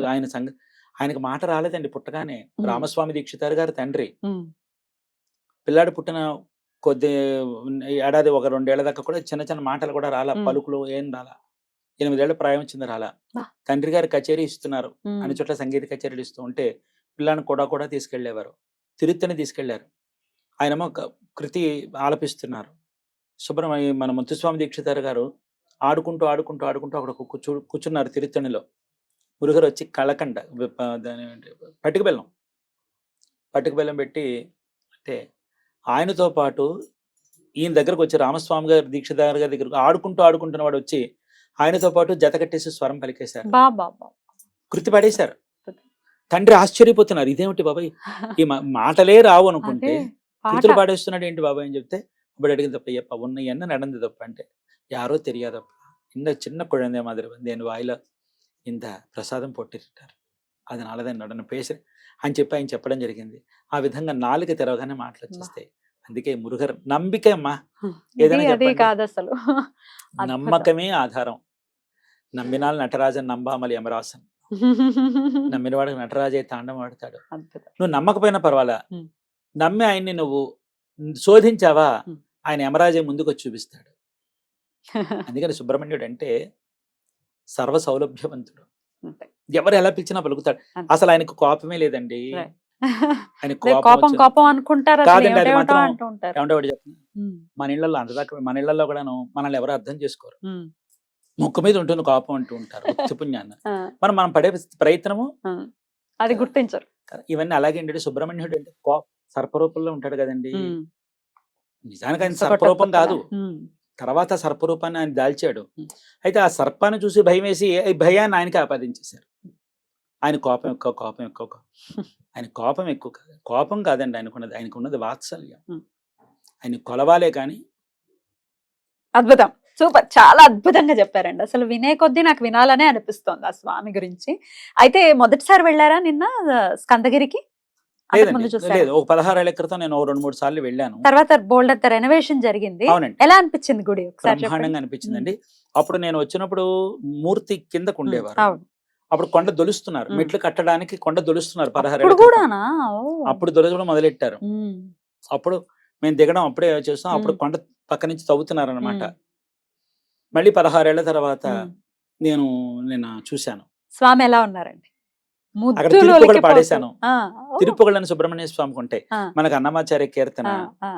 ఆయనకు మాట రాలేదండి పుట్టగానే. రామస్వామి దీక్షితారు గారు తండ్రి. పిల్లాడు పుట్టిన కొద్ది ఏడాది 1-2 ఏళ్ల దాకా కూడా చిన్న చిన్న మాటలు కూడా రాలా, పలుకులు ఏం రాలా. 8 ఏళ్ల ప్రాయం వచ్చింది రాలా. తండ్రి గారు కచేరీ ఇస్తున్నారు, అన్ని చోట్ల సంగీత కచేరీలు ఇస్తూ ఉంటే పిల్లాన్ని కూడా తీసుకెళ్లేవారు. తిరుత్తని తీసుకెళ్లారు. ఆయనేమో కృతి ఆలపిస్తున్నారు. మన ముత్తుస్వామి దీక్షితారు గారు ఆడుకుంటూ అక్కడ కూర్చున్నారు తిరుత్తణిలో. మురుగరు వచ్చి కళకండ పట్టుకు బెల్లం పెట్టి అంటే ఆయనతో పాటు ఈయన దగ్గరకు వచ్చి రామస్వామి గారి దీక్షితారు గారి దగ్గరకు ఆడుకుంటున్న వాడు వచ్చి ఆయనతో పాటు జత కట్టేసి స్వరం పలికేశారు, కృతి పడేశారు. తండ్రి ఆశ్చర్యపోతున్నారు, ఇదేమిటి బాబాయ్ ఈ మాటలే రావు అనుకుంటే కృతులు పాడేస్తున్నాడు ఏంటి బాబాయ్ అని చెప్తే, అప్పుడు అడిగింది తప్ప ఉన్న ఎన్న నడంది తప్ప అంటే యారో తెలియదప్ప, இந்த சின்ன குழந்தை மாதிரி வந்து என் வாயில இந்த ప్రసాదం పొట్టిట్టారు, అది నాలదని నడన పేసి అని చెప్పి ఆయన చెప్పడం జరిగింది. ఆ విధంగా నాలుక తెరవగానే మాటలు వచ్చేస్తాయి. అందుకే మురుగర్ నంబిక అమ్మా, ఏదైనా కాదు అసలు నమ్మకమే ఆధారం. నమ్మినాలు నటరాజన్ నంబామలి యమరాసన్, నమ్మినవాడికి నటరాజే తాండం ఆడతాడు. నువ్వు నమ్మకపోయినా పర్వాలా, నమ్మి ఆయన్ని నువ్వు శోధించావా ఆయన యమరాజే ముందుకు వచ్చి చూపిస్తాడు. అందుకని సుబ్రహ్మణ్యుడు అంటే సర్వ సౌలభ్యవంతుడు, ఎవరు ఎలా పిలిచినా పలుకుతాడు. అసలు ఆయనకు కోపమే లేదండి. ఆయన అదే కోపం కోపం వచ్చి కోపం అనుకుంటారు, అసలు కాదండి, అది ఏమిటేమిటో మాత్రం అంటూ ఉంటారు. ఏమంటే ఒకటి చెప్తున్నా, ఉమ్, మన ఇళ్లలో కూడాను మనల్ని ఎవరు అర్థం చేసుకోరు. ఉమ్, ముక్కు మీద ఉంటుంది కోపం అంటూ ఉంటారు ఉత్తి పుణ్యాన్న. ఆ, మనం పడే ప్రయత్నము ఆ, అది కదా. గుర్తించరు. ఇవన్నీ అలాగే ఏంటంటే సుబ్రహ్మణ్యుడు అంటే సర్పరూపంలో ఉంటాడు కదండి. ఉమ్, నిజానికి ఆయన సొగటు సర్పరూపం కొత్తగా. కాదు, ఉమ్, తర్వాత సర్పరూపాన్ని ఆయన దాల్చాడు. ఉమ్. అయితే ఆ సర్పాన్ని చూసి భయం వేసి ఈ భయాన్ని ఆయనకి ఆపాదించేశారు. ఆయన కోపం ఎక్కువ, కోపం ఎక్కువ. ఆయన కోపం ఎక్కువ కాదు, కోపం కాదండి ఆయనకున్నది వాత్సల్యం. ఉమ్. ఆయన కొలవాలే కానీ అద్భుతం, సూపర్, చాలా అద్భుతంగా చెప్పారండి. అసలు వినే కొద్దీ నాకు వినాలనే అనిపిస్తోంది ఆ స్వామి గురించి. అయితే మొదటిసారి వెళ్ళారా నిన్న స్కందగిరికి? లేదండి, అంతకుముందు చూసారా? లేదు. ఒక 16 ఏళ్ల క్రితం నేను 2-3 సార్లు వెళ్ళాను. తర్వాత బోల్డ్ అంత రెనోవేషన్ జరిగింది. అవునండి, ఎలా అనిపించింది గుడి ఒకసారి చెప్పండి. బ్రహ్మాండంగా అనిపించిందండి. అప్పుడు నేను వచ్చినప్పుడు మూర్తి కిందకు ఉండేవారు. అవును. అప్పుడు కొండ దొలుస్తున్నారు, ఉమ్. మెట్లు కట్టడానికి కొండ దొలుస్తున్నారు 16 ఇప్పుడు ఏళ్ల క్రితం. కూడానా? ఓ. అప్పుడు దొలచడం మొదలెట్టారు. ఉమ్, అప్పుడు మేము దిగడం అప్పుడే చేస్తాం. అప్పుడు ఉమ్, కొండ పక్క నుంచి తవ్వుతున్నారు అనమాట. ఉమ్, మళ్ళీ 16 ఏళ్ల తర్వాత ఉమ్. నేను నిన్న చూశాను. స్వామి ఎలా ఉన్నారండి? అక్కడ ముద్దులు తిరుపుగడ ఒలికిపోతూ. పాడేశాను. ఆ, ఓ. తిరుపుగళ్ళని సుబ్రహ్మణ్య స్వామికి ఉంటాయి. ఆ, మనకు అన్నమాచార్య కీర్తన, ఆ, ఆ.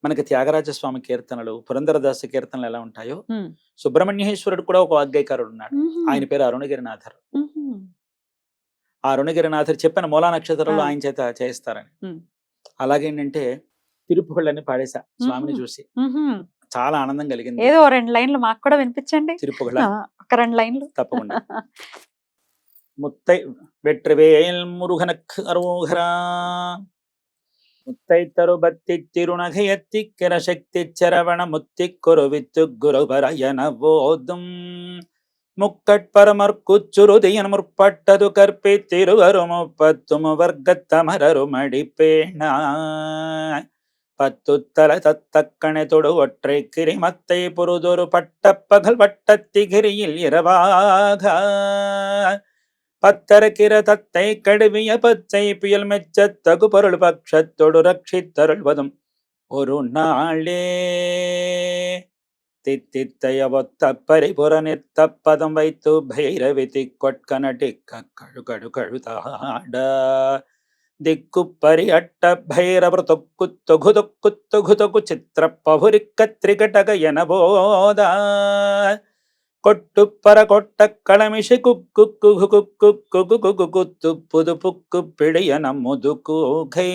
మనకి త్యాగరాజ స్వామి కీర్తనలు, పురంధరదాస కీర్తనలు ఎలా ఉంటాయో ఉమ్, సుబ్రహ్మణ్యేశ్వరుడు కూడా ఒక వాగ్గేయకారుడు ఉన్నాడు. ఉహుం, ఆయన పేరు అరుణగిరినాథర్. ఉహుం. ఆ అరుణగిరినాథర్ చెప్పిన మూలా నక్షత్రంలో ఆ. ఆయన చేత చేయిస్తారని. ఉమ్. అలాగేంటంటే తిరుపుగళ్ళని పాడేశా స్వామిని ఉహుం, చూసి. ఉహుం. చాలా ఆనందం కలిగింది. ఏదో 2 లైన్లు మాకు కూడా వినిపించండి. తిరుపుగళ్ళ ఒక 2 లైన్లు. తప్పకుండా. முத்தை வெற்றிவேல் முருகனுக்கு அரோகரா. முத்தை தருபத்தி திருநகையத்திக்கிற சக்தி சரவண முத்தி குருவித்து குருபரயன போதும் முக்கட்பரமர்க்குச்சுருதியன் முற்பட்டது கற்பி திருவருமுப்பத்துமு வர்க்கத்தமரருமடிப்பேண பத்துத்தல தத்தக்கணை தொடு ஒற்றை கிரிமத்தை புருதொரு பட்டப்பகல் வட்டத்திகிரியில் இரவாக பத்தரக்கிற தத்தை கடுவிய பச்சை புயல் மெச்சத்தகு பொருள் பட்சத்தொடு ரட்சித்தருள்வதும் ஒரு நாளே தித்தித்தைய ஒத்த பரிபுற நித்தப்பதம் வைத்து பைரவிதி கொட்கனடிக்க கழு கழுதாட ದಿಕ್ಕುಪ್ಪರಿ ಅಟ್ಟ ಭೈರವರ ತೊಕ್ಕು ಚಿತ್ರ ಪಹುರಿ ಕತ್ರಿಕಟಗ ಎನಬೋದ ಕೊಟ್ಟುಪ್ಪರ ಕೊಟ್ಟ ಕಳಮಿಷಿ ಕುತ್ತು ಪುಕ್ಕು ಪಿಡಿಯನ ಮುದುಕು ಘೈ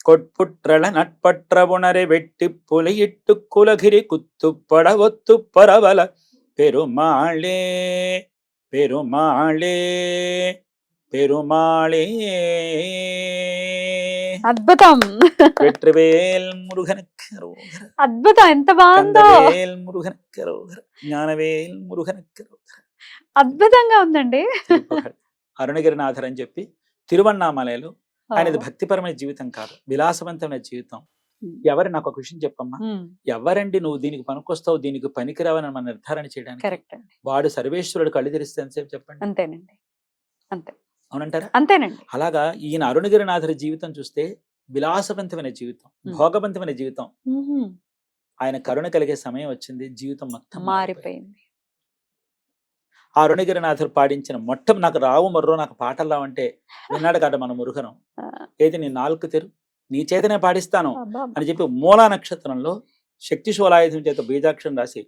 ಕೊಟ್ಪುಟ್ರಳ ನಟ್ಪಟ್ರ ಬುಣರೆ வெட்டி புலியிட்டு குலகிரி குத்துப்பட ஒத்து பரவல பெருமாளே பெருமாளே பெருமாளே. అద్భుతం, வெற்றிவேல் முருகனுக்கு அரோகரா. అద్భుతం, ఎంత బాగుందో. కందవేల్ మురుగనకు అరోగరా. జ్ఞానవేల్ మురుగనకు అరోగరా. అద్భుతంగా ఉందండి. అరుణగిరినాథర్ అని చెప్పి తిరువన్నామలైలో ఓ. ఆయనది భక్తిపరమైన జీవితం కాదు, విలాసవంతమైన జీవితం. ఎవరు నాకు ఒక విషయం చెప్పమ్మా, ఉమ్, ఎవరండి నువ్వు దీనికి పనికొస్తావు దీనికి పనికిరావని మనం నిర్ధారణ చేయడానికి? కరెక్ట్ అండి. వాడు సర్వేశ్వరుడు కళ్ళు తెరిస్తే ఎంతసేపు చెప్పండి, అంతేనండి, అంతే, అవునంటారా? అంతేనండి. అలాగా ఈయన అరుణగిరినాథుడి జీవితం చూస్తే విలాసవంతమైన జీవితం, భోగవంతమైన జీవితం. ఉహుం. ఆయన కరుణ కలిగే సమయం వచ్చింది, జీవితం మొత్తం మారిపోయింది. ఆ అరుణగిరినాథుడు పాడించిన నాకు రావు మర్రో నాకు పాటలు రావంటే విన్నాడు కాదు మన మురుగనం. ఆ, ఏది నీ నాలుగు తెరు నీ చేతనే పాడిస్తాను అబ్బా. అని చెప్పి మూలా నక్షత్రంలో శక్తి శూలాయుధం చేత బీజాక్షరం రాసి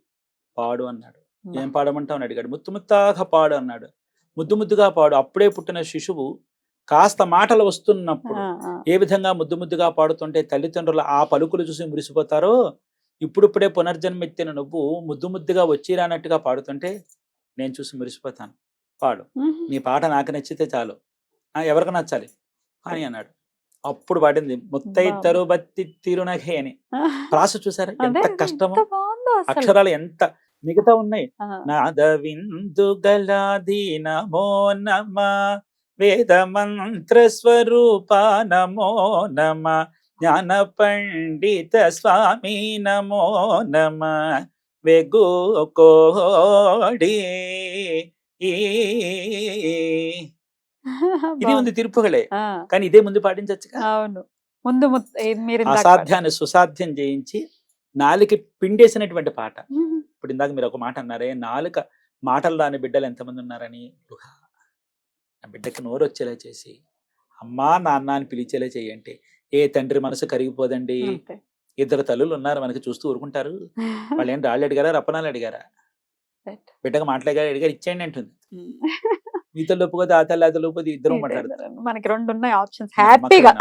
పాడు అన్నాడు. ఏం పాడమంటావు అని అడిగాడు. ముత్తుగా పాడు అన్నాడు. ముద్దుగా పాడు. అప్పుడే పుట్టిన శిశువు కాస్త మాటలు వస్తున్నప్పుడు ఆ, ఆ. ఏ విధంగా ముద్దుగా పాడుతుంటే తల్లిదండ్రులు ఆ పలుకులు చూసి మురిసిపోతారో, ఇప్పుడిప్పుడే పునర్జన్మెత్తిన నువ్వు ముద్దుగా వచ్చి రానట్టుగా పాడుతుంటే నేను చూసి మురిసిపోతాను. పాడు, ఉహుం. నీ పాట నాకు నచ్చితే చాలు, ఎవరికి నచ్చాలి అని అన్నాడు. అప్పుడు పాడింది ముత్తైతరు బత్తి తిరునఘే అని. ప్రాస చూసారా అదే, ఎంత కష్టమో, ఎంత బాగుందో అసలు. అక్షరాలు ఎంత మిగతా ఉన్నాయి. ఆ, నాద విందు గలాది నమో నమ వేద మంత్ర స్వరూప నమో నమ జ్ఞాన పండిత స్వామి నమో నమ వెగు కోడి. ఇది ఉంది తిరుపుగలే, ఆ, కానీ ఇదే ముందు పాటించచ్చుగా. అవును. ముందు మీరు ఇందాక అసాధ్యాన్ని సుసాధ్యం చేయించి నాలుక పిండేసినటువంటి పాట. ఉహుం. ఇప్పుడు ఇందాక మీరు ఒక మాట అన్నారే, నాలుక మాటలు రాని బిడ్డలు ఎంతమంది ఉన్నారని. ఆ బిడ్డకి నోరు వచ్చేలా చేసి అమ్మా నాన్న అని పిలిచేలా చేయండి. ఏ తండ్రి మనసు కరిగిపోదండి. అంతే. ఇద్దరు తల్లులు ఉన్నారు మనకి, చూస్తూ ఊరుకుంటారు? వాళ్ళు ఏం రాళ్ళు అడిగారా, రప్పనాలు అడిగారా? Right. బిడ్డగా అడిగారు, ఇచ్చేయండి అంటుంది. ఉమ్. మీతో ఒప్పుకోతే ఆ తల్లి, అతను ఒప్పుకోతే ఇద్దరు మాట్లాడతారు. మనకి 2 ఉన్నాయి ఆప్షన్స్ హ్యాపీగా.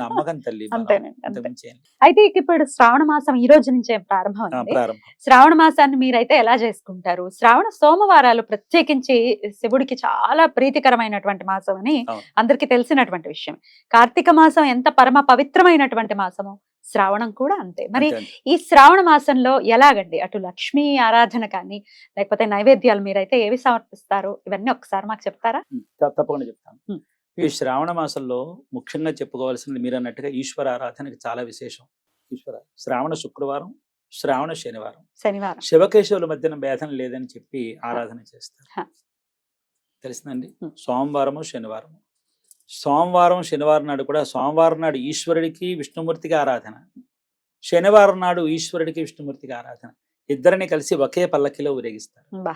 నమ్మకం తల్లి. అంతేనండి, అంతే. అంతకుమించి ఏం లేదు. అయితే ఇక ఇప్పుడు శ్రావణ మాసం ఈ రోజు నుంచే ప్రారంభమైంది. ప్రారంభం. శ్రావణ మాసాన్ని మీరైతే ఎలా చేసుకుంటారు? శ్రావణ సోమవారాలు ప్రత్యేకించి శివుడికి చాలా ప్రీతికరమైనటువంటి మాసం అని అవును. అందరికీ తెలిసినటువంటి విషయం. కార్తీక మాసం ఎంత పరమ పవిత్రమైనటువంటి మాసమో శ్రావణం కూడా అంతే. మరి అంతే అండి. ఈ శ్రావణ మాసంలో ఎలాగండి అటు లక్ష్మీ ఆరాధన కానీ లేకపోతే నైవేద్యాలు మీరైతే ఏవి సమర్పిస్తారు? ఇవన్నీ ఒకసారి మాకు చెప్తారా? తప్పకుండా చెప్తాను. ఉమ్. ఈ శ్రావణ మాసంలో ముఖ్యంగా చెప్పుకోవాల్సింది మీరు అన్నట్టుగా ఈశ్వర ఆరాధనకి చాలా విశేషం. శ్రావణ శుక్రవారం, శ్రావణ శనివారం, శనివారం. శివకేశవుల మధ్యన భేదం లేదని చెప్పి ఆరాధన చేస్తారు. హ. తెలిసిందండి. ఉమ్. సోమవారము శనివారము. సోమవారం శనివారం నాడు కూడా, సోమవారం నాడు ఈశ్వరుడికి విష్ణుమూర్తికి ఆరాధన, శనివారం నాడు ఈశ్వరుడికి విష్ణుమూర్తికి ఆరాధన. ఇద్దరిని కలిసి ఒకే పల్లకిలో ఊరేగిస్తారు. బా,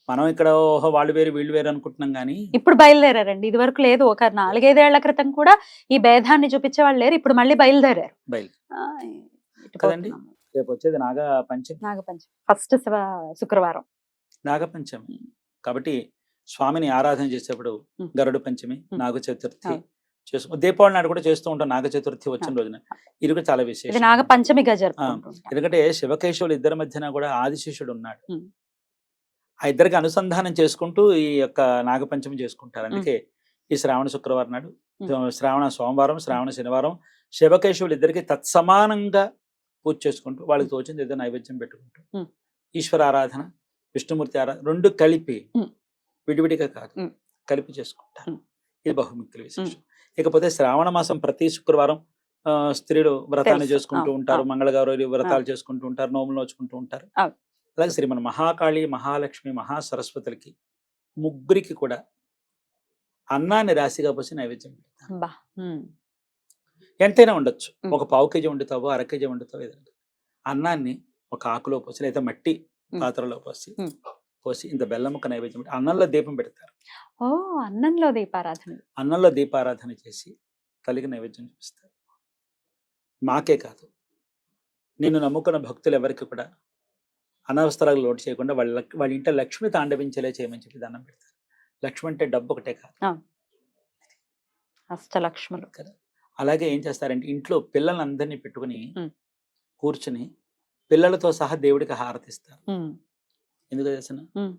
మనం ఇక్కడ ఓహో వాళ్ళు వేరు వీళ్ళు వేరు అనుకుంటున్నాం కానీ ఇప్పుడు బయలుదేరారండి. ఇది వరకు లేదు. ఒక 4-5 ఏళ్ల క్రితం కూడా ఈ భేదాన్ని చూపించే వాళ్ళు లేరు. ఇప్పుడు మళ్ళీ బయలుదేరారు. ఆ, ఇటు కదండి. పోతున్నాము. రేపు వచ్చేది నాగపంచమి. నాగపంచమి ఫస్ట్ శుక్రవారం. నాగపంచమి కాబట్టి స్వామిని ఆరాధన చేసేప్పుడు ఉమ్. గరుడ పంచమి, ఉమ్. నాగ చతుర్థి అవును. చేసుకు, దీపావళి నాడు కూడా చేస్తూ ఉంటాం. నాగ చతుర్థి వచ్చిన అవును. రోజున ఇది కూడా చాలా ఇది విశేషం. నాగపంచమిగా జరుపుకుంటాం. ఎందుకంటే శివకేశవులు ఇద్దరి మధ్యన కూడా ఆదిశేషుడు ఉన్నాడు. ఉమ్. ఆ ఇద్దరికి అనుసంధానం చేసుకుంటూ ఈ యొక్క నాగపంచమి చేసుకుంటారు. అందుకే ఈ శ్రావణ శుక్రవారం నాడు, శ్రావణ సోమవారం, శ్రావణ శనివారం శివకేశవులు ఇద్దరికి తత్సమానంగా పూజ చేసుకుంటూ వాళ్ళకి తోచింది ఏదో నైవేద్యం పెట్టుకుంటూ ఉమ్. ఈశ్వర ఆరాధన, విష్ణుమూర్తి ఆరాధన రెండు కలిపి, ఉమ్. విడివిడిగా కాదు, ఉమ్. కలిపి చేసుకుంటారు. ఉమ్. ఇది బహుముఖ్యుల విశేషం. ఇకపోతే శ్రావణ మాసం ప్రతి శుక్రవారం స్త్రీలు వ్రతాన్ని తెలుసు. చేసుకుంటూ అవును, ఉంటారు, అవును. మంగళగౌరి వ్రతాలు చేసుకుంటూ ఉంటారు, నోములు నోచుకుంటూ ఉంటారు. అవును. అలాగే శ్రీమన్ మహాకాళి, మహాలక్ష్మి, మహాసరస్వతులకి ముగ్గురికి కూడా అన్నాన్ని రాశిగా పోసి నైవేద్యం పెడతారు. బా. ఉమ్. ఎంతైనా ఉండొచ్చు. ఉమ్. ఒక పావు కేజీ వండుతావో, అర కేజీ వండుతావో ఏదంటే అన్నాన్ని ఒక ఆకులో పోసి లేదా మట్టి ఉమ్. పాత్రలో పోసి ఉమ్. ఇంత బెల్లం ఒక నైవేద్యం పెట్టి అన్నంలో దీపం పెడతారు. ఓ, అన్నంలో దీపారాధన. అన్నంలో దీపారాధన చేసి తల్లికి నైవేద్యం చూపిస్తారు. మాకే కాదు, నిన్ను నమ్ముకున్న భక్తులు ఎవరికి కూడా అనవసరాలు లోటు చేయకుండా వాళ్ళ ఇంట్లో లక్ష్మి తాండవించేలా చేయమని చెప్పి దండం పెడతారు. లక్ష్మి అంటే డబ్బు ఒకటే కాదు అష్టలక్ష్ములు కదా. అలాగే ఏం చేస్తారంటే ఇంట్లో పిల్లలందరినీ పెట్టుకుని ఉమ్. కూర్చుని పిల్లలతో సహా దేవుడికి హారతిస్తారు. ఉమ్. ఎందుకు తెలిసిన ఉమ్.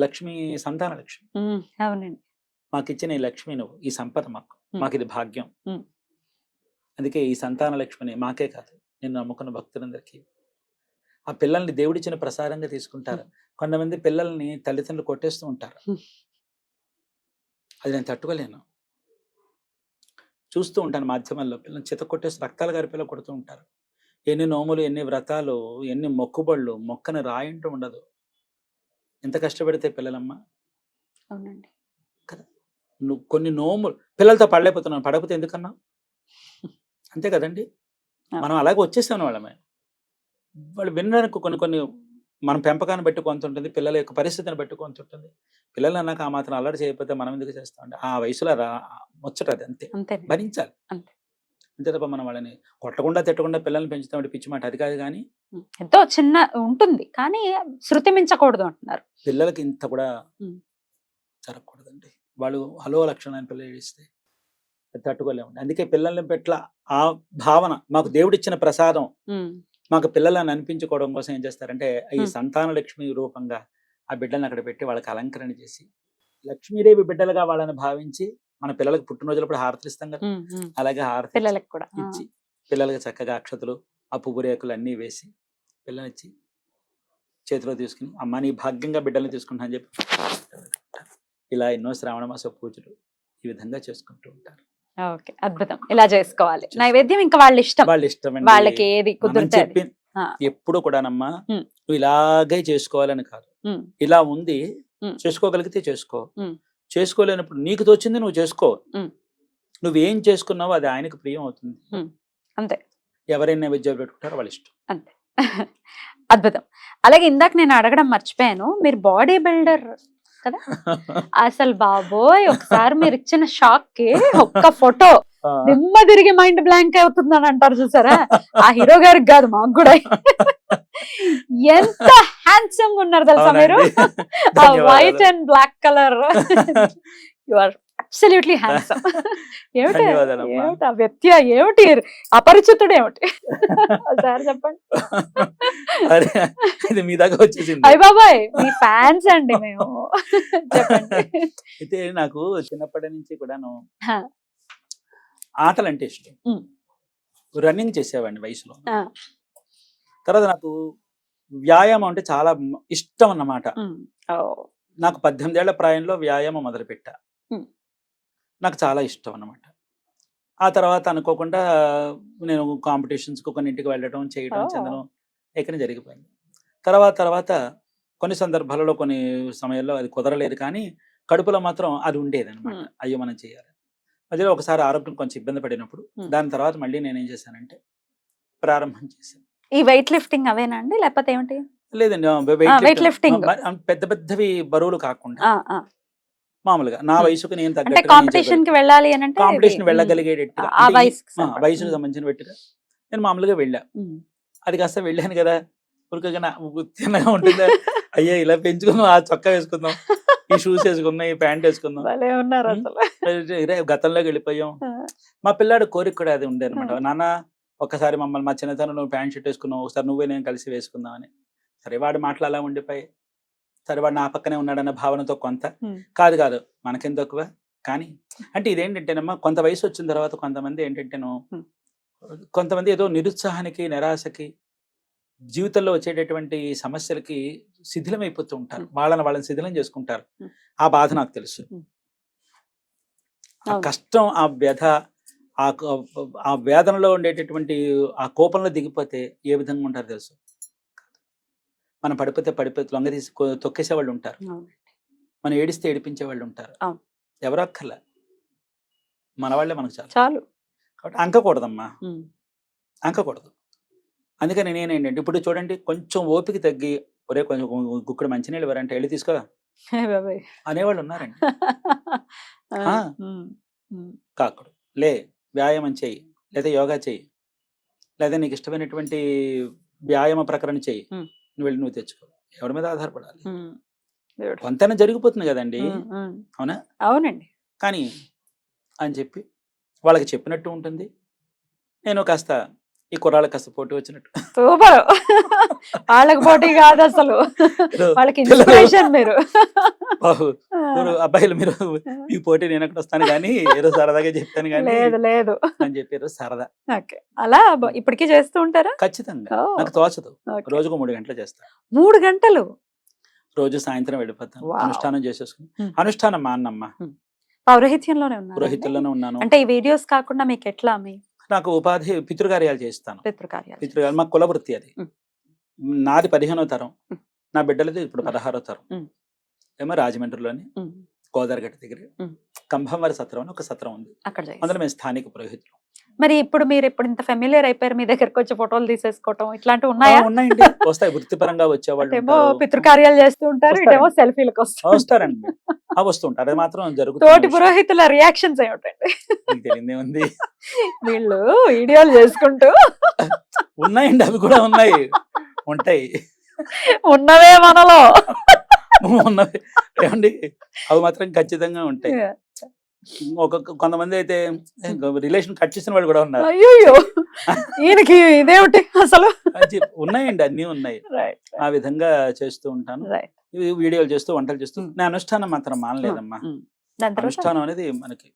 లక్ష్మి సంతాన లక్ష్మి. ఉమ్. అవునండి. మాకు ఇచ్చిన ఈ లక్ష్మి నువ్వు, ఈ సంపద మాకు ఇది భాగ్యం. ఉమ్. అందుకే ఈ సంతాన లక్ష్మిని మాకే కాదు నిన్ను నమ్ముకున్న భక్తులందరికీ. ఆ పిల్లల్ని దేవుడిచ్చిన ప్రసారంగా తీసుకుంటారు. కొంతమంది పిల్లల్ని తల్లిదండ్రులు కొట్టేస్తూ ఉంటారు. అది నేను తట్టుకోలేను. చూస్తూ ఉంటాను మాధ్యమాల్లో పిల్లల్ని చిత కొట్టేసి రక్తాలు గారి పిల్లలు కొడుతూ ఉంటారు. ఎన్ని నోములు, ఎన్ని వ్రతాలు, ఎన్ని మొక్కుబళ్ళు, మొక్కని రాయింటూ ఉండదు. ఎంత కష్టపడితే పిల్లలమ్మ. అవునండి. కదా, నువ్వు కొన్ని నోములు పిల్లలతో పడలేకపోతున్నావు, పడకపోతే ఎందుకన్నావు? అంతే కదండి. మనం అలాగే వచ్చేసాను వాళ్ళమే. వాళ్ళు వినడానికి కొన్ని మన పెంపకాన్ని బట్టి కొంత ఉంటుంది, పిల్లల యొక్క పరిస్థితిని బట్టి కొంత ఉంటుంది. పిల్లలు అన్నాక ఆ మాత్రం అల్లరి చేయకపోతే మనం ఎందుకు చేస్తామండి? ఆ వయసులో ముచ్చట అది. అంతే, భరించాలి అంతే. అంతే తప్ప మనం వాళ్ళని కొట్టకుండా తిట్టకుండా పిల్లల్ని పెంచుతామంటే పిచ్చి మాట అది కాదు. కానీ ఎంతో చిన్న ఉంటుంది కానీ శృతి మించకూడదు అంటున్నారు. పిల్లలకి ఇంత కూడా జరగకూడదండి. వాళ్ళు హలో లక్షణాన్ని పిల్లలు ఏడిస్తే తట్టుకోలేమండి. అందుకే పిల్లల్ని పెట్ల ఆ భావన, మాకు దేవుడిచ్చిన ప్రసాదం మాకు పిల్లలను అనిపించుకోవడం కోసం ఏం చేస్తారంటే ఈ సంతాన లక్ష్మి రూపంగా ఆ బిడ్డలను అక్కడ పెట్టి వాళ్ళకి అలంకరణ చేసి లక్ష్మీదేవి బిడ్డలుగా వాళ్ళని భావించి మన పిల్లలకు పుట్టినరోజులప్పుడు హారతిస్తాం కదా, అలాగే హారతి పిల్లలకు కూడా ఇచ్చి పిల్లలకి చక్కగా అక్షతలు, ఆ పువ్వు రేకులు అన్నీ వేసి పిల్లనిచ్చి చేతిలో తీసుకుని అమ్మ నీ భాగ్యంగా బిడ్డల్ని తీసుకుంటా అని చెప్పి ఇలా ఎన్నో శ్రావణ మాస పూజలు ఈ విధంగా చేసుకుంటూ ఉంటారు. ఓకే, అద్భుతం. ఇలా చేసుకోవాలి. నైవేద్యం ఇంకా వాళ్ళ ఇష్టం, వాళ్ళకి ఏది కుదిరితే ఎప్పుడు కూడానమ్మా నువ్వు ఇలాగే చేసుకోవాలని కాదు. ఇలా ఉంది చేసుకోగలిగితే చేసుకో, చేసుకోలేనప్పుడు నీకు తోచింది నువ్వు చేసుకో. నువ్వేం చేసుకున్నావో అది ఆయనకు ప్రియం అవుతుంది. అంతే. ఎవరైనా నైవేద్యాలు పెట్టుకుంటారో వాళ్ళ ఇష్టం. అంతే. అద్భుతం. అలాగే ఇందాక నేను అడగడం మర్చిపోయాను, మీరు బాడీ బిల్డర్ కదా అసలు బాబోయ్ ఒకసారి మీరు ఇచ్చిన షాక్ కి ఒక్క ఫోటో దిమ్మ తిరిగి మైండ్ బ్లాంక్ అవుతుందని అంటారు చూసారా ఆ హీరో గారికి కాదు మాకు కూడా ఎంత హ్యాండ్సమ్ ఉన్నారు తెలుసా మీరు ఆ white and black colour you are absolutely handsome ఏమిటి ధన్యవాదాలమ్మా. ఏమిటి ఆ వ్యక్తి ఏమిటి అపరిచితుడు ఏమిటి సార్ చెప్పండి అరే ఇది మీ దాకా వచ్చేసింది. అయ్య బాబాయ్ మీ ఫ్యాన్స్ అండి మేము చెప్పండి అయితే నాకు చిన్నప్పటి నుంచి కూడాను హా. ఆటలు అంటే ఇష్టం. ఉమ్. రన్నింగ్ చేసేవాడిని వయసులో. ఆ. తర్వాత నాకు వ్యాయామం అంటే చాలా ఇష్టం అన్నమాట. ఉమ్. ఓ. నాకు 18 ఏళ్ల ప్రాయంలో వ్యాయామం మొదలుపెట్టా. ఉమ్. నాకు చాలా ఇష్టం అన్నమాట. ఆ తర్వాత అనుకోకుండా నేను కాంపిటీషన్స్కి కొన్నింటికి వెళ్ళడం చేయడం ఓ. చెందడం ఎక్కడ జరిగిపోయింది. తర్వాత కొన్ని సందర్భాలలో కొన్ని సమయాల్లో అది కుదరలేదు, కానీ కడుపులో మాత్రం అది ఉండేది అనమాట. ఉమ్. అయ్యో మనం చేయాలి. మధ్యలో ఒకసారి ఆరోగ్యం కొంచెం ఇబ్బంది పడినప్పుడు దాని తర్వాత మళ్ళీ నేనేం చేశానంటే ప్రారంభం చేశాను. ఈ వెయిట్ లిఫ్టింగ్ అవేనా అండి లేకపోతే ఏమిటి లేదండి, weight lifting. పెద్ద పెద్దవి బరువులు కాకుండా ఆ, ఆ. మామూలుగా నా వయసుకు నేను అంటే తగ్గట్టుగా కాంపిటీషన్ కి వెళ్ళాలి అని అంటే కాంపిటీషన్ ఇవి, వెళ్ళగలిగేటట్టుగా ఆ అంటే వయసుకి వయసుకు సంబంధించి. సంబంధించిన పెట్టుగా నేను మామూలుగా వెళ్ళా. అది కాస్త వెళ్ళాను కదా, ఉరకగా తిన్నగా ఉంటుందా, అయ్యో ఇలా పెంచుకుందాం, ఆ చొక్కా వేసుకుందాం, ఈ షూస్ వేసుకుందాం, ఈ ప్యాంట్ వేసుకుందాం, భలే ఉన్నారు అసలు గతంలోకి వెళ్ళిపోయాం. మా పిల్లాడు కోరిక కూడా అది ఉండే అనమాట. నాన్న ఒక్కసారి మమ్మల్ని మా చిన్నతనం నువ్వు ప్యాంట్ షర్ట్ వేసుకున్నావు, ఒకసారి నువ్వే నేను కలిసి వేసుకుందాం అని. సరే వాడు మాటలు అలా ఉండిపోయి, సరే వాడు నా పక్కనే ఉన్నాడన్న భావనతో కొంత కాదు మనకేం తక్కువ. కానీ అంటే ఇదేంటంటేనమ్మా, కొంత వయసు వచ్చిన తర్వాత కొంతమంది ఏంటంటేను కొంతమంది ఏదో నిరుత్సాహానికి నిరాశకి జీవితంలో వచ్చేటటువంటి సమస్యలకి శిథిలమైపోతూ ఉంటారు. వాళ్ళని శిథిలం చేసుకుంటారు. ఆ బాధ నాకు తెలుసు. ఆ కష్టం, ఆ వ్యధ, ఆ వేదనలో ఉండేటటువంటి ఆ కోపంలో దిగిపోతే ఏ విధంగా ఉంటారు తెలుసు. మనం పడిపోతే లొంగ తీసి తొక్కేసే వాళ్ళు ఉంటారు. మనం ఏడిస్తే ఏడిపించే వాళ్ళు ఉంటారు. ఎవరో అక్కర్లే, మన వాళ్ళే మనకు చాలు. కాబట్టి అంకకూడదమ్మా, అంకకూడదు. అందుకని నేనేంటంటే ఇప్పుడు చూడండి, కొంచెం ఓపిక తగ్గి ఒరే కొంచెం గుక్కడు మంచినీళ్ళు ఎవరంటే వెళ్ళి తీసుకో అనేవాళ్ళు ఉన్నారండి. కాకుడు లే, వ్యాయామం చెయ్యి, లేదా యోగా చెయ్యి, లేదా నీకు ఇష్టమైనటువంటి వ్యాయామ ప్రకరణ చెయ్యి, నువ్వు వెళ్ళి నువ్వు తెచ్చుకో. ఎవరి మీద ఆధారపడాలి? కొంతైనా జరిగిపోతుంది కదండి, అవునా? అవునండి. కానీ అని చెప్పి వాళ్ళకి చెప్పినట్టు ఉంటుంది. నేను కాస్త ఈ కుర్రాళ్ళకి కాస్త పోటీ వచ్చినట్టు. సూపర్. వాళ్ళకి పోటీ కాదు అసలు, వాళ్ళకి ఇన్స్పిరేషన్ మీరు. అబ్బాయిలు మీరు ఈ పోటీ నేను అక్కడ వస్తాను కానీ ఏదో సరదాగా చెప్తాను కానీ లేదు అని చెప్పారు. సరదా అలా ఇప్పటికీ చేస్తూ ఉంటారా? ఖచ్చితంగా. నాకు తోచదు. రోజుకు 3 గంటలు చేస్తాను. 3 గంటలు రోజు సాయంత్రం వెళ్ళిపోతాను. అనుష్ఠానం చేసేసుకుని. అనుష్ఠానం మా అన్నమ్మ పౌరహిత్యంలోనే ఉన్నారు. పురోహితుల్లోనే ఉన్నాను. అంటే ఈ వీడియోస్ కాకుండా మీకు ఎట్లా? నాకు ఉపాధి పితృకార్యాలు చేస్తాను. పితృకార్యాలు మా కుల వృత్తి అది. నాది 15వ తరం, నా బిడ్డలది ఇప్పుడు 16వ తరం. ఏమో రాజమండ్రిలోని గోదావరిగట్ట దగ్గర కంభంవారి సత్రం అని ఒక సత్రం ఉంది, అందులో మేము స్థానిక పురోహితులు. మరి ఇప్పుడు మీరు ఇప్పుడు ఇంత ఫెమిలియర్ అయిపోయారు, మీ దగ్గరకు వచ్చి ఫోటోలు తీసేసుకోవటం ఇట్లాంటివి ఉన్నాయా? ఉన్నాయండి, వస్తాయి. వృత్తిపరంగా వచ్చేవాళ్ళు పితృకార్యాలు చేస్తూ ఉంటారు, ఇటేమో సెల్ఫీలకు వస్తారండి. వస్తుంటారు. అది మాత్రం జరుగుతుంది. తోటి పురోహితుల రియాక్షన్స్ ఏమిటండి? తెలియదే ఉంది. వీళ్ళు వీడియోలు చేసుకుంటూ ఉన్నాయండి, అవి కూడా ఉన్నాయి, ఉంటాయి, ఉన్నవే మనలో ఉన్నవి ఏమండి, అవి మాత్రం ఖచ్చితంగా ఉంటాయి. కొంతమంది అయితే రిలేషన్ కట్ చేసిన వాళ్ళు కూడా ఉన్నారు. అయ్యో ఈయనకి ఇదేమిటి అసలు? ఉన్నాయండి, అన్ని ఉన్నాయి. ఆ విధంగా చేస్తూ ఉంటాను. వీడియోలు చేస్తూ, వంటలు చేస్తూ. నా అనుష్ఠానం మాత్రం మానలేదమ్మా. అనుష్ఠానం అనేది మనకి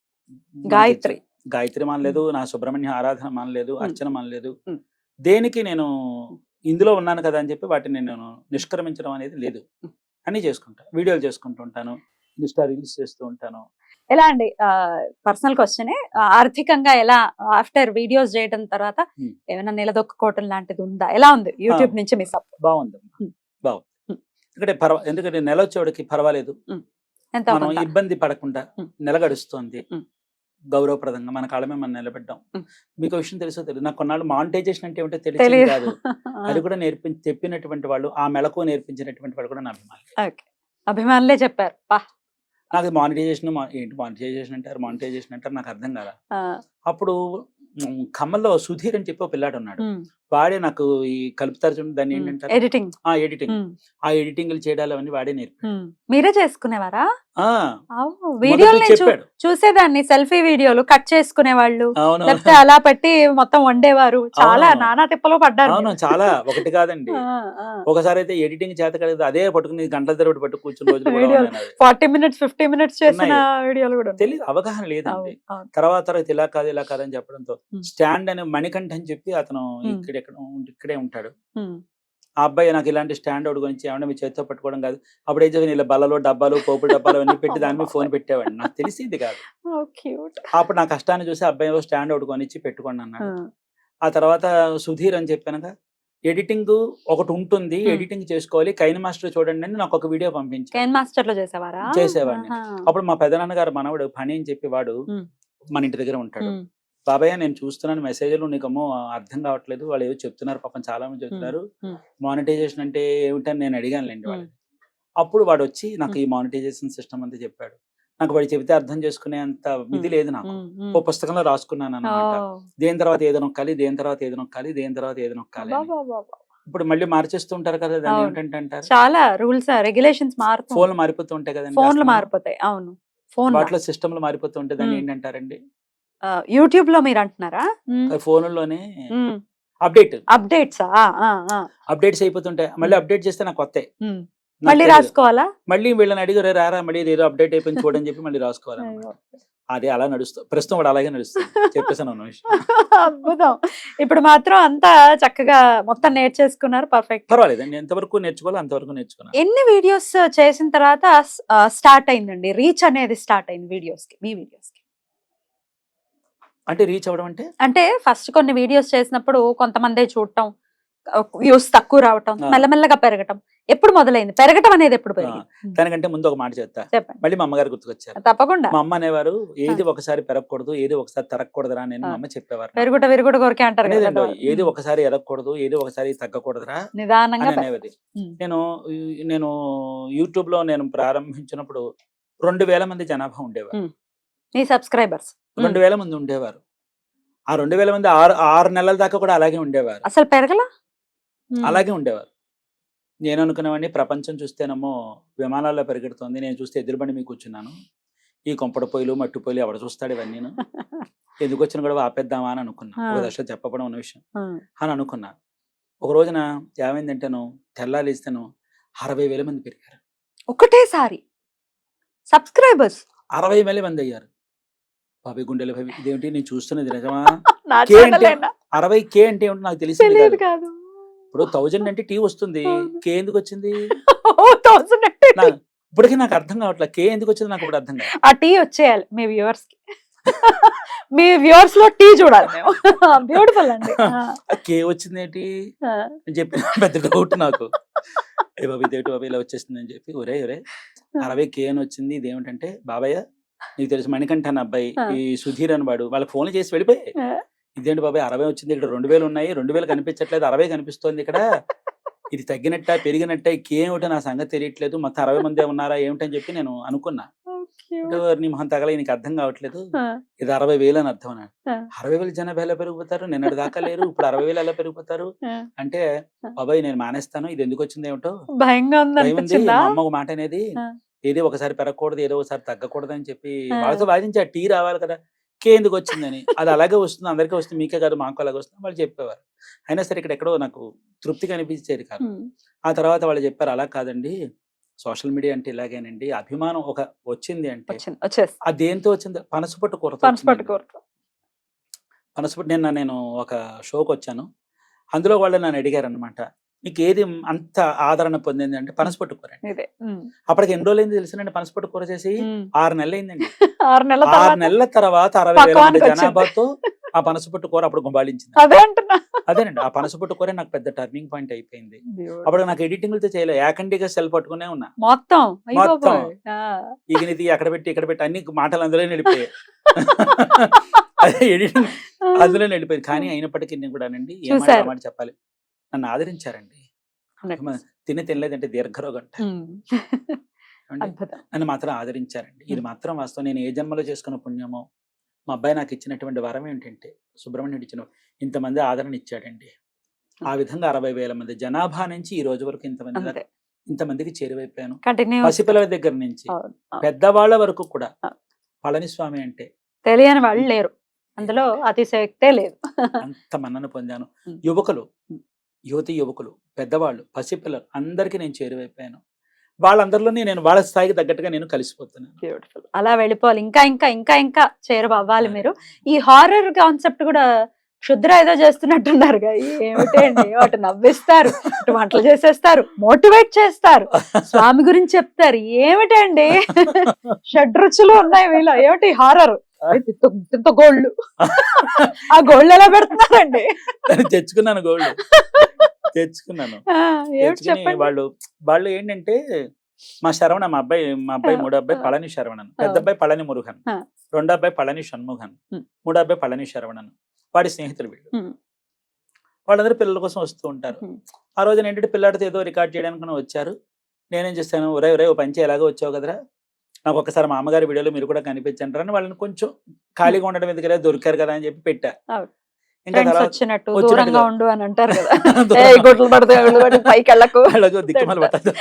గాయత్రి మానలేదు, నా సుబ్రహ్మణ్య ఆరాధన మానలేదు, అర్చన మానలేదు. దేనికి నేను ఇందులో ఉన్నాను కదా అని చెప్పి వాటిని నేను నిష్క్రమించడం అనేది లేదు. అన్ని చేసుకుంటా, వీడియోలు చేసుకుంటూ ఉంటాను, ఇన్స్టా రీల్స్ చేస్తూ ఉంటాను. ఎలా అండి, పర్సనల్ క్వశ్చన్, ఆర్థికంగా ఎలా ఆఫ్టర్ వీడియోస్ చేయడం తర్వాత ఏమైనా నిలదొక్కుకోవటం లాంటిది ఉందా? ఎలా ఉంది యూట్యూబ్ నుంచి మీ సపోర్ట్? బాగుంది. ఎందుకంటే నెల వచ్చేవాడికి పర్వాలేదు, మనం ఇబ్బంది పడకుండా నెల గడుస్తుంది గౌరవప్రదంగా, మన కాళ్ళ మీద మనం నిలబెట్టాం. మీకు విషయం తెలుసో తెలియదు, నాకు కొన్నాళ్ళు మానిటైజేషన్ అంటే ఏమిటో తెలియదు కాదు. అది కూడా చెప్పినటువంటి వాళ్ళు, ఆ మెలకు నేర్పించినటువంటి వాళ్ళు కూడా నా అభిమానులు. అభిమానులే చెప్పారు పా. నాకు మానిటైజేషన్ ఏంటి మానిటైజేషన్ అంటారు నాకు అర్థం కాల. ఆ, అప్పుడు ఖమ్మంలో సుధీర్ అని చెప్పి ఒక పిల్లాడు ఉన్నాడు. ఉమ్, వాడే నాకు ఈ కలుపుతారు చూడండి దాన్ని ఏంటంటారు, ఎడిటింగ్. ఎడిటింగ్. ఉమ్, ఆ ఎడిటింగ్లు చేయడాలు అవన్నీ వాడే నేర్పాడు. ఉమ్. మీరే చేసుకునేవారా? ఆ, వీడియోలు మొదట్లో నేను చెప్పాడు. చూసేదాన్ని, సెల్ఫీ వీడియోలు కట్ చేసుకునేవాళ్ళు, అవును లేకపోతే అలా పెట్టి మొత్తం వండేవారు. చాలా అవును. నానా తిప్పలో పడ్డారు అవును మీరు. చాలా ఒకటి కాదండి. ఆ, ఆ. ఒకసారి అయితే ఎడిటింగ్ చేత కదా అదే పట్టుకుని గంటల తరబడి పట్టు కూర్చుని రోజులు కూడా వీడియోలు ఉన్నాయి. 40 minutes 50 minutes చేసిన ఉన్నాయి. వీడియోలు కూడా ఉన్నాయి. తెలియదు, అవగాహన లేదండి. అవును, అవును. తర్వాత ఇలా కాదని చెప్పడంతో ఉమ్. స్టాండ్ అనే మణికంఠ అని చెప్పి అతను ఉమ్. ఇక్కడే ఉంటాడు. ఉమ్. ఆ అబ్బాయి నాకు ఇలాంటి స్టాండ్ ఒకటి గురించి ఏమన్నా మీ చేతితో పట్టుకోవడం కాదు, అప్పుడు ఏం చేసి ఇలా బల్లలో డబ్బాలు పోపుల డబ్బాలు అన్నీ పెట్టి దాని మీద ఫోన్ పెట్టేవాడిని. నాకు తెలిసింది కాదు. Oh, cute. అప్పుడు నా కష్టాన్ని చూసి అబ్బాయి స్టాండ్ ఒకటి కొనిచ్చి పెట్టుకోండి అన్నాడు. ఆ, ఆ తర్వాత సుధీర్ అని చెప్పానుగా, ఎడిటింగ్ ఒకటి ఉంటుంది, ఎడిటింగ్ చేసుకోవాలి, కైన్ మాస్టర్ చూడండి అని నాకు ఒక వీడియో పంపించాడు. కేన్ మాస్టర్ లో చేసేవారా? చేసేవాడిని. ఆహా. అప్పుడు మా పెదనాన్నగారు మనవడు పని అని చెప్పి వాడు ఉమ్. మన ఇంటి దగ్గర ఉంటాడు. ఉమ్. బాబాయ్ నేను చూస్తున్నాను మెసేజ్లు, నీకేమో అర్థం కావట్లేదు, వాళ్ళు ఏవో చెప్తున్నారు పాపం చాలా మంది చెప్తున్నారు, ఉమ్. మానిటైజేషన్ అంటే ఏమిటని నేను అడిగానులేండి ఉమ్. వాళ్ళని. అప్పుడు వాడు వచ్చి నాకు ఈ మానిటైజేషన్ సిస్టమ్ అంతా చెప్పాడు. నాకు వాడు చెబితే అర్థం చేసుకునే అంత ఇది లేదు నాకు. ఉమ్. ఉమ్. ఓ పుస్తకంలో రాసుకున్నాను అన్నమాట. Oh. దేని తర్వాత ఏదో నొక్కాలి, దేని తర్వాత ఏదో నొక్కాలి, దేని తర్వాత ఏదో నొక్కాలి అని. అబ్బబ్బబ్బబ్బ. ఇప్పుడు మళ్ళీ మార్చేస్తూ ఉంటారు కదా, దాన్ని అవును. ఏమిటంటే అంటారు, చాలా రూల్స్ రెగ్యులేషన్స్ మారుతూ ఫోన్లు మారిపోతూ ఉంటాయి కదండి, ఫోన్లు అస్తమానం. మారిపోతాయి. అవును, ఫోన్ వాటిలో సిస్టమ్లు మారిపోతూ ఉంటాయి, దాన్ని ఉమ్. ఏంటంటారండి, యూట్యూబ్ లో మీరు అంటున్నారా? ఫోన్లోనే అప్డేట్ అప్డేట్స్. అప్డేట్స్ అయిపోతుంటాయి. మళ్ళీ అప్డేట్ చేస్తే నాకు కొత్త మళ్ళీ రాసుకోవాలా? మళ్ళీ వీళ్ళని అడిగారు రారా మళ్ళీ ఏదో అప్డేట్ అయిపోయింది చూడని చెప్పి మళ్ళీ రాసుకోవాలన్నమాట. అదే అలా నడుస్తుంది ప్రస్తుతం, కూడా అలాగే నడుస్తుంది. చెప్పేసాను అన్న విషయం. అద్భుతం. ఇప్పుడు మాత్రం అంతా చక్కగా మొత్తం నేర్చేసుకున్నారు. పర్ఫెక్ట్. పర్వాలేదండి, ఎంతవరకు నేర్చుకోవాలో అంతవరకు నేర్చుకున్నాను. ఎన్ని వీడియోస్ చేసిన తర్వాత స్టార్ట్ అయిందండి రీచ్ అనేది? స్టార్ట్ అయింది వీడియోస్ కి, మీ వీడియోస్ కి? అంటే రీచ్ అవ్వడం అంటే ఫస్ట్ కొన్ని వీడియోస్ చేసినప్పుడు కొంతమందే చూడటం, వ్యూస్ తక్కువ రావటం, మెల్లమెల్లగా పెరగటం. ఎప్పుడు మొదలైంది పెరగటం అనేది? ఎప్పుడు పెరిగింది? దానికంటే ముందు ఒక మాట చెప్తా. చెప్పండి. మళ్ళీ మా అమ్మగారు గుర్తుకొచ్చారు. తప్పకుండా. మా అమ్మ అనేవారు, ఏది ఒకసారి పెరగకూడదు, ఏది ఒకసారి తరగకూడదురా నేను. మా అమ్మ చెప్పేవారు, పెరుగుట విరుగుట కొరకే అంటారు కదా లేదండి, పెద్దవాళ్ళు. ఏది ఒకసారి ఎరగకూడదు, ఏది ఒకసారి తగ్గకూడదురా నిదానంగా అని అనేవి. నేను యూట్యూబ్ లో నేను ప్రారంభించినప్పుడు 2000 మంది జనాభా ఉండేవారు. మీ సబ్స్క్రైబర్స్ 2000 మంది ఉండేవారు. ఆ 2000 మంది 6 నెలల దాకా కూడా అలాగే ఉండేవారు. అసలు పెరగలా? అలాగే ఉండేవారు. నేను అనుకునేవాడిని ప్రపంచం చూస్తేనేమో విమానాల్లో పరిగెడుతోంది, నేను చూస్తే ఎదురుబండి మీకు కూర్చున్నాను, ఈ కొంపడ పొయ్యిలు మట్టి పొయ్యిలు ఎవడ చూస్తాడు ఇవన్నీ, ఎందుకు వచ్చిన కూడా ఆపేద్దామా అని అనుకున్నా. ఒక దశలో చెప్పడం అన్న విషయం అని అనుకున్నా. ఒక రోజున ఏమైందంటేను తెల్లాలేస్తేను 60,000 మంది పెరిగారు ఒకటేసారి సబ్స్క్రైబర్స్. 60,000 మంది అయ్యారు. బాబాయ్ గుండెల భవి, ఇదేమిటి నేను చూస్తున్నది నిజమా? నా కే అంటే ఛానలేనా? 60K అంటే ఏమిటో నాకు తెలిసింది తెలియదు కాదు. కాదు. ఇప్పుడు 1000 అంటే టీ వస్తుంది, కే ఎందుకు వచ్చింది? 1000 అంటే ఇప్పటికీ నాకు అర్థం కావట్లేదు, కే ఎందుకు వచ్చింది నాకు ఇప్పుడు అర్థం కాదు. ఆ టీ వచ్చేయాలి మీ వ్యూవర్స్ కి. మీ వ్యూవర్స్ లో టీ చూడాలి మేము. బ్యూటిఫుల్ అండి. కే వచ్చింది ఏంటి అని చెప్పి పెద్ద డౌట్ నాకు. ఏ బాబు ఇదేంటి బాబు ఇలా వచ్చేస్తుంది అని చెప్పి, ఒరే 60K అని వచ్చింది, ఇదేమిటంటే బాబాయ్య నీకు తెలుసు మణికంఠ అన్న అబ్బాయి, ఈ సుధీర్ అని వాడు, వాళ్ళకి ఫోన్లు చేసి వెళ్ళిపోయాయి. ఇదేంటి బాబాయ్ 60 వచ్చింది, ఇక్కడ 2000 ఉన్నాయి, 2000 కనిపించట్లేదు, 60 కనిపిస్తోంది ఇక్కడ, ఇది తగ్గినట్ట పెరిగినట్ట ఏమిటో నా సంగతి తెలియట్లేదు, మొత్తం 60 మంది ఉన్నారా ఏమిటని చెప్పి నేను అనుకున్నా. నీ మొహం తగల నీకు అర్థం కావట్లేదు, ఇది 60,000 అని అర్థం అన్నాడు. 60,000 జనాభా ఎలా పెరిగిపోతారు, నిన్నటి దాకా లేరు, ఇప్పుడు 60,000 ఎలా పెరిగిపోతారు అంటే, బాబాయ్ నేను మానేస్తాను, ఇది ఎందుకు వచ్చింది ఏమిటో భయంగా భయం ఉంది. మా అమ్మ ఒక మాట అనేది, ఏదో ఒకసారి పెరగకూడదు, ఏదో ఒకసారి తగ్గకూడదు అని చెప్పి వాళ్ళతో వాదించి ఆ టీ రావాలి కదా, కే ఎందుకు వచ్చిందని. అది అలాగే వస్తుంది, అందరికీ వస్తుంది, మీకే కాదు మాకు అలాగే వస్తుంది వాళ్ళు చెప్పేవారు. అయినా సరే ఇక్కడ ఎక్కడో నాకు తృప్తి కనిపించేది కాదు. ఆ తర్వాత వాళ్ళు చెప్పారు, అలా కాదండి, సోషల్ మీడియా అంటే ఇలాగేనండి, అభిమానం ఒక వచ్చింది అంటే అది దేంతో వచ్చింది, పనసపట్టు కూర. పనసపట్టు నేను ఒక షోకి వచ్చాను, అందులో వాళ్ళు నన్ను అడిగారు అనమాట, మీకు ఏది అంత ఆదరణ పొందింది అంటే పనసపట్టు కూర. అప్పటికి ఎన్ని రోజులు అయింది తెలిసినండి పనసపట్టు కూర చేసి? 6 నెలలు అయిందండి. 6 నెలల తర్వాత 60,000 మంది జనాభాతో ఆ పనసపట్టు కూర అప్పుడు గుంబాళించింది. అదేనండి, ఆ పనసపట్టు కూర నాకు పెద్ద టర్నింగ్ పాయింట్ అయిపోయింది. అప్పుడు నాకు ఎడిటింగ్లతో చేయలేదు, ఏకండిగా సెల్ పట్టుకునే ఉన్నా మొత్తం. ఇది అక్కడ పెట్టి ఇక్కడ పెట్టి అన్ని మాటలు అందులో వెళ్ళిపోయాయి. ఎడిటింగ్ అందులో వెళ్ళిపోయింది. కానీ అయినప్పటికీ నేను కూడా అండి ఏమాట చెప్పాలి, నన్ను ఆదరించారండి. తినలేదంటే దీర్ఘరోగం అంట. ఏమండి? అద్భుతం. నన్ను మాత్రం ఆదరించారండి. ఇది మాత్రం వాస్తవం. నేను ఏ జన్మలో చేసుకున్న పుణ్యమో, మా అబ్బాయి నాకు ఇచ్చినటువంటి వరం ఏంటంటే, సుబ్రహ్మణ్యుడు ఇచ్చిన ఇంతమంది ఆదరణ ఇచ్చాడండి. ఆ విధంగా 60,000 మంది జనాభా నుంచి ఈ రోజు వరకు అంతే. ఇంతమందికి చేరువైపోయాను. కంటిన్యూస్ పసిపిల్లల దగ్గర నుంచి పెద్దవాళ్ళ వరకు కూడా పళనిస్వామి అంటే తెలియని వాళ్ళు లేరు, అందులో అతిశయోక్తే లేదు. అంత మన్నన పొందాను. ఉమ్. యువకులు, యువకులు, పెద్దవాళ్ళు, పసిపిల్లలు అందరికీ నేను చేరువైపోయాను. వాళ్ళందరిలోనే నేను వాళ్ళ స్థాయికి తగ్గట్టుగా నేను కలిసిపోతున్నాను. బ్యూటిఫుల్. అలా వెళ్ళిపోవాలి, ఇంకా ఇంకా ఇంకా ఇంకా చేరువవ్వాలి మీరు. ఈ హారర్ కాన్సెప్ట్ కూడా క్షుద్ర ఏదో చేస్తున్నట్టున్నారుగా, ఏమిటండి? వాటి నవ్విస్తారు, ఇటు వంటలు చేసేస్తారు, మోటివేట్ చేస్తారు, స్వామి గురించి చెప్తారు, ఏమిటండి? షడ్రుచులు ఉన్నాయి మీలో, ఏమిటి హారర్? ఇంత గోళ్ళు, ఆ గోళ్ళు ఎలా పెడుతున్నారండి? తెచ్చుకున్నాను గోల్డ్, తెచ్చుకున్నాను. ఏమిటి చెప్పండి. వాళ్ళు ఏంటంటే మా శరవణ, మా అబ్బాయి మూడో అబ్బాయి పళని శరవణన్, పెద్ద అబ్బాయి పళని మురుగన్, రెండో అబ్బాయి పళని షణ్ముఖన్, మూడో అబ్బాయి పళని శరవణన్. వాడి స్నేహితులు వీళ్ళు. వాళ్ళందరూ పిల్లల కోసం వస్తూ ఉంటారు. ఆ రోజున ఏంటంటే పిల్లాడితో ఏదో రికార్డ్ చేయడానికి వచ్చారు. నేనేం చేస్తాను, ఒరే ఓ పంచి ఎలాగో వచ్చావు కదరా, నాకు ఒకసారి మా అమ్మగారి వీడియోలో మీరు కూడా కనిపించంటారు అని వాళ్ళని కొంచెం ఖాళీగా ఉండడం ఎందుకు దొరికారు కదా అని చెప్పి పెట్టా. ఇంకా వచ్చినట్టు దూరంగా ఉండు అని అంటారు కదా, గుడ్లు పడతాయి పైకి వెళ్ళకు, దిక్కుమలు పట్టదు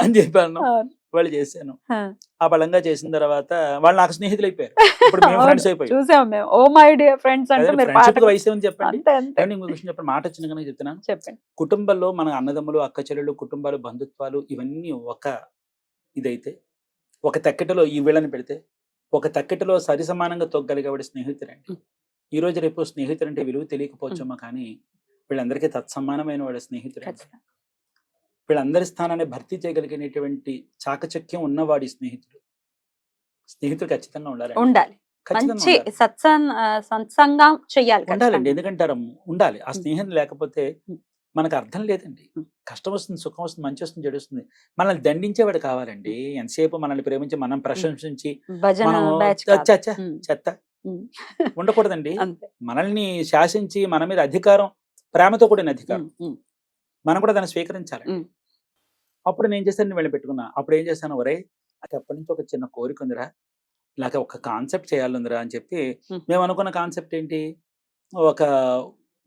అని చెప్పాను. వాళ్ళు చేశాను. ఆ బలంగా చేసిన తర్వాత వాళ్ళు నాకు స్నేహితులు అయిపోయారు. ఇప్పుడు మేము ఫ్రెండ్స్ అయిపోయాం. చూసాం మేము. ఓ మై డియర్ ఫ్రెండ్స్ అంటే మీరు ఫ్రెండ్షిప్ వయసు ఏమని చెప్పండి. అంతే. ఇంకో విషయం చెప్పండి, మాట వచ్చిన కనుక చెప్తున్నాను. చెప్పండి. కుటుంబంలో మన అన్నదమ్ములు, అక్క చెల్లెలు, కుటుంబాలు, బంధుత్వాలు ఇవన్నీ ఒక ఇదైతే ఒక తక్కెటలో ఈ వీళ్ళని పెడితే ఒక తక్కెటలో సరి సమానంగా తొగ్గలిగేవాడి స్నేహితుడండి. ఈ రోజు రేపు స్నేహితుడు అంటే విలువ తెలియకపోవచ్చమ్మా, కానీ వీళ్ళందరికీ తత్సమానమైన వాడు స్నేహితుడు. వీళ్ళందరి స్థానాన్ని భర్తీ చేయగలిగినటువంటి చాకచక్యం ఉన్నవాడి స్నేహితుడు ఖచ్చితంగా ఉండాలి. మంచి సత్సంగం చెయ్యాలి, ఉండాలండి. ఎందుకంటారు ఉండాలి. ఆ స్నేహం లేకపోతే మనకు అర్థం లేదండి. కష్టం వస్తుంది, సుఖం వస్తుంది, మంచి వస్తుంది, చెడు వస్తుంది. మనల్ని దండించేవాడు కావాలండి. ఎంతసేపు మనల్ని ప్రేమించి మనం ప్రశంసించి చెత్త ఉండకూడదండి. మనల్ని శాసించి మన మీద అధికారం, ప్రేమతో కూడిన అధికారం, మనం కూడా దాన్ని స్వీకరించాలి. అప్పుడు నేను చేశాను, వెళ్ళి పెట్టుకున్నా. అప్పుడు ఏం చేశాను, ఒరే నాకు అప్పటి నుంచి ఒక చిన్న కోరిక ఉందిరా, ఇలాగ ఒక కాన్సెప్ట్ చేయాలందిరా అని చెప్పి మేము అనుకున్న కాన్సెప్ట్ ఏంటి,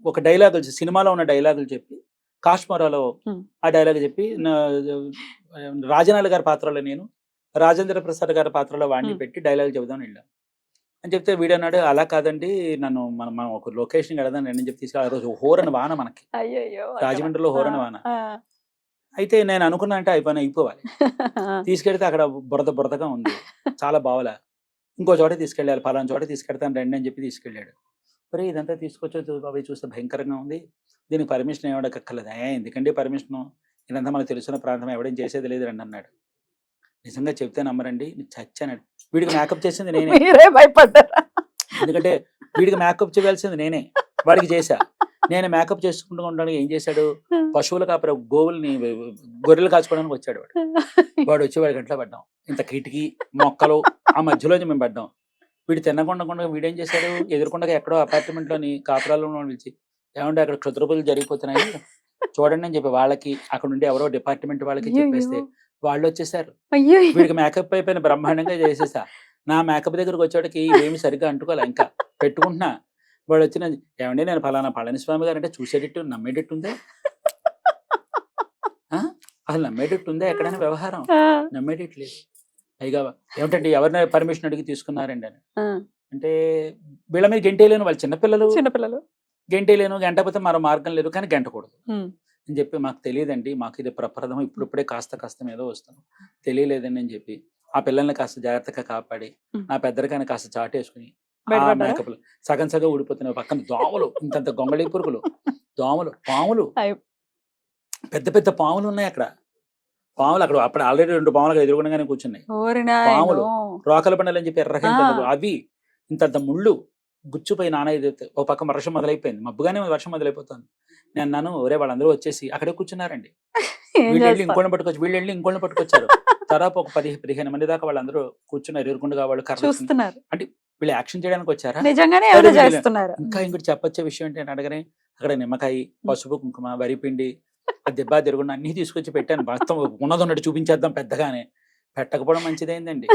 ఒక డైలాగులు, సినిమాలో ఉన్న డైలాగులు చెప్పి, కాశ్మీరాలో ఆ డైలాగ్ చెప్పి, రాజనాల గారి పాత్రలో నేను, రాజేంద్ర ప్రసాద్ గారి పాత్రలో వాడిని పెట్టి డైలాగ్ చెబుదామని వెళ్ళాం అని చెప్తే వీడు అన్నాడు, అలా కాదండి, నన్ను మనం ఒక లొకేషన్ వెళదాం అని చెప్పి తీసుకెళ్ళి, ఆ రోజు హోరని వాన మనకి, రాజమండ్రిలో హోరని వాన. అయితే నేను అనుకున్నా అంటే అయిపోవాలి. తీసుకెళ్తే అక్కడ బురదగా ఉంది, చాలా బావలా, ఇంకో చోట తీసుకెళ్ళాలి, పలానా చోట తీసుకెళ్తాను రండి అని చెప్పి తీసుకెళ్ళాడు. మరి ఇదంతా తీసుకొచ్చి బాబాయ్ చూస్తే భయంకరంగా ఉంది, దీనికి పర్మిషన్ ఇవ్వడక్కర్లేదు. ఎందుకంటే పర్మిషన్, ఇదంతా మనకు తెలుసున్న ప్రాంతం, ఎవడేం చేసేది లేదు రండి అన్నాడు. నిజంగా చెప్తే నమ్మరండి, చచ్చానాడు. వీడికి మేకప్ చేసింది నేనే, భయపడ్డారా? ఎందుకంటే వీడికి మేకప్ చేయాల్సింది నేనే, వాడికి చేశా. నేను మేకప్ చేసుకుంటూ ఉండడానికి ఏం చేశాడు, పశువుల కాపర గోవుల్ని, గొర్రెలు కాచుకోవడానికి వచ్చాడు వాడు వచ్చి వాడి గంటలో పడ్డాం. ఇంత కిటికీ మొక్కలు ఆ మధ్యలో మేము పడ్డాం. వీడు తినకుండా వీడేం చేశాడు, ఎదురుకుండా ఎక్కడో అపార్ట్మెంట్లోని కాపురాల్లో పిలిచి, ఏమంటే అక్కడ క్షుద్రపులు జరిగిపోతున్నాయి చూడండి అని చెప్పి వాళ్ళకి అక్కడ ఉండి ఎవరో డిపార్ట్మెంట్ వాళ్ళకి చెప్పేస్తే వాళ్ళు వచ్చేసారు. వీడికి మేకప్ అయిపోయిన బ్రహ్మాండంగా చేసేసా. నా మేకప్ దగ్గరకు వచ్చేవాడికి ఏమి సరిగ్గా అంటుకోలే, ఇంకా పెట్టుకుంటున్నా. వాడు వచ్చిన, ఏమండి నేను ఫలానా పళనిస్వామి గారు అంటే చూసేటట్టు నమ్మేటట్టు ఉందా, అసలు నమ్మేటట్టు ఉందా, ఎక్కడైనా వ్యవహారం నమ్మేటట్టు లేదు. పైగా ఏమిటంటే ఎవరిని పర్మిషన్ అడిగి తీసుకున్నారండి అని అంటే, వీళ్ళ మీద గెంటేలేను, వాళ్ళు చిన్నపిల్లలు గెంటేలేను, గంటపోతే మరో మార్గం లేదు, కానీ గంటకూడదు అని చెప్పి, మాకు తెలియదండి, మాకు ఇది ప్రప్రదం, ఇప్పుడిప్పుడే కాస్త ఏదో వస్తాను, తెలియలేదండి అని చెప్పి ఆ పిల్లల్ని కాస్త జాగ్రత్తగా కాపాడి, నా పెద్దరికాన్ని కాస్త చాటేసుకుని, మేకప్లు సగం ఊడిపోతున్నాయి. పక్కన దోమలు, ఇంతంత గొంగళి పురుగులు, దోమలు, పాములు, పెద్ద పెద్ద పాములు ఉన్నాయి అక్కడ. పాములు అక్కడ అప్పుడు ఆల్రెడీ 2 పాములు ఎదురుకుండగానే కూర్చున్నాయి. పాములు, రోకల బండలు అని చెప్పి ఎర్రగా అవి, ఇంతంత ముళ్ళు గుచ్చుపోయి నానైతే ఓ పక్క వర్షం మొదలైపోయింది, మబ్బుగానే వర్షం మొదలైపోతుంది. నేను అన్నాను, ఒరే వాళ్ళందరూ వచ్చేసి అక్కడే కూర్చున్నారండి, వీళ్ళు వెళ్ళి ఇంకోళ్ళని పట్టుకొచ్చారు. తర్వాత ఒక 10-15 మంది దాకా వాళ్ళందరూ కూర్చున్నారు, ఎదురుకుండగా వాళ్ళు చూస్తున్నారు. అంటే వీళ్ళు యాక్షన్ చేయడానికి వచ్చారా, ఇంకా ఇంకోటి చెప్పొచ్చే విషయం ఏంటి అని అడగనే, అక్కడ నిమ్మకాయ, పసుపు, కుంకుమ, వరిపిండి, ఆ దెబ్బ తిరుగుండా అన్ని తీసుకొచ్చి పెట్టాను. మొత్తం ఉన్నది ఉన్నట్టు చూపించేద్దాం పెద్దగానే. పెట్టకపోవడం మంచిదైందండి.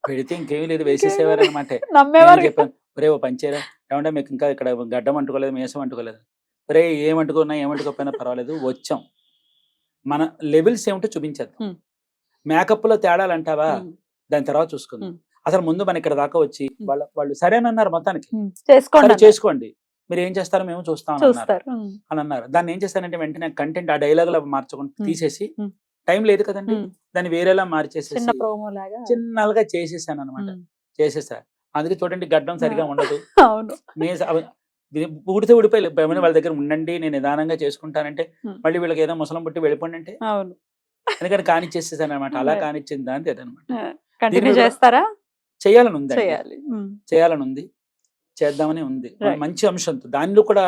పెడితే ఇంకేమీ లేదు వేసేసేవారనమాట. నేను నమ్మేవారు చెప్పాను, "ఒరేయ్! ఓ పని చేయరా, ఏమంటే మీకు ఇంకా ఇక్కడ గడ్డం అంటుకోలేదు, మీసం అంటుకోలేదు. ఒరేయ్! ఏమంటుకున్నా ఏమంటుకోకపోయినా పర్వాలేదు, వచ్చాం. మన లెవెల్స్ ఏమిటో చూపించేద్దాం. హ్మ్. మేకప్‌లో తేడాలంటావా? ఉమ్, దాని తర్వాత చూసుకుందాం. ఉమ్. అసలు ముందు మన ఇక్కడ దాకా వచ్చి వాళ్ళు సరేనన్నారు మొత్తానికి. చేసుకోండి సరే అన్నారు. చేసుకోండి. మీరేం చేస్తారో మేము చూస్తామని అన్నారు. చూస్తారు. అని అన్నారు. దాన్ని ఏం చేశానంటే వెంటనే కంటెంట్ ఆ డైలాగులు మార్చకుండా తీసేసి ఉమ్. టైం లేదు కదండీ! ఉమ్. దాన్ని వేరేలా చిన్న మార్చేసేసి ప్రోమో లాగా. చిన్నగా చేసేసాననమాట. ఉమ్. చేసేసా. అందుకే చూడండి గడ్డం సరిగ్గా ఉండదు. అవును. మీస అవ ఊడితే ఊడిపోయాయి. ఏమైనా వాళ్ళ దగ్గర ఉండండి, నేను నిదానంగా చేసుకుంటానంటే, మళ్ళీ వీళ్ళకి ఏదో ముసలం పుట్టి వెళ్ళిపోండి అంటే, అవును. అందుకని కానిచ్చేసేసాననమాట. అలా కానిచ్చిన దాన్ని అదనమాట. కంటిన్యూ మీద చేస్తారా? చేయాలని ఉందండి. చేయాలి. చేయాలని ఉంది. చేద్దామని ఉంది. Right. మంచి అంశంతో దానిలో కూడా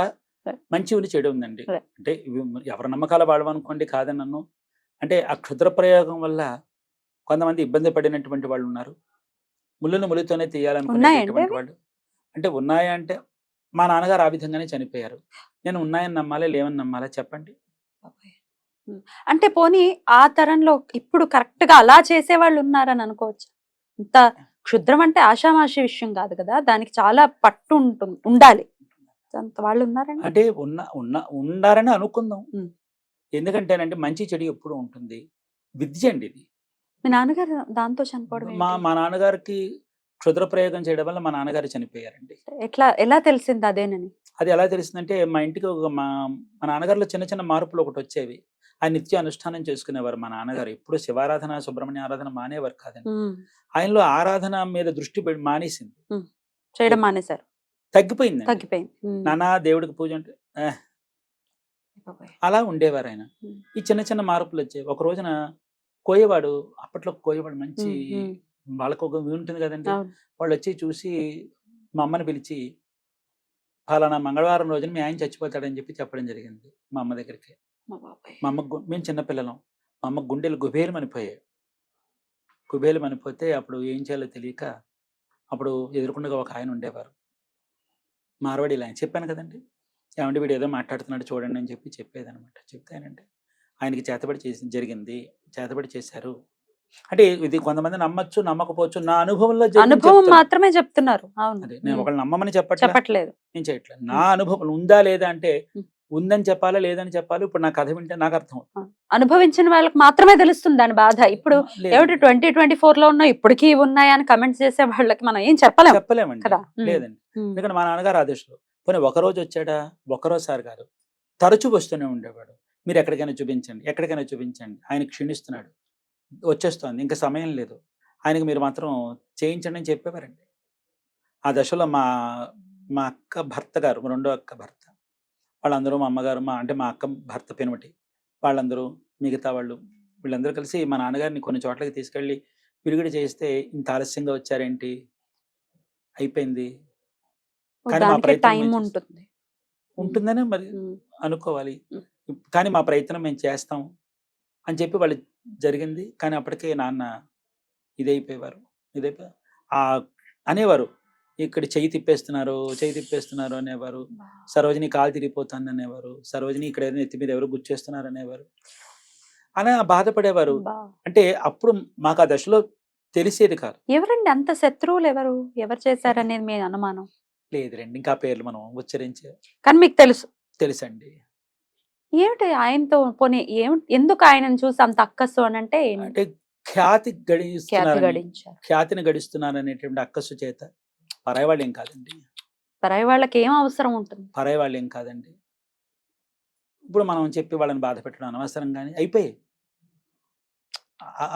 Right. మంచి ఉంది, చెడు ఉందండి. Right. అంటే ఇవి ఎవరి నమ్మకాల వాడవనుకోండి, కాదనను. అంటే ఆ క్షుద్ర ప్రయోగం వల్ల కొంతమంది ఇబ్బంది పడినటువంటి వాళ్ళు ఉన్నారు. ముళ్ళును ములితోనే తీయాలనుకునేటటువంటి ఉన్నాయండి వాళ్ళు. అంటే ఉన్నాయా అంటే, మా నాన్నగారు ఆ విధంగానే చనిపోయారు. నేను ఉన్నాయని నమ్మాలా, లేవని నమ్మాలా చెప్పండి? అంటే పోనీ ఆ తరంలో ఇప్పుడు కరెక్ట్ గా అలా చేసేవాళ్ళు ఉన్నారని అనుకోవచ్చు. ఇంత క్షుద్రం అంటే ఆషామాషి విషయం కాదు కదా, దానికి చాలా పట్టు ఉండాలి. అంత వాళ్ళు ఉన్నారండి. అంటే ఉండారని అనుకుందాం. ఉమ్. ఎందుకంటేనంటే మంచి చెడు ఎప్పుడు ఉంటుంది. విద్య అండి ఇది. మీ నాన్నగారు దాంతో చనిపోవడం ఏంటి? మా నాన్నగారికి క్షుద్ర ప్రయోగం చేయడం వల్ల మా నాన్నగారు చనిపోయారండి. ఎలా తెలిసింది అదేనని? అది ఎలా తెలిసిందంటే మా ఇంటికి మా నాన్నగారిలో చిన్న చిన్న మార్పులు ఒకటి వచ్చేవి. ఆయన నిత్య అనుష్ఠానం చేసుకునేవారు మా నాన్నగారు. ఎప్పుడు శివారాధన, సుబ్రహ్మణ్య ఆరాధన మానేవారు కాదండి. ఆయనలో ఆరాధన మీద దృష్టి మానేసింది. చేయడం మానేశారు. తగ్గిపోయింది. నాన్న దేవుడికి పూజ అంటే అలా ఉండేవారు ఆయన. ఈ చిన్న చిన్న మార్పులు వచ్చాయి. ఒక రోజున కోయవాడు, అప్పట్లో కోయవాడు మంచి వాళ్ళకు ఒక ఉంటుంది కదండి. వాళ్ళు వచ్చి చూసి మా అమ్మని పిలిచి, ఫలానా మంగళవారం రోజున మీ ఆయన చచ్చిపోతాడని చెప్పి చెప్పడం జరిగింది మా అమ్మ దగ్గరికి. మా అమ్మకు మేము చిన్నపిల్లలం. మా అమ్మకు గుండెలు గుబేలు మనిపోతే అప్పుడు ఏం చేయాలో తెలియక అప్పుడు ఎదురుకుండా ఒక ఆయన ఉండేవారు. మార్వాడీలు ఆయన. చెప్పాను కదండి, ఏమంటే వీడు ఏదో మాట్లాడుతున్నాడు చూడండి అని చెప్పి చెప్పేదనమాట. చెప్తే ఆయనకి చేతబడి చేశారు. అంటే ఇది కొంతమంది నమ్మచ్చు, నమ్మకపోవచ్చు. నా అనుభవంలో అనుభవం మాత్రమే చెప్తున్నారు. అదే నేను ఒకళ్ళు నమ్మమని చెప్పట్లేదు, నేను చేయట్లేదు. నా అనుభవం ఉందా లేదా అంటే ఉందని చెప్పాలా లేదని చెప్పాలి. ఇప్పుడు నా కథ వింటే నాకు అర్థం అవుతుంది. అనుభవించిన వాళ్ళకి మాత్రమే తెలుస్తుంది దాని బాధ. ఇప్పుడు ఏమిటి 2024 లో ఉన్నా ఇప్పటికీ ఉన్నాయని కమెంట్స్ చేసే వాళ్ళకి మనం ఏం చెప్పలేమండి కదా. లేదండి. ఎందుకంటే మా నాన్నగారు ఆదేశంలో పోనీ ఒకరోజు వచ్చాడా, ఒక్కరోజుసారి కాదు, తరచూ వస్తూనే ఉండేవాడు. మీరు ఎక్కడికైనా చూపించండి, ఆయన క్షీణిస్తున్నాడు, వచ్చేస్తోంది, ఇంకా సమయం లేదు, ఆయనకి మీరు మాత్రం చేయించండి అని చెప్పేవారండి. ఆ దశలో మా అక్క భర్త గారు, రెండో అక్క భర్త, వాళ్ళందరూ మా అమ్మగారు, మా అక్క భర్త పెనుమటి వాళ్ళందరూ, మిగతా వాళ్ళు, వీళ్ళందరూ కలిసి మా నాన్నగారిని కొన్ని చోట్లకి తీసుకెళ్ళి పిరిగిడి చేస్తే, ఇంత ఆలస్యంగా వచ్చారేంటి, అయిపోయింది, కానీ మా ప్రయత్నం ఉంటుందనే మరి అనుకోవాలి, కానీ మా ప్రయత్నం మేము చేస్తాం అని చెప్పి వాళ్ళు జరిగింది. కానీ అప్పటికే నాన్న ఇదైపోయేవారు అనేవారు, ఇక్కడ చెయ్యి తిప్పేస్తున్నారు అనేవారు. సరోజిని కాలు తిరిగిపోతుంది అనేవారు. సరోజిని ఇక్కడ ఏదైనా ఎత్తి మీద ఎవరు గుచ్చేస్తున్నారు అనేవారు. అలా బాధపడేవారు. అంటే అప్పుడు మాకు ఆ దశలో తెలిసేది కాదు. ఎవరండి అంత శత్రువులు? ఎవరు చేశారనేది మీ అనుమానం? లేదురండి, ఇంకా పేర్లు మనం ఉచ్చరించే, కానీ మీకు తెలుసండి. ఏమిటి ఆయనతో పోనీ ఎందుకు ఆయనను చూసి అంత అక్కసు అని అంటే ఖ్యాతిని గడిస్తున్నారు అనేటువంటి అక్కసు చేత. పరాయి వాళ్ళు ఏం కాదండి. పరాయి వాళ్ళకి ఏం అవసరం ఉంటుంది? పరాయి వాళ్ళు ఏం కాదండి. ఇప్పుడు మనం చెప్పి వాళ్ళని బాధ పెట్టడం అనవసరం, కానీ అయిపోయాయి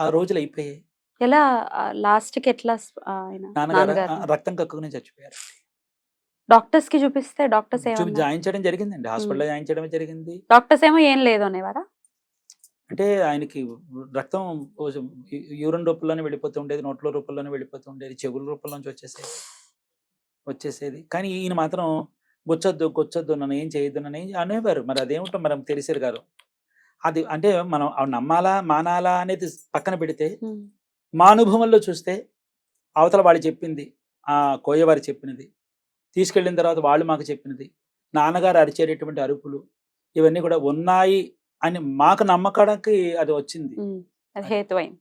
ఆ రోజులు, అయిపోయాయి. ఎలా లాస్ట్కి ఎట్లా? నాన్నగారు రక్తం కక్కుని చచ్చిపోయారు. డాక్టర్స్ కి చూపిస్తే డాక్టర్స్ జాయిన్ చేయడం జరిగిందండి, హాస్పిటల్లో జాయిన్ చేయడం జరిగింది. డాక్టర్స్ ఏమో ఏం లేదు అనేవారా? అంటే ఆయనకి రక్తం యూరిన్ రూపంలోనే వెళ్ళిపోతూ ఉండేది, నోట్ల రూపంలోనే వెళ్ళిపోతూ ఉండేది, చెవుల రూపంలోంచి వచ్చేసేది. కానీ ఈయన మాత్రం గుచ్చొద్దు నన్ను ఏం చేయొద్దు నన్ను అనేవారు. మరి అదేమిటో మరి తెలిసారు గారు. అది అంటే మనం నమ్మాలా మానాలా అనేది పక్కన పెడితే, మా అనుభవంలో చూస్తే అవతల వాళ్ళు చెప్పింది, ఆ కోయవారు చెప్పినది, తీసుకెళ్ళిన తర్వాత వాళ్ళు మాకు చెప్పినది, నాన్నగారు అరిచేటటువంటి అరుపులు, ఇవన్నీ కూడా ఉన్నాయి అని మాకు నమ్మకానికి అది వచ్చింది, అది హేతువైంది.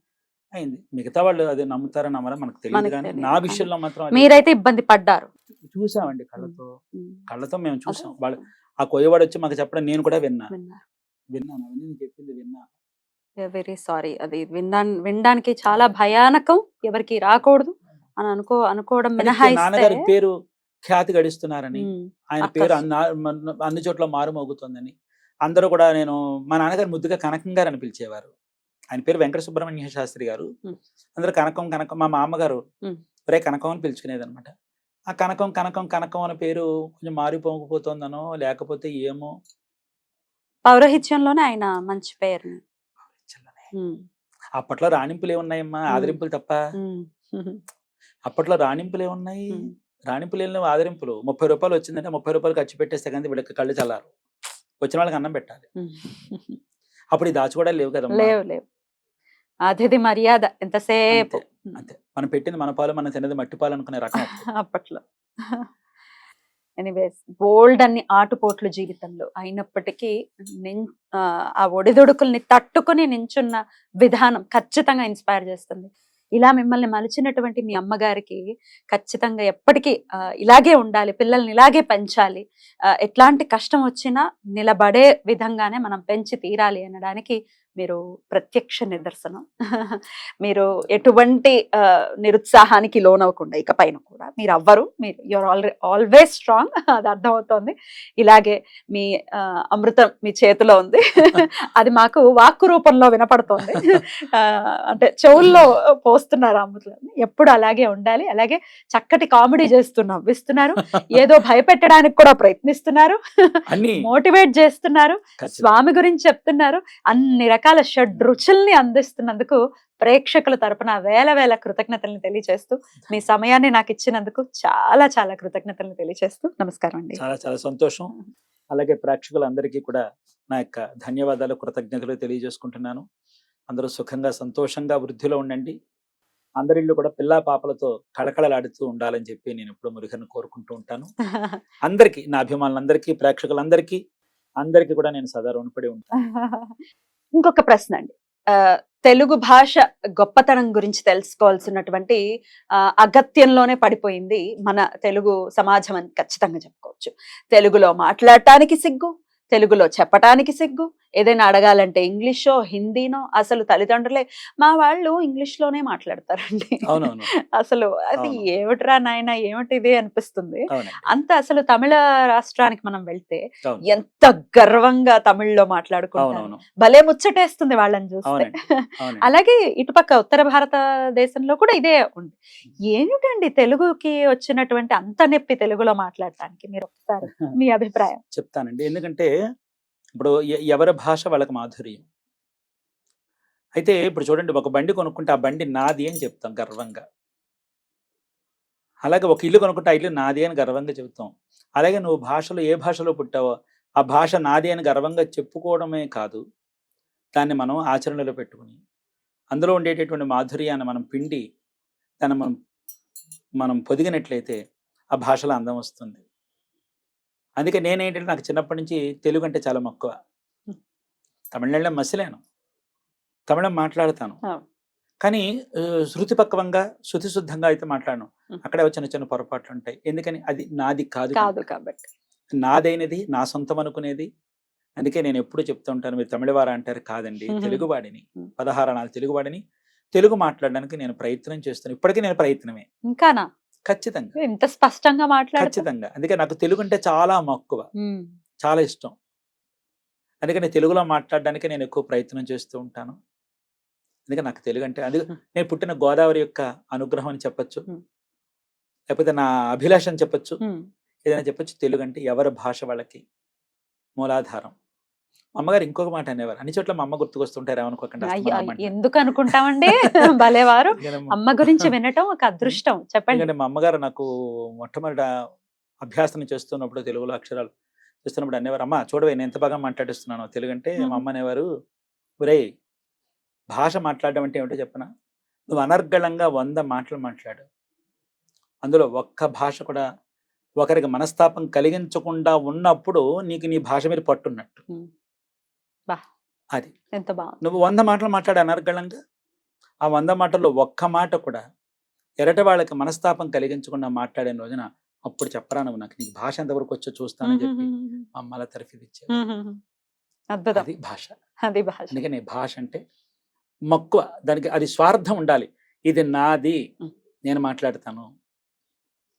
అయింది. మిగతా వాళ్ళు అది నమ్ముతారా నమ్మరా మనకు తెలియదు, మనకు కానీ తెలియదు. నా విషయంలో మాత్రం అది మీరైతే ఇబ్బంది పడ్డారు. చూసామండి కళ్ళతో. ఉమ్. కళ్ళతో మేము చూసాం. అదే. వాళ్ళు ఆ కొయ్యవాడు వచ్చి మాకు చెప్పడం నేను కూడా విన్నాను. విన్నారు. అవన్నీ నేను చెప్పింది విన్నాను. Very sorry. అది వినడానికి చాలా భయానకం. ఎవరికి రాకూడదు అని అనుకోవడం కానీ మినహాయిస్తే నాన్నగారి పేరు ఖ్యాతి గడిస్తున్నారని, ఉమ్, ఆయన అక్కస్. పేరు అన్ని చోట్ల మారుమోగుతుందని అందరూ కూడా, నేను మా నాన్నగారు ముద్దుగా కనకం గారు అని పిలిచేవారు. ఆయన పేరు వెంకట సుబ్రహ్మణ్య శాస్త్రి గారు. ఉమ్. అందరూ కనకం కనకం, మా మామగారు ఉమ్. ఒరే కనకం అని పిలుచుకునేది అనమాట. ఆ కనకం కనకం కనకం అనే పేరు కొంచెం మారిపోకపోతుందనో లేకపోతే ఏమో పౌరహిత్యంలోనే ఆయన మంచి పేరుని. చిల్లనే. ఉమ్, అప్పట్లో రాణింపులు ఏమున్నాయమ్మా, ఆదరింపులు తప్ప. ఉమ్, ఉమ్, అప్పట్లో రాణింపులు ఏమున్నాయి, ఉమ్. రాణింపులు ఏం లేవు, ఆదరింపులు. 30 రూపాయలు వచ్చిందంటే 30 రూపాయలు ఖర్చు పెట్టేస్తే కానీ వీళ్ళకి కళ్ళు చల్లారు, వచ్చిన వాళ్ళకి అన్నం పెట్టాలి. ఉమ్. అప్పుడు ఈ దాచుకోవడాలు లేవు కదమ్మా. లేవు. అతిథి మర్యాద ఎంతసేపు. అంతే, మనం పెట్టింది మన పాలు, మనం తిన్నది మట్టి పాలు అనుకునే రకం అప్పుడు. అప్పట్లో. ఎనీవేస్, బోల్డ్ అన్ని ఆటుపోట్లు జీవితంలో అయినప్పటికీ ఆ ఒడిదుడుకుల్ని తట్టుకొని నించున్న విధానం ఖచ్చితంగా ఇన్స్పైర్ చేస్తుంది. ఇలా మిమ్మల్ని మలిచినటువంటి మీ అమ్మగారికి ఖచ్చితంగా ఎప్పటికీ ఇలాగే ఉండాలి, పిల్లల్ని ఇలాగే పెంచాలి, ఎట్లాంటి కష్టం వచ్చినా నిలబడే విధంగానే మనం పెంచి తీరాలి అనడానికి మీరు ప్రత్యక్ష నిదర్శనం. మీరు ఎటువంటి నిరుత్సాహానికి లోనవ్వకుండా ఇక పైన కూడా మీరు అవ్వరు. మీరు యూఆర్ ఆల్వేస్ స్ట్రాంగ్. అది అర్థమవుతోంది. ఇలాగే మీ అమృతం మీ చేతిలో ఉంది. అది మాకు వాక్కు రూపంలో వినపడుతోంది. అంటే చెవుల్లో పోస్తున్నారు అమృతం. ఎప్పుడు అలాగే ఉండాలి. అలాగే చక్కటి కామెడీ చేస్తూ నవ్విస్తున్నారు, ఏదో భయపెట్టడానికి కూడా ప్రయత్నిస్తున్నారు, మోటివేట్ చేస్తున్నారు, స్వామి గురించి చెప్తున్నారు, అన్ని రకాల షడ్రుచుల్ని అందిస్తున్నందుకు ప్రేక్షకుల తరపున వేల కృతజ్ఞతలను తెలియజేస్తూ, మీ సమయాన్ని నాకు ఇచ్చినందుకు చాలా చాలా కృతజ్ఞతలను తెలియజేస్తూ నమస్కారం అండి. చాలా చాలా సంతోషం. అలాగే ప్రేక్షకులందరికీ కూడా నా యొక్క ధన్యవాదాలు, కృతజ్ఞతలు తెలియజేసుకుంటున్నాను. అందరూ సుఖంగా సంతోషంగా వృద్ధిలో ఉండండి. అందరిళ్ళు కూడా పిల్లా పాపలతో కళకళలాడుతూ ఉండాలని చెప్పి నేను ఎప్పుడు మురుగను కోరుకుంటూ ఉంటాను. అందరికీ, నా అభిమానులందరికీ, ప్రేక్షకులందరికీ కూడా నేను సదా రుణపడి ఉంటాను. ఇంకొక ప్రశ్న అండి, తెలుగు భాష గొప్పతనం గురించి తెలుసుకోవాల్సినటువంటి అగత్యంలోనే పడిపోయింది మన తెలుగు సమాజం అని ఖచ్చితంగా చెప్పుకోవచ్చు. తెలుగులో మాట్లాడటానికి సిగ్గు, తెలుగులో చెప్పటానికి సిగ్గు, ఏదైనా అడగాలంటే ఇంగ్లీషో హిందీనో. అసలు తల్లిదండ్రులే మా వాళ్ళు ఇంగ్లీష్ లోనే మాట్లాడతారండి. అసలు అది ఏమిట్రా నాయన ఏమిటిది అనిపిస్తుంది. అంత అసలు తమిళ రాష్ట్రానికి మనం వెళ్తే ఎంత గర్వంగా తమిళ్లో మాట్లాడుకుంటారు, భలే ముచ్చటేస్తుంది వాళ్ళని చూస్తే. అలాగే ఇటుపక్క ఉత్తర భారతదేశంలో కూడా ఇదే ఉంది. ఏమిటండి తెలుగుకి వచ్చినటువంటి అంత నొప్పి తెలుగులో మాట్లాడటానికి? మీరు ఒకసారి మీ అభిప్రాయం చెప్తానండి. ఎందుకంటే ఇప్పుడు ఎవరి భాష వాళ్ళకి మాధుర్యం. అయితే ఇప్పుడు చూడండి, ఒక బండి కొనుక్కుంటే ఆ బండి నాది అని చెప్తాం గర్వంగా. అలాగే ఒక ఇల్లు కొనుక్కుంటే ఆ ఇల్లు నాది అని గర్వంగా చెప్తాం. అలాగే నువ్వు భాషలో ఏ భాషలో పుట్టావో ఆ భాష నాది అని గర్వంగా చెప్పుకోవడమే కాదు, దాన్ని మనం ఆచరణలో పెట్టుకుని అందులో ఉండేటటువంటి మాధుర్యాన్ని మనం పిండి దాన్ని మనం పొదిగినట్లయితే ఆ భాషలో అందం వస్తుంది. అందుకే నేనేంటంటే నాకు చిన్నప్పటి నుంచి తెలుగు అంటే చాలా మక్కువ. తమిళనాడులో మసిలేను, తమిళం మాట్లాడతాను, కానీ శృతి పక్వంగా శృతి శుద్ధంగా అయితే మాట్లాడను. అక్కడే చిన్న చిన్న పొరపాట్లు ఉంటాయి. ఎందుకని? అది నాది కాదు కాబట్టి. నాదైనది, నా సొంతం అనుకునేది. అందుకే నేను ఎప్పుడు చెప్తూ ఉంటాను, మీరు తమిళవారా అంటారు, కాదండి, తెలుగువాడిని, 16 అనాలు తెలుగువాడిని. తెలుగు మాట్లాడడానికి నేను ప్రయత్నం చేస్తాను. ఇప్పటికీ నేను ప్రయత్నమే. ఇంకానా? ఖచ్చితంగా, ఇంత స్పష్టంగా మాట్లాడు. ఖచ్చితంగా. అందుకే నాకు తెలుగు అంటే చాలా మక్కువ, చాలా ఇష్టం. అందుకని తెలుగులో మాట్లాడడానికి నేను ఎక్కువ ప్రయత్నం చేస్తూ ఉంటాను. అందుకే నాకు తెలుగు అంటే, అందుకే నేను పుట్టిన గోదావరి యొక్క అనుగ్రహం అని చెప్పచ్చు, లేకపోతే నా అభిలాష అని చెప్పచ్చు, ఏదైనా చెప్పచ్చు. తెలుగు అంటే ఎవరి భాష వాళ్ళకి మూలాధారం. మా అమ్మగారు ఇంకొక మాట అనేవారు, అన్ని చోట్ల మా అమ్మ గుర్తుకొస్తుంటారు, ఏమనుకోకుండా. ఎందుకు అనుకుంటామండి, భలేవారు. అమ్మ గురించి వినటం ఒక అదృష్టం. చెప్పండి. ఎందుకంటే మా అమ్మగారు నాకు మొట్టమొదట అభ్యాసన చేస్తున్నప్పుడు, తెలుగులో అక్షరాలు చేస్తున్నప్పుడు అనేవారు, అమ్మ చూడవే నేను ఎంత బాగా మాట్లాడిస్తున్నాను తెలుగు అంటే. మా అమ్మ అనేవారు, ఒరే భాష మాట్లాడడం అంటే ఏమిటో చెప్పనా, నువ్వు అనర్గళంగా 100 మాటలు మాట్లాడు, అందులో ఒక్క భాష కూడా ఒకరికి మనస్తాపం కలిగించకుండా ఉన్నప్పుడు నీకు నీ భాష మీద పట్టున్నట్టు. అది ఎంత బాగుంది. నువ్వు 100 మాటలు మాట్లాడే అనర్గళంగా ఆ 100 మాటల్లో ఒక్క మాట కూడా ఎరటి వాళ్ళకి మనస్తాపం కలిగించకుండా మాట్లాడిన రోజున అప్పుడు చెప్పరా నువ్వు నాకు నీకు భాష ఎంతవరకు వచ్చో చూస్తానని చెప్పి మా అమ్మల తరఫు ఇచ్చావు. అద్భుతం. అది భాష. అది భాష. అందుకని భాష అంటే మక్కువ, దానికి అది స్వార్థం ఉండాలి. ఇది నాది, నేను మాట్లాడతాను.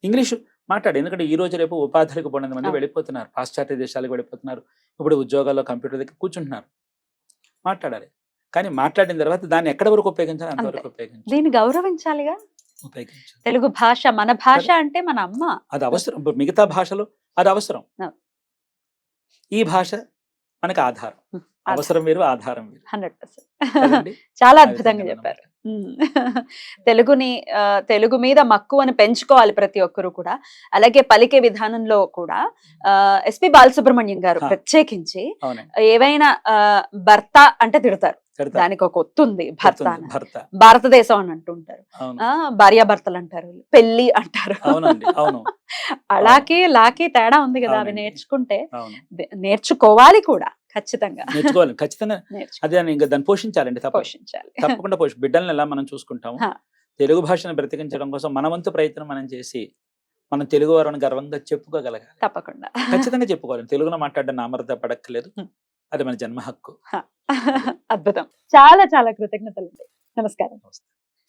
ఇంగ్లీషు మాట్లాడు, ఎందుకంటే ఈ రోజు రేపు ఉపాధులకు పోయిన మంది వెళ్ళిపోతున్నారు, పాశ్చాత్య దేశాలకు వెళ్ళిపోతున్నారు. ఇప్పుడు ఉద్యోగాల్లో కంప్యూటర్ దగ్గర కూర్చుంటున్నారు. మాట్లాడాలి, కానీ మాట్లాడిన తర్వాత దాన్ని ఎక్కడ వరకు ఉపయోగించాలి అంతవరకు ఉపయోగించాలి. దీన్ని గౌరవించాలిగా. ఉపయోగించాలి. తెలుగు భాష మన భాష అంటే మన అమ్మ. అది అవసరం. ఇప్పుడు మిగతా భాషలో అది అవసరం, ఈ భాష మనకు ఆధారం. అవసరం వేరు, ఆధారం వేరు. 100%. చాలా అద్భుతంగా చెప్పారు. తెలుగు మీద మక్కువని పెంచుకోవాలి ప్రతి ఒక్కరు కూడా. అలాగే పలికే విధానంలో కూడా ఎస్పి బాలసుబ్రహ్మణ్యం గారు ప్రత్యేకించి ఏవైనా భర్త అంటే తిడతారు, దానికి ఒక ఒత్తు ఉంది, భర్త భారతదేశం అని అంటుంటారు, భార్యాభర్తలు అంటారు, పెళ్లి అంటారు. అలాగే లాకి తేడా ఉంది కదా. అవి నేర్చుకుంటే నేర్చుకోవాలి కూడా, ఖచ్చితంగా నేర్చుకోవాలి. ఖచ్చితంగా అదే ఇంకా దాన్ని పోషించాలండి. పోషించాలి, తప్పకుండా బిడ్డల్ని ఎలా మనం చూసుకుంటాము, తెలుగు భాషను బ్రతికించడం కోసం మన వంతు ప్రయత్నం మనం చేసి మనం తెలుగు వారిని గర్వంగా చెప్పుకోగలగాలి. తప్పకుండా ఖచ్చితంగా చెప్పుకోవాలి. తెలుగులో మాట్లాడడం నామరత పడక్కలేదు, అది మన జన్మ హక్కు. అద్భుతం. చాలా చాలా కృతజ్ఞతలు. నమస్కారం.